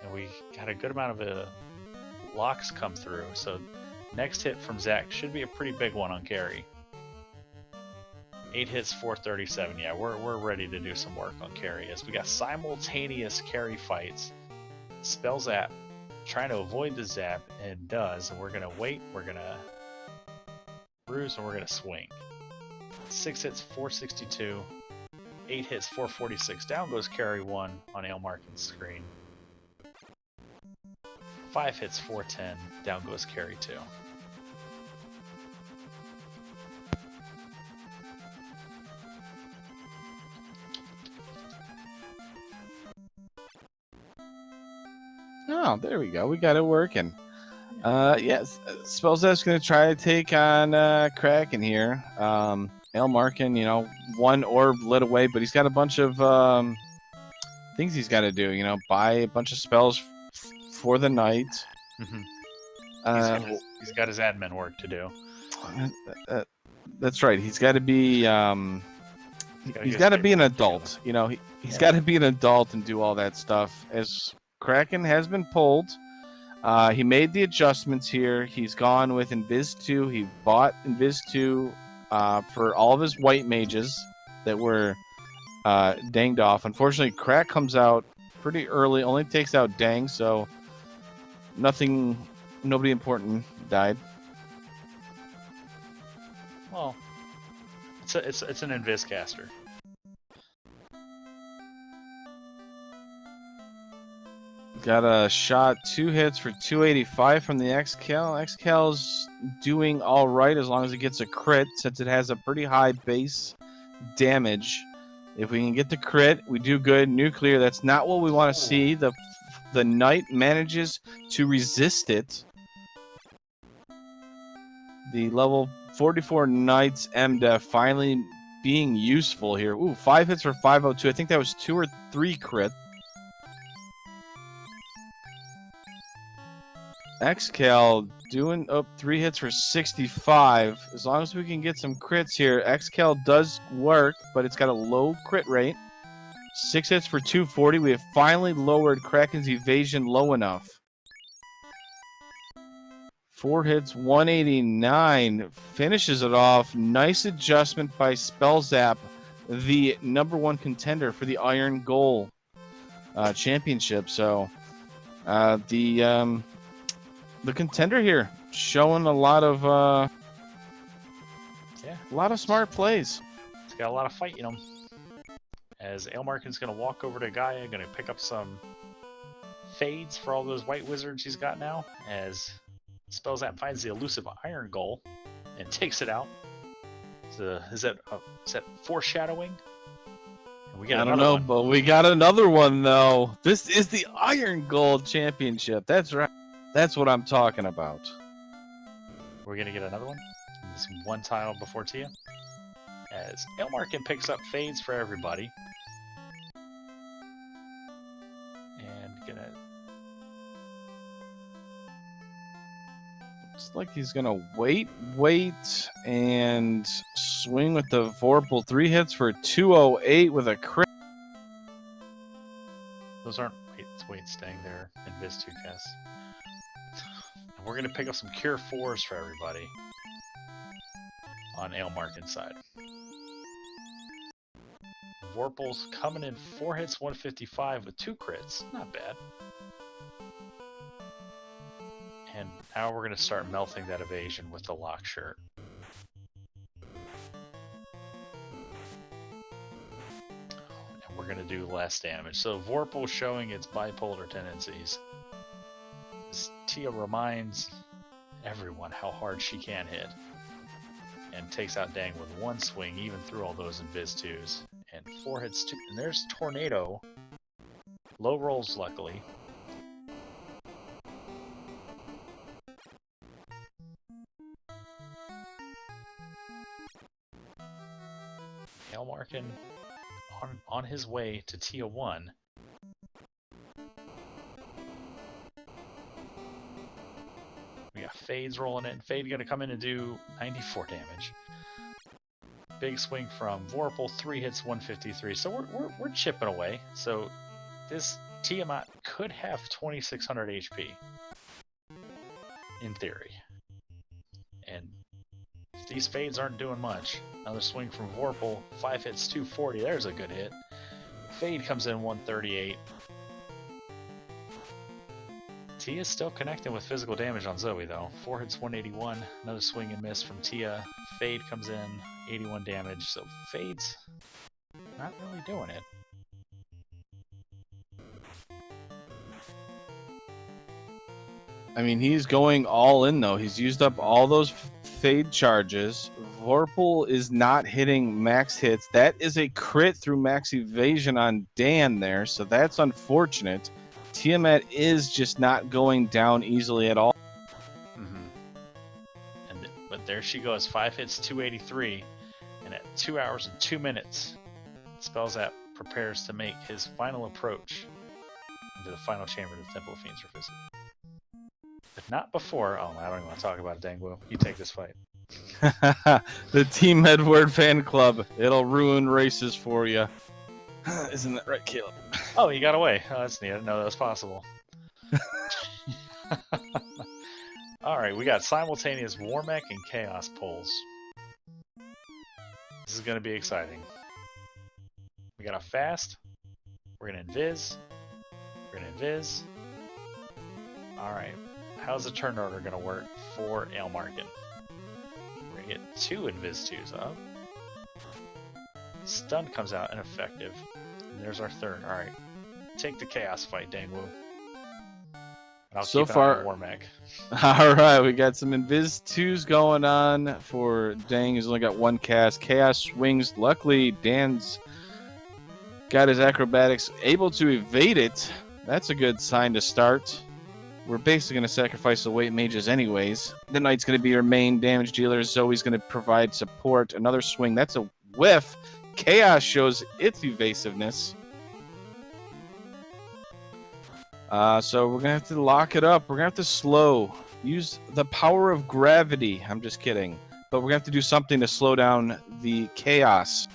Speaker 1: and we got a good amount of locks come through. So next hit from Zach should be a pretty big one on Carry. 8 hits, 437. Yeah, we're ready to do some work on Carry as we got simultaneous Carry fights. Spellzapp trying to avoid the zap and does, and we're gonna wait. We're gonna bruise and we're gonna swing. 6 hits, 462. 8 hits, 446. Down goes Carry 1 on Aelmarkin's screen. 5 hits, 410. Down goes Carry 2.
Speaker 2: Oh, there we go. We got it working. Yes, Spellzapp's going to try to take on Kraken here. Aelmarkin, you know, one orb lit away, but he's got a bunch of things he's got to do. You know, buy a bunch of spells for the night.
Speaker 1: Mm-hmm. He's got his admin work to do.
Speaker 2: That's right. He's got to be. He's got to be an adult. You know, he's got to be an adult and do all that stuff. As Kraken has been pulled. He made the adjustments here. He's gone with Invis 2. He bought Invis 2 for all of his white mages that were danged off. Unfortunately, Crack comes out pretty early. Only takes out Dang, so nobody important died.
Speaker 1: Well, it's an Invis caster.
Speaker 2: Got a shot, 2 hits for 285 from the Xcal. Xcal's doing all right as long as it gets a crit, since it has a pretty high base damage. If we can get the crit, we do good. Nuclear, that's not what we want to see. The knight manages to resist it. The level 44 knight's MDEF finally being useful here. Ooh, 5 hits for 502. I think that was 2 or 3 crit. Xcal doing up 3 hits for 65. As long as we can get some crits here, Xcal does work, but it's got a low crit rate. 6 hits for 240. We have finally lowered Kraken's evasion low enough. 4 hits, 189. Finishes it off. Nice adjustment by Spellzapp, the #1 contender for the Irongol championship. So the contender here showing a lot of smart plays.
Speaker 1: He's got a lot of fight in him. As Aelmarkin's going to walk over to Gaia, going to pick up some fades for all those white wizards he's got now. As Spellzapp finds the elusive Irongol and takes it out. So, is that foreshadowing?
Speaker 2: I don't know, but we got another one though. This is the Irongol championship. That's right. That's what I'm talking about.
Speaker 1: We're going to get another one. This one tile before Tia. As Aelmarkin picks up fades for everybody. And gonna...
Speaker 2: Looks like he's going to wait, and swing with the Vorpal. 3 hits for 208 with a crit.
Speaker 1: Those aren't weights staying there in Viz 2 tests. And we're going to pick up some Cure 4s for everybody on Aelmarkin's side. Vorpal's coming in 4 hits, 155 with 2 crits. Not bad. And now we're going to start melting that evasion with the lock shirt. And we're going to do less damage. So Vorpal showing its bipolar tendencies. Tia reminds everyone how hard she can hit. And takes out Dang with 1 swing, even through all those Invis 2s. And 4 hits, 2. And there's Tornado. Low rolls, luckily. Aelmarkin on his way to Tia 1. We got Fades rolling in. Fade gonna come in and do 94 damage. Big swing from Vorpal, 3 hits, 153. So we're chipping away. So this Tiamat could have 2600 HP in theory. And if these fades aren't doing much, another swing from Vorpal, 5 hits, 240. There's a good hit. Fade comes in 138. Tia's still connecting with physical damage on Zoe though. 4 hits, 181. Another swing and miss from Tia. Fade comes in, 81 damage. So Fade's not really doing it.
Speaker 2: I mean, he's going all in though. He's used up all those fade charges. Vorpal is not hitting max hits. That is a crit through max evasion on Dan there, so that's unfortunate. Tiamat is just not going down easily at all.
Speaker 1: But there she goes, 5 hits, 283, and at 2 hours and 2 minutes, Spellzapp prepares to make his final approach into the final chamber of the Temple of Fiends are visited. But not before. Oh, I don't even want to talk about it, Dangwu. You take this fight.
Speaker 2: The Team Edward fan club. It'll ruin races for you. Isn't that right, Caleb?
Speaker 1: Oh, you got away. Oh, that's neat. I didn't know that was possible. Alright, we got simultaneous Warmech and Chaos pulls. This is going to be exciting. We got a fast. We're going to invis. We're going to invis. Alright, how's the turn order going to work for Aelmarkin? We're going to get 2 invis 2s up. Stun comes out ineffective. And there's our third. Alright, take the Chaos fight, Dangwu. I'll
Speaker 2: so
Speaker 1: keep
Speaker 2: far,
Speaker 1: Warmech.
Speaker 2: All right, we got some Invis 2s going on for Dang. He's only got 1 cast. Chaos swings. Luckily, Dan's got his acrobatics able to evade it. That's a good sign to start. We're basically going to sacrifice the weight mages anyways. The Knight's going to be your main damage dealer. Zoe's going to provide support. Another swing. That's a whiff. Chaos shows its evasiveness. So we're going to have to lock it up. We're going to have to slow. Use the power of gravity. I'm just kidding. But we're going to have to do something to slow down the chaos.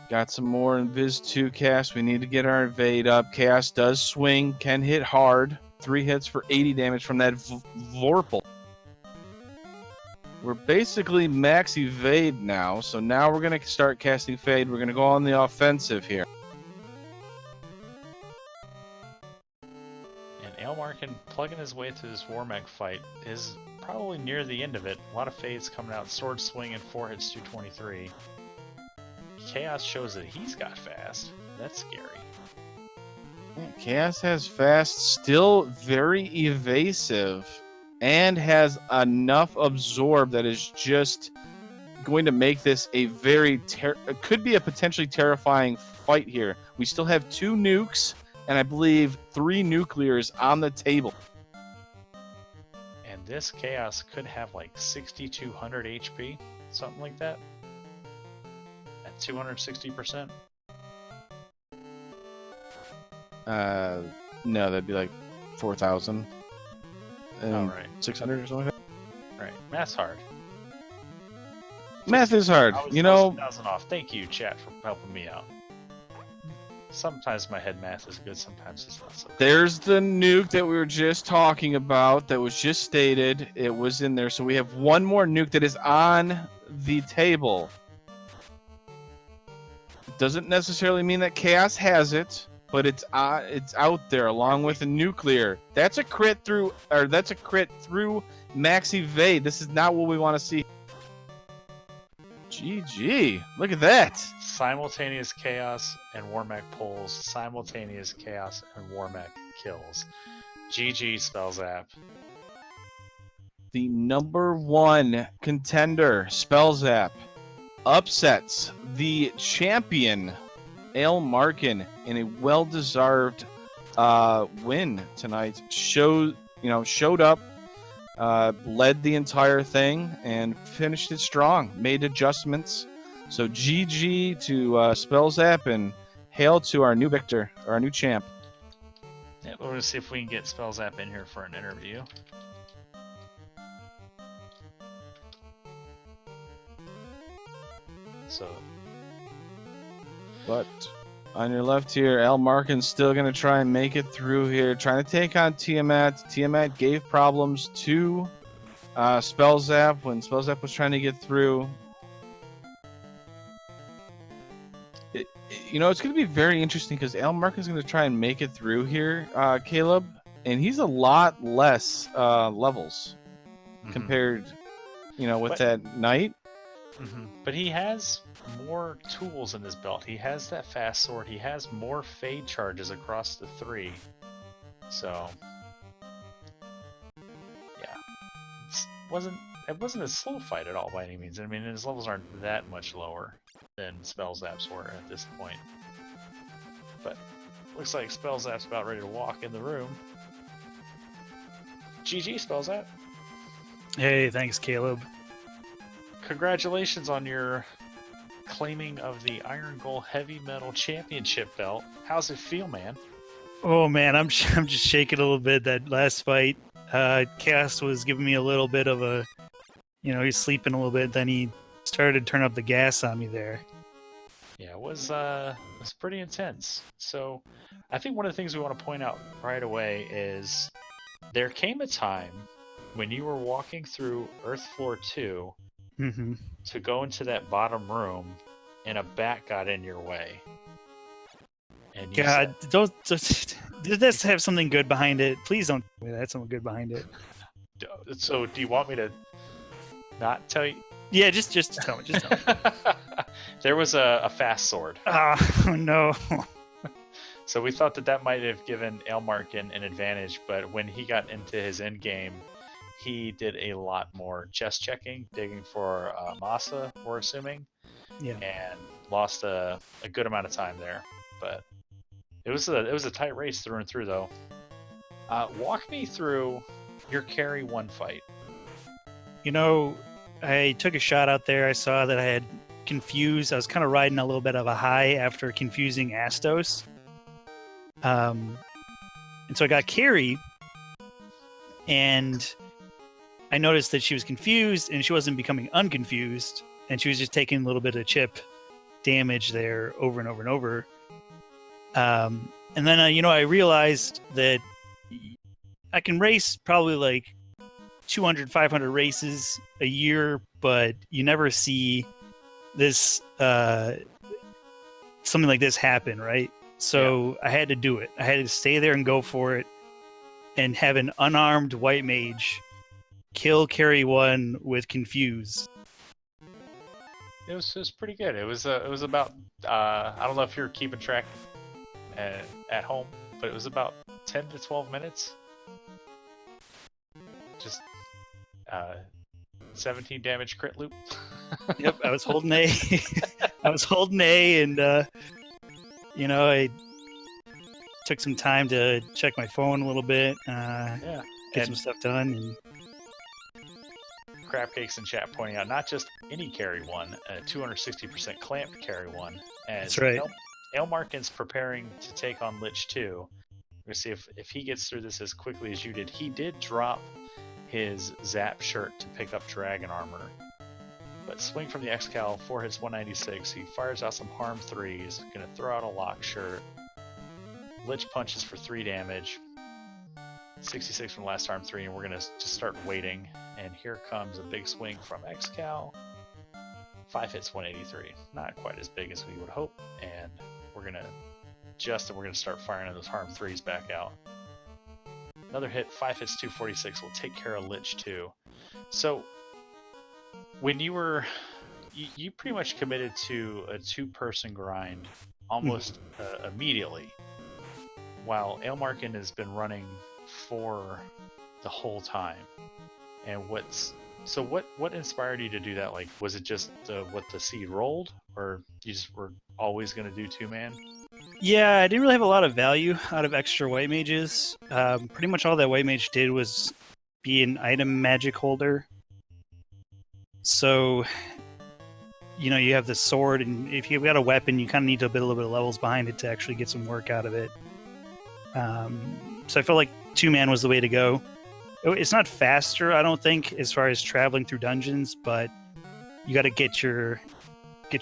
Speaker 2: Got some more Invis 2 cast. We need to get our evade up. Chaos does swing. Can hit hard. 3 hits for 80 damage from that Vorpal. We're basically max evade now. So now we're going to start casting Fade. We're going to go on the offensive here.
Speaker 1: Aelmarkin plugging his way through this Warmech fight is probably near the end of it. A lot of fades coming out. Sword swinging, 4 hits, 223. Chaos shows that he's got fast. That's scary.
Speaker 2: Chaos has fast, still very evasive, and has enough absorb that is just going to make this a very could be a potentially terrifying fight here. We still have 2 nukes. And I believe 3 nuclears on the table.
Speaker 1: And this Chaos could have like 6,200 HP, something like that. At 260%.
Speaker 2: No, that'd be like 4,000.
Speaker 1: Oh, right.
Speaker 2: 600 or something like that.
Speaker 1: Right. Math's hard.
Speaker 2: Math is hard.
Speaker 1: I was 1,000 off. Thank you, chat, for helping me out. Sometimes my head math is good, sometimes it's not so good.
Speaker 2: There's the nuke that we were just talking about that was just stated. It was in there. So we have 1 more nuke that is on the table. Doesn't necessarily mean that Chaos has it, but it's out there along with a nuclear. That's a crit through, or that's a crit through max evade. This is not what we want to see. GG. Look at that.
Speaker 1: Simultaneous Chaos and Warmech pulls. Simultaneous Chaos and Warmech kills. GG, Spellzapp.
Speaker 2: The #1 contender, Spellzapp, upsets the champion, Aelmarkin, in a well-deserved win tonight. Showed up, led the entire thing, and finished it strong. Made adjustments. So GG to Spellzapp, and hail to our new victor, or our new champ.
Speaker 1: Yeah, we'll see if we can get Spellzapp in here for an interview. So,
Speaker 2: but on your left here, Aelmarkin's still going to try and make it through here, trying to take on Tiamat. Tiamat gave problems to Spellzapp when Spellzapp was trying to get through. It's going to be very interesting because Aelmarkin's going to try and make it through here, Caleb, and he's a lot less levels compared, with that knight.
Speaker 1: But he has more tools in his belt. He has that fast sword. He has more fade charges across the 3. So, yeah, it wasn't a slow fight at all by any means. I mean, his levels aren't that much lower than Spellzapp's were at this point. But looks like Spellzapp's about ready to walk in the room. GG, Spellzapp.
Speaker 3: Hey, thanks, Caleb.
Speaker 1: Congratulations on your claiming of the Irongol Heavymetal Championship belt. How's it feel, man?
Speaker 3: Oh man, I'm just shaking a little bit. That last fight, Cass was giving me a little bit of a, he's sleeping a little bit. Then he started to turn up the gas on me there.
Speaker 1: Yeah, it was pretty intense. So, I think one of the things we want to point out right away is there came a time when you were walking through Earth Floor 2 to go into that bottom room, and a bat got in your way. And you
Speaker 3: God, don't did this have something good behind it? Please don't tell me that had something good behind it.
Speaker 1: So, do you want me to not tell you?
Speaker 3: Yeah, just tell me. Just tell me.
Speaker 1: There was a fast sword.
Speaker 3: Oh no.
Speaker 1: So we thought that might have given Aelmarkin an advantage, but when he got into his end game, he did a lot more chest checking, digging for Masa, we're assuming, and lost a good amount of time there. But it was a tight race through and through, though. Walk me through your carry 1 fight.
Speaker 3: I took a shot out there. I saw that I had confused. I was kind of riding a little bit of a high after confusing Astos. And so I got carry, and I noticed that she was confused, and she wasn't becoming unconfused, and she was just taking a little bit of chip damage there over and over and over. And then, I realized that I can race probably like 200, 500 races a year, but you never see this, something like this happen, right? So I had to do it. I had to stay there and go for it, and have an unarmed white mage kill carry 1 with confuse.
Speaker 1: It was pretty good. It was about I don't know if you're keeping track at home, but it was about 10 to 12 minutes. Just 17 damage crit loop.
Speaker 3: Yep, I was holding A. I was holding A, and I took some time to check my phone a little bit, get some stuff done. And
Speaker 1: Crapcakes in chat pointing out not just any carry 1, 260% clamped carry 1.
Speaker 3: That's right.
Speaker 1: Aelmarkin's preparing to take on Lich 2. We're gonna see if he gets through this as quickly as you did. He did drop his Zap shirt to pick up Dragon Armor. But swing from the Excal, 4 hits, 196. He fires out some harm 3s. Gonna throw out a lock shirt. Lich punches for 3 damage. 66 from last harm 3, and we're gonna just start waiting. And here comes a big swing from Excal. 5 hits, 183. Not quite as big as we would hope. And we're gonna adjust, and we're gonna start firing those harm 3s back out. Another hit, 5 hits, 246. Will take care of Lich 2. So when you were, you pretty much committed to a 2-person grind almost immediately, while Aelmarkin has been running for the whole time. And what inspired you to do that? Like, was it just what the seed rolled, or you just were always going to do 2-man?
Speaker 3: Yeah, I didn't really have a lot of value out of extra white mages. Pretty much all that white mage did was be an item magic holder. So, you have the sword, and if you've got a weapon, you kind of need to build a little bit of levels behind it to actually get some work out of it. So I felt like 2-man was the way to go. It's not faster, I don't think, as far as traveling through dungeons, but you got to get your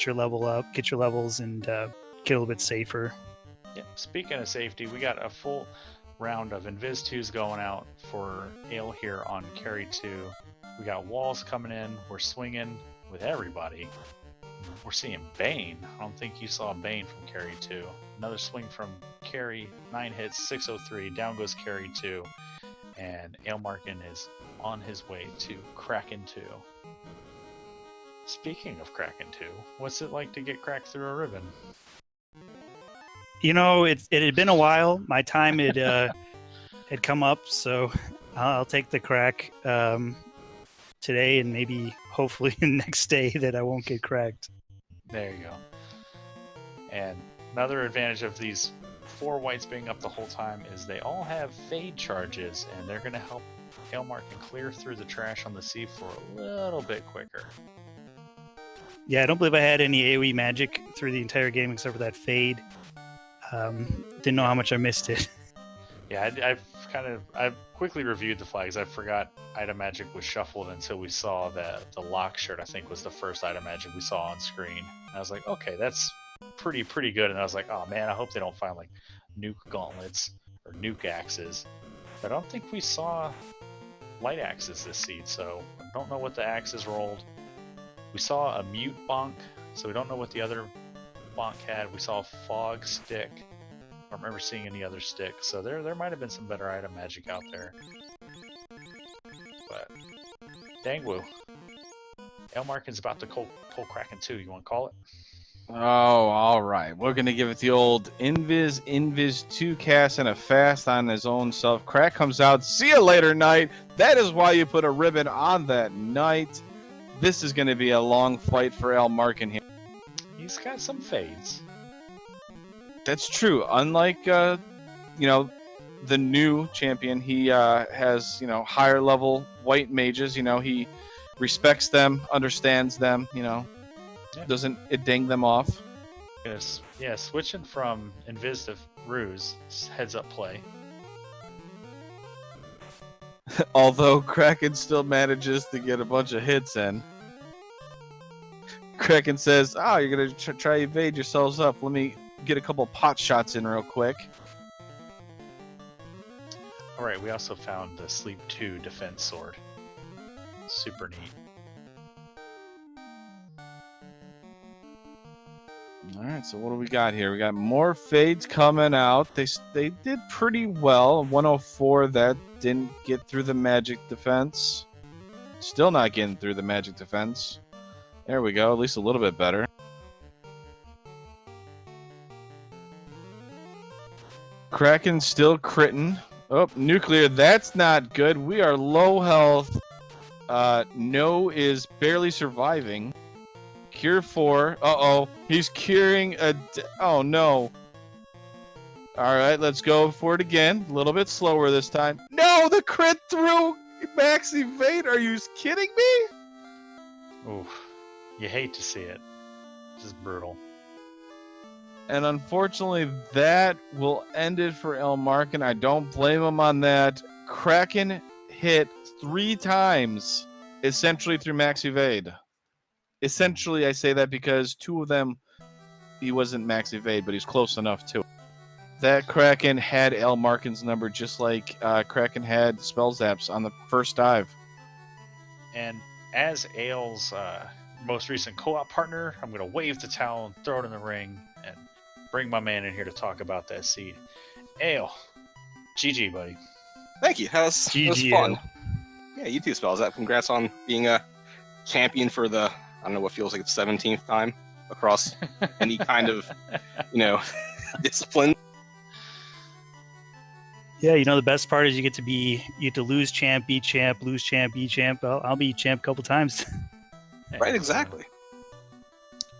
Speaker 3: level up, get your levels, and get a little bit safer.
Speaker 1: Yeah. Speaking of safety, we got a full round of Invis 2s going out for Ale here on carry 2. We got walls coming in. We're swinging with everybody. We're seeing Bane. I don't think you saw Bane from carry 2. Another swing from carry, 9 hits, 603. Down goes carry 2. And Aelmarkin is on his way to Kraken 2. Speaking of Kraken 2, what's it like to get cracked through a ribbon?
Speaker 3: It had been a while. My time had come up, so I'll take the crack today, and maybe hopefully the next day that I won't get cracked.
Speaker 1: There you go. And another advantage of these for White's being up the whole time is they all have Fade charges, and they're going to help Aelmarkin clear through the trash on the seafloor a little bit quicker.
Speaker 3: Yeah, I don't believe I had any AoE magic through the entire game except for that Fade. Didn't know how much I missed it.
Speaker 1: Yeah, I've quickly reviewed the flags. I forgot item magic was shuffled until we saw the lock shirt. I think was the first item magic we saw on screen. And I was like, okay, that's pretty good. And I was like, oh man, I hope they don't find like nuke gauntlets or nuke axes. But I don't think we saw light axes this seed, so I don't know what the axes rolled. We saw a mute bonk, so we don't know what the other bonk had. We saw a fog stick. I don't remember seeing any other sticks, so there might have been some better item magic out there. But dang woo. Aelmarkin's about to pull Kraken 2. You want to call it?
Speaker 2: Oh, all right. We're going to give it the old Invis 2 cast and a fast on his own self. Crack comes out. See you later, Knight. That is why you put a ribbon on that Knight. This is going to be a long fight for Aelmarkin here.
Speaker 1: He's got some fades.
Speaker 2: That's true. Unlike, the new champion, he has, higher level white mages. He respects them, understands them, doesn't it ding them off.
Speaker 1: Yes, yeah, switching from Invis to Ruse, heads up play.
Speaker 2: Although Kraken still manages to get a bunch of hits in. Kraken says, oh, you're going to try evade yourselves up. Let me get a couple pot shots in real quick.
Speaker 1: Alright, we also found the Sleep 2 defense sword. Super neat.
Speaker 2: Alright, so what do we got here? We got more fades coming out. They did pretty well. 104, that didn't get through the magic defense. Still not getting through the magic defense. There we go, at least a little bit better. Kraken still critting. Oh, nuclear, that's not good. We are low health. No is barely surviving. Cure 4. Uh-oh. He's curing a... Oh, no. Alright, let's go for it again. A little bit slower this time. No, the crit through max evade. Are you kidding me?
Speaker 1: Oof. You hate to see it. This is brutal.
Speaker 2: And unfortunately, that will end it for Aelmarkin. I don't blame him on that. Kraken hit 3 times, essentially through max evade. Essentially, I say that because 2 of them, he wasn't max evade, but he's close enough to. That Kraken had Aelmarkin's number, just like Kraken had Spellzapp's on the first dive.
Speaker 1: And as Ael's most recent co-op partner, I'm going to wave the towel and throw it in the ring and bring my man in here to talk about that seed. Ael, GG, buddy.
Speaker 4: Thank you. That was fun. Yeah, you too, Spellzapp. Congrats on being a champion for the, I don't know what feels like the 17th time across any kind of, discipline.
Speaker 3: Yeah, the best part is you get to lose champ, be champ, lose champ, be champ. I'll be champ a couple times.
Speaker 4: Right, exactly.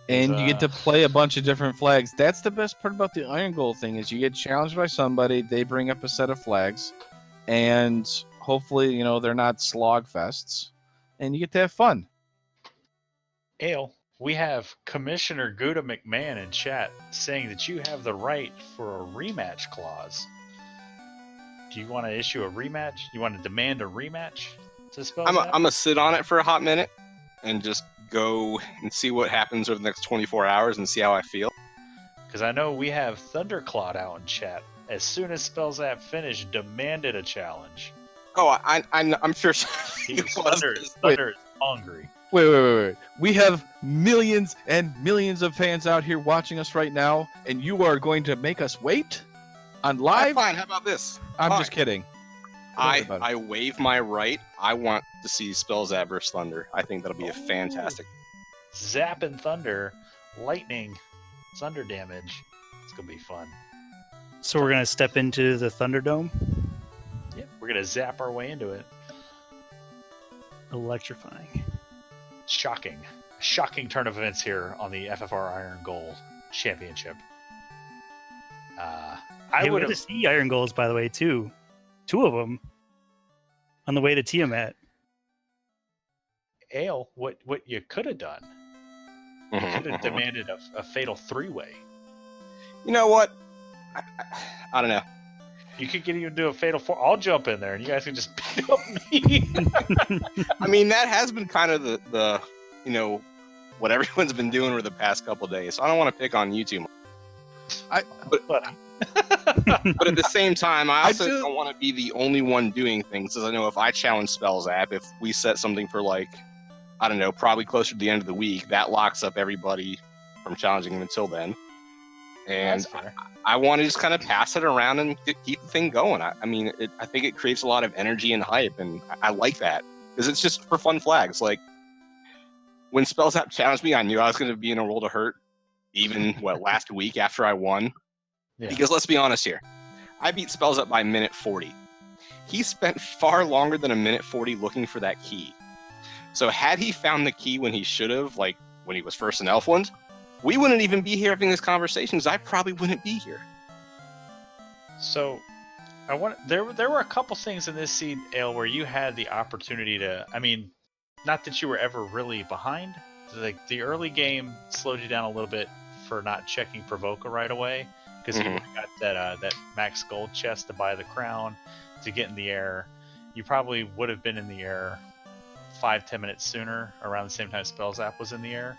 Speaker 2: And you get to play a bunch of different flags. That's the best part about the Irongol thing is you get challenged by somebody, they bring up a set of flags, and hopefully, they're not slog fests, and you get to have fun.
Speaker 1: Ael, we have Commissioner Gouda McMahon in chat saying that you have the right for a rematch clause. Do you want to issue a rematch? You want to demand a rematch to spell
Speaker 4: I'm going to sit on it for a hot minute and just go and see what happens over the next 24 hours and see how I feel.
Speaker 1: Because I know we have Thundercloud out in chat. As soon as Spellzapp finished, demanded a challenge.
Speaker 4: Oh, I'm sure.
Speaker 1: Thunder is hungry.
Speaker 2: Wait. We have millions and millions of fans out here watching us right now, and you are going to make us wait on live?
Speaker 4: Fine, how about this?
Speaker 2: I'm just kidding.
Speaker 4: I waive my right. I want to see Spellzapp versus Thunder. I think that'll be a fantastic.
Speaker 1: Zap and Thunder, lightning, thunder damage. It's going to be fun.
Speaker 3: So we're going to step into the Thunderdome?
Speaker 1: Yeah, we're going to zap our way into it.
Speaker 3: Electrifying.
Speaker 1: Shocking turn of events here on the FFR Irongol Championship. I
Speaker 3: Hey, we
Speaker 1: would
Speaker 3: got to
Speaker 1: have.
Speaker 3: see Irongols, by the way, too. 2 of them on the way to Tiamat.
Speaker 1: Ale, what you could have done? You could have demanded a fatal 3-way.
Speaker 4: You know what? I don't know.
Speaker 1: You could get even do a fatal 4. I'll jump in there, and you guys can just beat up me.
Speaker 4: I mean, that has been kind of the what everyone's been doing over the past couple of days. So I don't want to pick on you too much. But at the same time, I also don't want to be the only one doing things. Because I know if I challenge Spellzapp, if we set something for I don't know, probably closer to the end of the week, that locks up everybody from challenging him until then. And I want to just kind of pass it around and keep the thing going. I think it creates a lot of energy and hype, and I like that because it's just for fun flags. Like when Spellzapp challenged me, I knew I was going to be in a world of hurt, even last week after I won. Yeah. Because let's be honest here, I beat Spellzapp by minute 40. He spent far longer than a minute 40 looking for that key. So had he found the key when he should have, like when he was first in Elfland, we wouldn't even be here having this conversation because I probably wouldn't be here.
Speaker 1: So, there were a couple things in this seed, Ale, where you had the opportunity to. I mean, not that you were ever really behind. Like the early game slowed you down a little bit for not checking Provoca right away because you got that max gold chest to buy the crown to get in the air. You probably would have been in the air 5-10 minutes sooner, around the same time Spellzapp was in the air.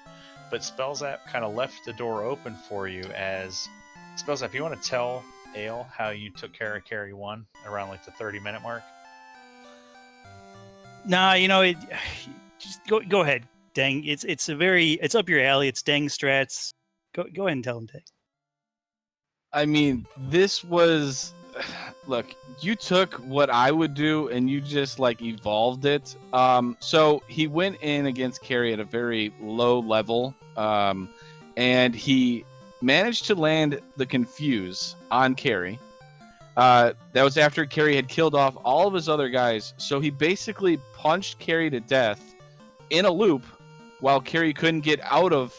Speaker 1: But Spellzapp kind of left the door open for you as Spellzapp. You want to tell Ale how you took care of carry 1 around the 30-minute mark?
Speaker 3: Nah, just go ahead, Dang. It's up your alley. It's Dang strats. Go ahead and tell him, Dang.
Speaker 2: I mean, this was. Look, you took what I would do and you just evolved it. So he went in against Carrie at a very low level, and he managed to land the Confuse on Carrie. That was after Carrie had killed off all of his other guys. So he basically punched Carrie to death in a loop while Carrie couldn't get out of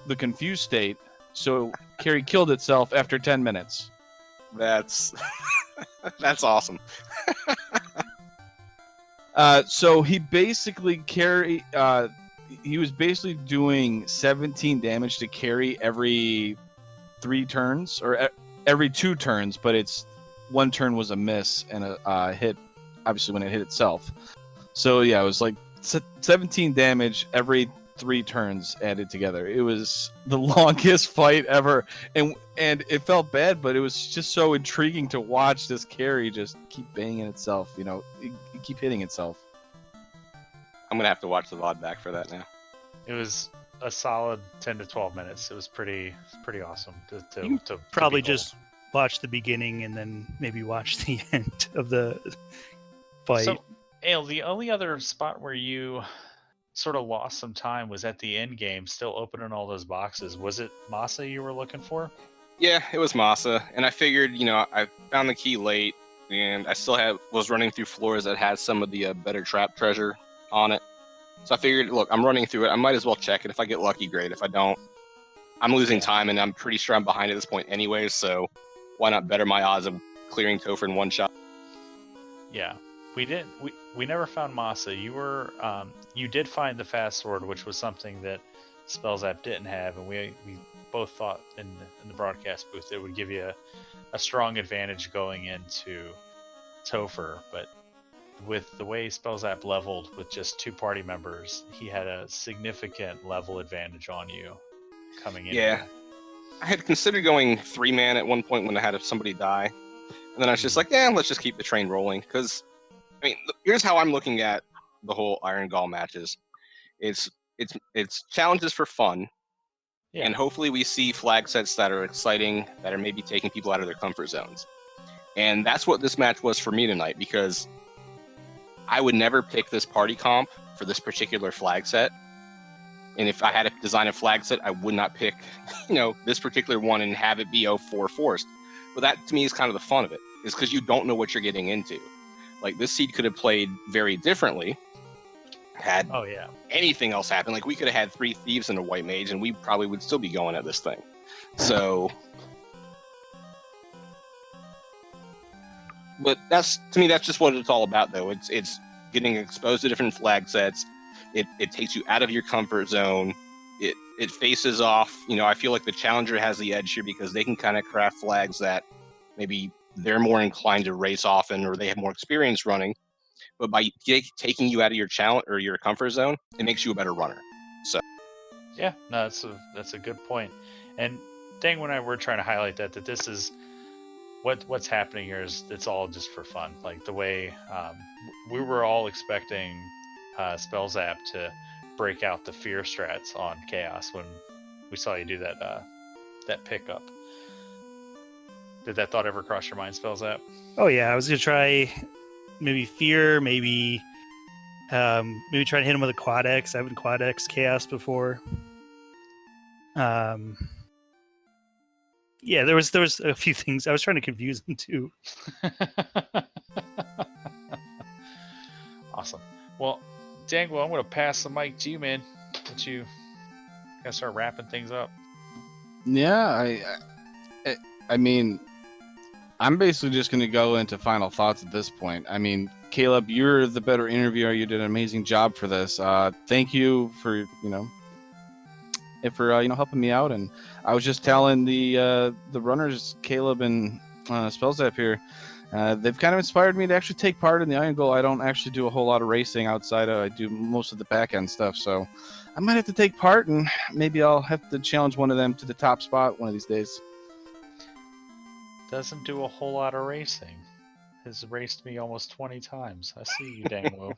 Speaker 2: the Confused state. So Carrie killed itself after 10 minutes.
Speaker 4: That's awesome.
Speaker 2: So he basically he was basically doing 17 damage to Carrie every 3 turns or every 2 turns, but it's 1 turn was a miss and a hit, obviously when it hit itself. So yeah, it was 17 damage every 3 turns added together. It was the longest fight ever, and it felt bad, but it was just so intriguing to watch this carry just keep banging itself. It keep hitting itself.
Speaker 4: I'm gonna have to watch the VOD back for that now.
Speaker 1: It was a solid 10 to 12 minutes. It was pretty awesome to
Speaker 3: probably just watch the beginning and then maybe watch the end of the fight.
Speaker 1: So, Ale, the only other spot where you sort of lost some time was at the end game, still opening all those boxes. Was it Masa you were looking for?
Speaker 4: Yeah, it was Masa, and I figured, I found the key late, and I still was running through floors that had some of the better trap treasure on it. So I figured, look, I'm running through it. I might as well check it. If I get lucky, great. If I don't, I'm losing time, and I'm pretty sure I'm behind at this point anyway. So why not better my odds of clearing Topher in 1 shot?
Speaker 1: Yeah. We never found Masa. You did find the fast sword, which was something that Spellzapp didn't have, and we both thought in the broadcast booth it would give you a strong advantage going into Topher. But with the way Spellzapp leveled with just 2 party members, he had a significant level advantage on you coming in.
Speaker 4: Yeah, I had considered going 3-man at one point when I had somebody die, and then I was just like, yeah, let's just keep the train rolling because. I mean, here's how I'm looking at the whole Irongol matches. It's challenges for fun, and hopefully we see flag sets that are exciting, that are maybe taking people out of their comfort zones. And that's what this match was for me tonight, because I would never pick this party comp for this particular flag set. And if I had to design a flag set, I would not pick, this particular one and have it be 04 forced. But that to me is kind of the fun of it, is because you don't know what you're getting into. This seed could have played very differently had anything else happen. We could have had 3 thieves and a white mage, and we probably would still be going at this thing. So But that's to me, that's just what it's all about, though. It's getting exposed to different flag sets. It takes you out of your comfort zone. It faces off. I feel like the challenger has the edge here because they can kind of craft flags that maybe they're more inclined to race often or they have more experience running. But by taking you out of your challenge or your comfort zone, it makes you a better runner. So
Speaker 1: Yeah, no, that's a good point. And Dango and I were trying to highlight that this is what's happening here is it's all just for fun. Like the way we were all expecting Spellzapp to break out the fear strats on Chaos when we saw you do that pickup. Did that thought ever cross your mind, Spellzapp?
Speaker 3: Oh yeah, I was gonna try maybe fear, maybe try to hit him with a quad X. I haven't quad X Chaos before. Yeah, there was a few things I was trying to confuse him too.
Speaker 1: Awesome. Well, Dango, I'm going to pass the mic to you, man. Let you kind of start wrapping things up.
Speaker 2: Yeah, I mean, I'm basically just going to go into final thoughts at this point. I mean, Caleb, you're the better interviewer. You did an amazing job for this. Thank you for helping me out. And I was just telling the runners, Caleb and Spellzapp here, they've kind of inspired me to actually take part in the Irongol. I don't actually do a whole lot of racing outside of, I do most of the back end stuff. So I might have to take part, and maybe I'll have to challenge one of them to the top spot one of these days.
Speaker 1: Doesn't do a whole lot of racing. Has raced me almost 20 times. I see you, Dango.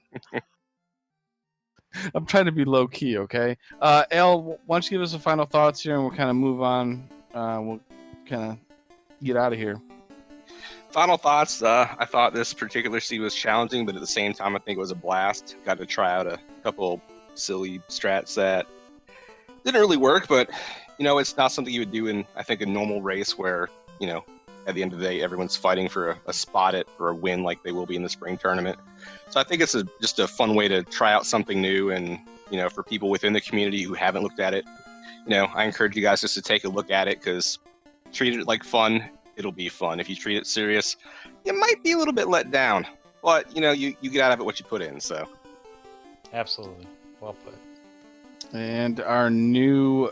Speaker 2: I'm trying to be low key, okay? Al, why don't you give us some final thoughts here, and we'll kind of move on. We'll kind of get out of here.
Speaker 4: Final thoughts. I thought this particular seed was challenging, but at the same time, I think it was a blast. Got to try out a couple silly strats that didn't really work, but it's not something you would do in, I think, a normal race where at the end of the day, everyone's fighting for a spot or a win like they will be in the spring tournament. So I think it's just a fun way to try out something new. And, for people within the community who haven't looked at it, I encourage you guys just to take a look at it, because treat it like fun. It'll be fun. If you treat it serious, you might be a little bit let down, but you get out of it what you put in. So
Speaker 1: Absolutely. Well put.
Speaker 2: And our new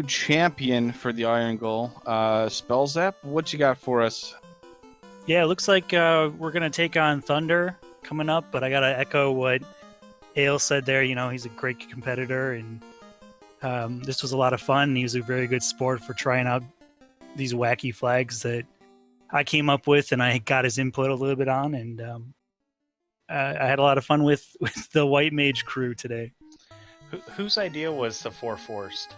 Speaker 2: champion for the Irongol, Spellzapp, what you got for us?
Speaker 3: Yeah, it looks like we're gonna take on Thunder coming up, but I gotta echo what Ale said there. He's a great competitor, and this was a lot of fun. He was a very good sport for trying out these wacky flags that I came up with, and I got his input a little bit on, and I had a lot of fun with the White Mage crew today.
Speaker 1: Whose idea was the 4 forced?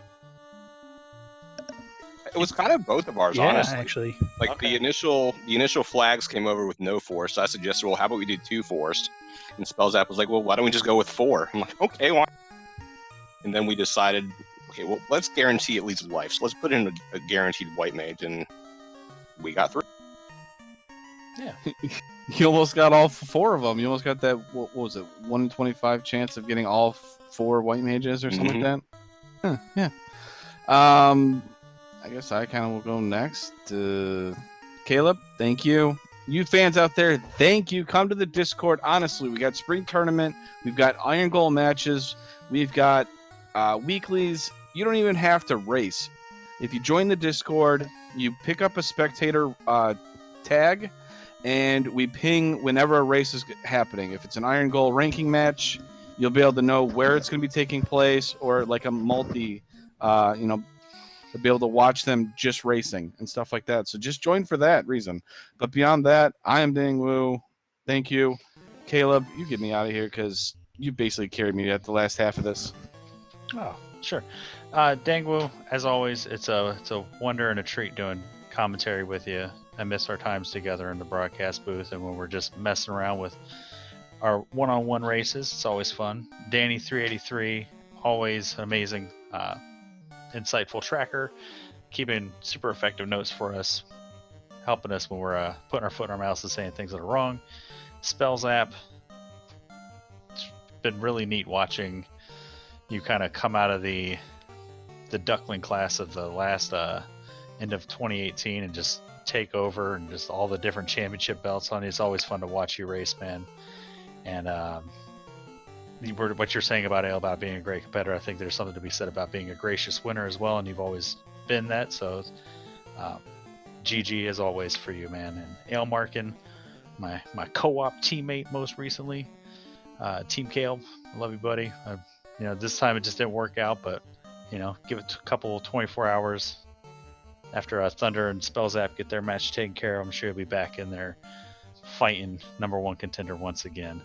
Speaker 4: it was kind of both of ours,
Speaker 3: Yeah,
Speaker 4: honestly.
Speaker 3: actually.
Speaker 4: Like
Speaker 1: Okay.
Speaker 4: the initial flags came over with no force. So I suggested, well, how about we do 2 forced? And Spellzapp was like, well, why don't we just go with 4? I'm like, okay, why? And then we decided, okay, well, let's guarantee at least life. So let's put in a guaranteed White Mage, and we got through.
Speaker 1: Yeah.
Speaker 2: You almost got all 4 of them. You almost got that, what was it, 1 in 25 chance of getting all 4 White Mages or something like that? Yeah. I guess I kind of will go next. Caleb, thank you. You fans out there, thank you. Come to the Discord. Honestly, we got spring tournament. We've got Irongol matches. We've got weeklies. You don't even have to race. If you join the Discord, you pick up a spectator tag, and we ping whenever a race is happening. If it's an Irongol ranking match, you'll be able to know where it's going to be taking place, or like a multi, to be able to watch them just racing and stuff like that. So just join for that reason. But beyond that, I am Dang Woo. Thank you. Caleb, you get me out of here because you basically carried me at the last half of this.
Speaker 1: Oh, sure. Dango, as always, it's a wonder and a treat doing commentary with you. I miss our times together in the broadcast booth, and when we're just messing around with our one-on-one races. It's always fun. Danny383, always amazing, insightful tracker, keeping super effective notes for us, helping us when we're putting our foot in our mouths and saying things that are wrong. Spellzapp, it's been really neat watching you kind of come out of the duckling class of the last end of 2018 and just take over and just all the different championship belts on you. It's always fun to watch you race, man. And what you're saying about Ale about being a great competitor, I think there's something to be said about being a gracious winner as well, and you've always been that. So GG as always for you, man. And Aelmarkin, my co-op teammate most recently, Team Kale, I love you, buddy. This time it just didn't work out, but give it a couple 24 hours after Thunder and Spellzapp get their match taken care of. I'm sure he'll be back in there fighting #1 contender once again.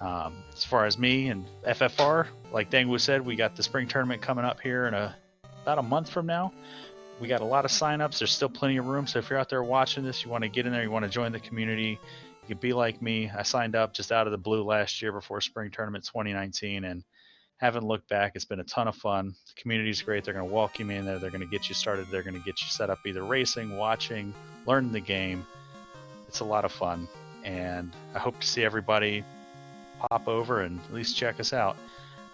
Speaker 1: As far as me and FFR, like Dangwu said, we got the spring tournament coming up here in about a month from now. We got a lot of signups. There's still plenty of room. So if you're out there watching this, you want to get in there, you want to join the community, you can be like me. I signed up just out of the blue last year before spring tournament 2019 and haven't looked back. It's been a ton of fun. The community's great. They're going to welcome you in there. They're going to get you started. They're going to get you set up either racing, watching, learning the game. It's a lot of fun. And I hope to see everybody pop over and at least check us out.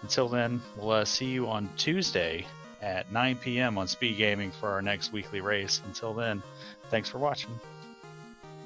Speaker 1: Until then, we'll see you on Tuesday at 9 p.m. on Speed Gaming for our next weekly race. Until then, thanks for watching.